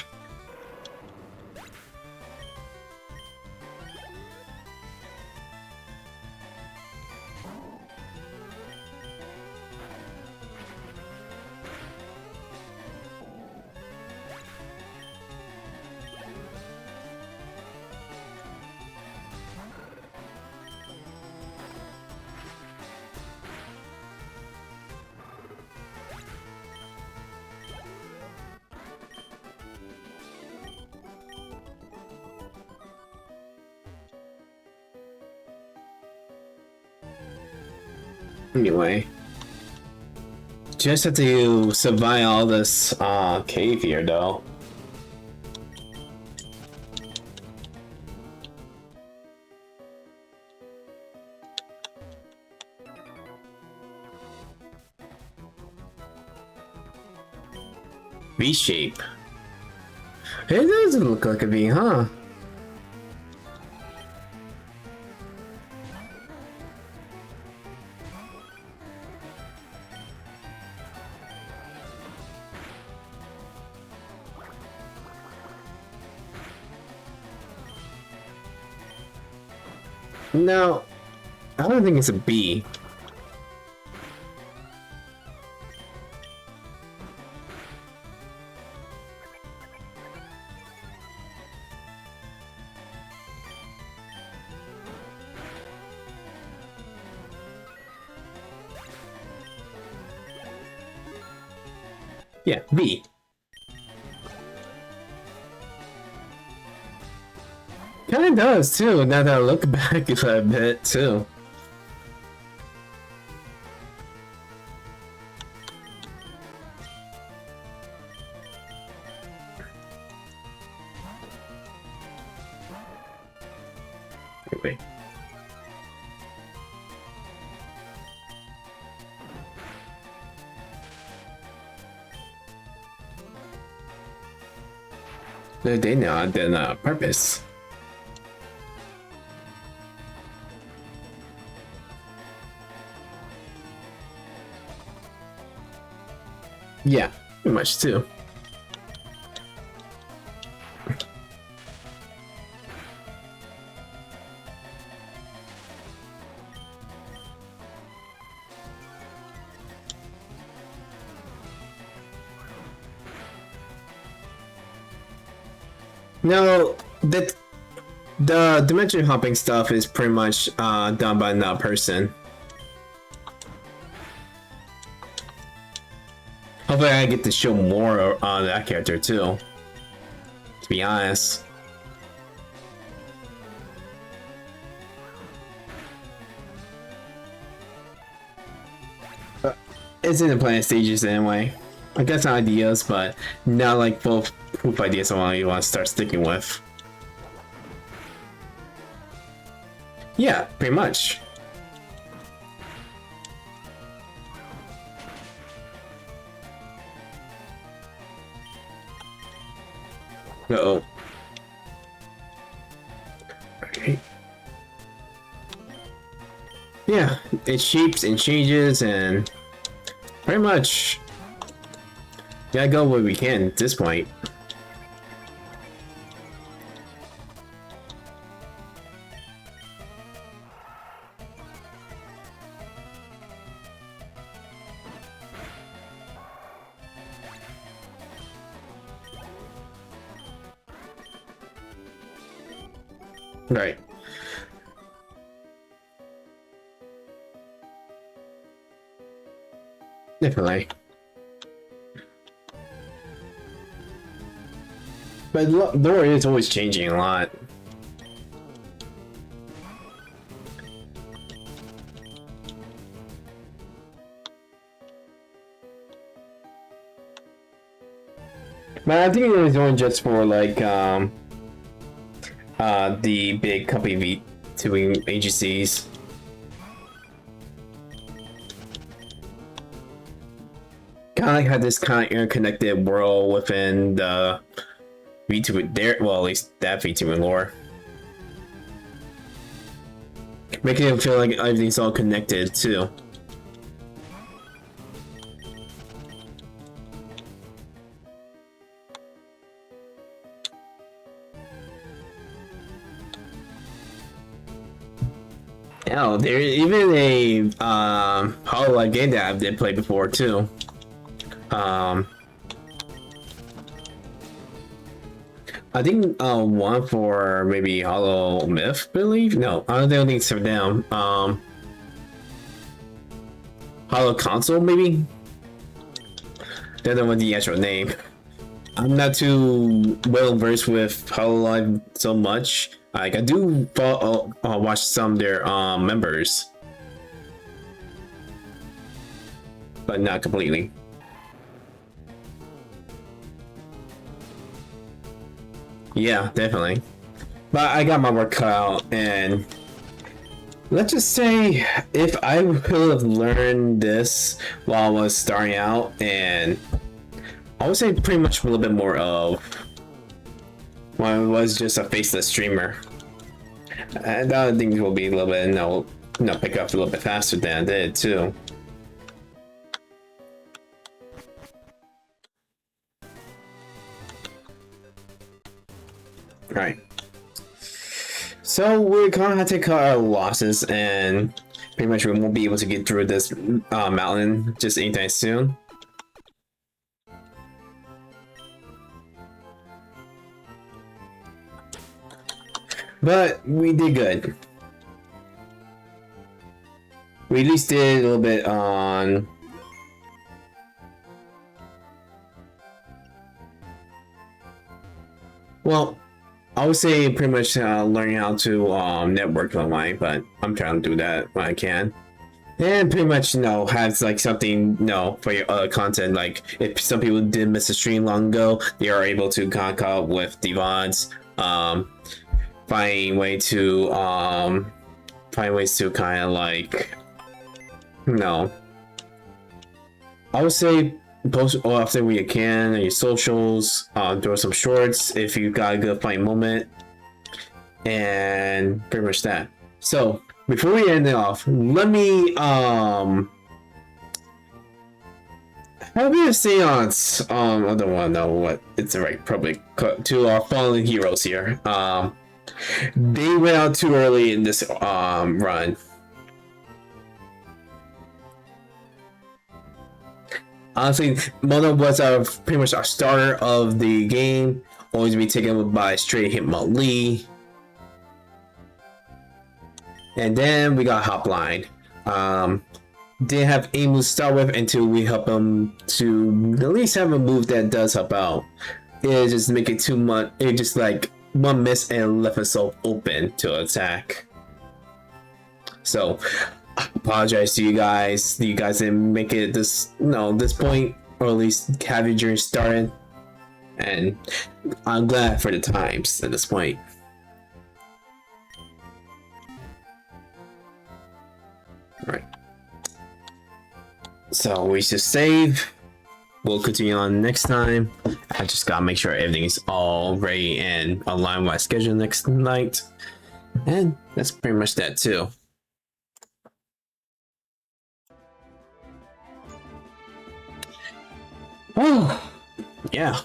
Anyway. just have to survive all this cave here, though. V shape. It doesn't look like a V, huh? No, I don't think it's a B. Yeah, B. Kinda does too, now that I look back a bit too. Wait. They know the purpose. Yeah, pretty much too. No, the dimension hopping stuff is pretty much done by another person. Hopefully I get to show more on that character too, to be honest. It's in the planning stages anyway. I got some ideas, but not like full proof ideas I want to start sticking with. Yeah, pretty much. Uh-oh. Okay. Yeah, it shapes and changes and pretty much gotta go where we can at this point. Right. Definitely. But lore is always changing a lot. But I think it was only just for like the big company V2 agencies. Kind of like had this kind of interconnected world within the V2 there, well, at least that V2 lore, making it feel like everything's all connected too. Oh, there's even a Hollow game that I did play before too. I think one for maybe Hollow Myth, believe? No, I don't think it's for them. Hollow Console, maybe? Don't know what the actual name. I'm not too well versed with Hololive so much. Like I do watch some of their members. but not completely. Yeah, definitely. But I got my work cut out, and let's just say if I would have learned this while I was starting out, and I would say pretty much a little bit more of when I was just a faceless streamer, and I think it will be a little bit pick up a little bit faster than I did too. Right. So we're gonna have to cut our losses, and pretty much we won't be able to get through this mountain just anytime soon. But we did good. We at least did a little bit on... Well, I would say pretty much learning how to network online, but I'm trying to do that when I can. And pretty much, have like something, for your other content. Like if some people did miss a stream long ago, they are able to come up with the VODs, find ways to kind of like, I would say post often when you can on your socials, do some shorts if you got a good funny moment, and pretty much that. So before we end it off, let me have you say on I don't want to know what it's right, probably to our fallen heroes here. They went out too early in this run. Honestly, Mono was pretty much our starter of the game, always be taken by straight Hitmon Lee. And then we got Hopline. Didn't have aim to start with until we help him to at least have a move that does help out. It just make it too much. It just like one miss and left himself open to attack. So I apologize to you guys. You guys didn't make it this point, or at least have your journey started. And I'm glad for the times at this point. Right. So we just save. We'll continue on next time. I just gotta make sure everything is all ready and aligned with my schedule next night. And that's pretty much that too. Oh, yeah.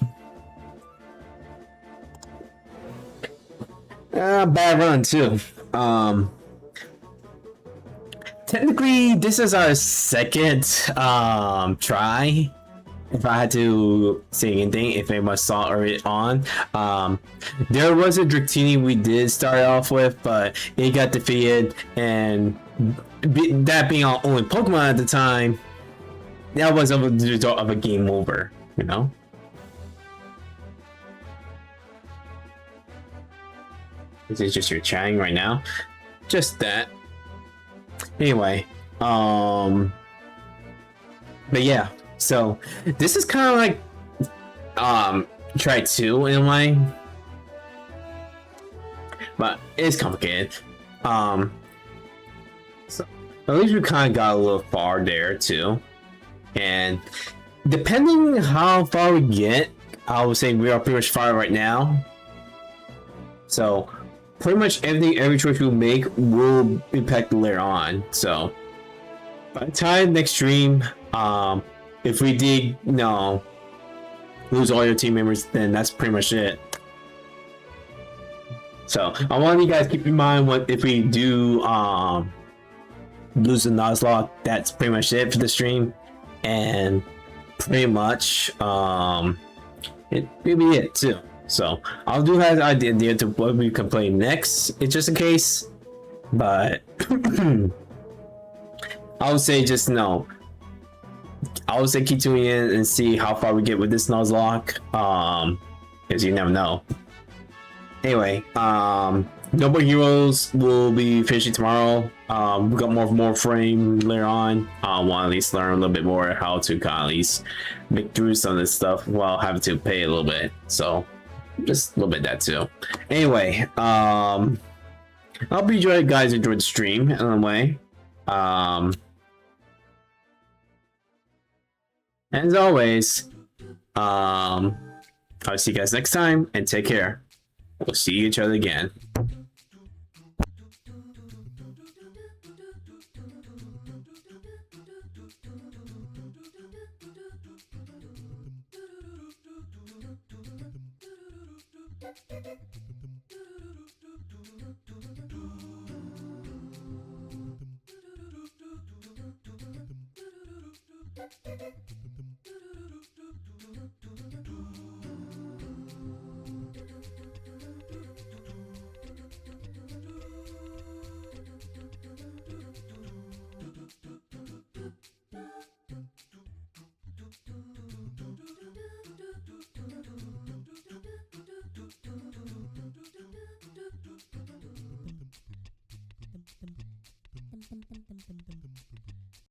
Bad run too. Technically, this is our second try. If I had to say anything, if anyone saw it on, there was a Dratini we did start off with, but it got defeated, and that being our only Pokemon at the time, that was a result of a game over, This is just your chatting right now. Just that. Anyway, but yeah, so this is kind of like try 2 in a way, but it's complicated. So at least we kind of got a little far there too, and depending how far we get, I would say we are pretty much far right now. So pretty much every choice we make will impact later on. So by the time next stream, if we did lose all your team members, then that's pretty much it. So I want you guys to keep in mind if we do lose the Nuzlocke, that's pretty much it for the stream, and pretty much it will be it too. So I'll do have an idea to what we can play next, it's just in case, but I would say just I would say keep tuning in and see how far we get with this Nuzlocke, because you never know. Anyway, Noble Heroes will be finishing tomorrow. We got more frame later on. Want to at least learn a little bit more how to kind of at least make through some of this stuff while having to pay a little bit. So just a little bit of that too. Anyway, I hope you guys enjoyed the stream in a way. And as always, I'll see you guys next time and take care. We'll see each other again. Dum dum dum dum dum dum dum dum dum.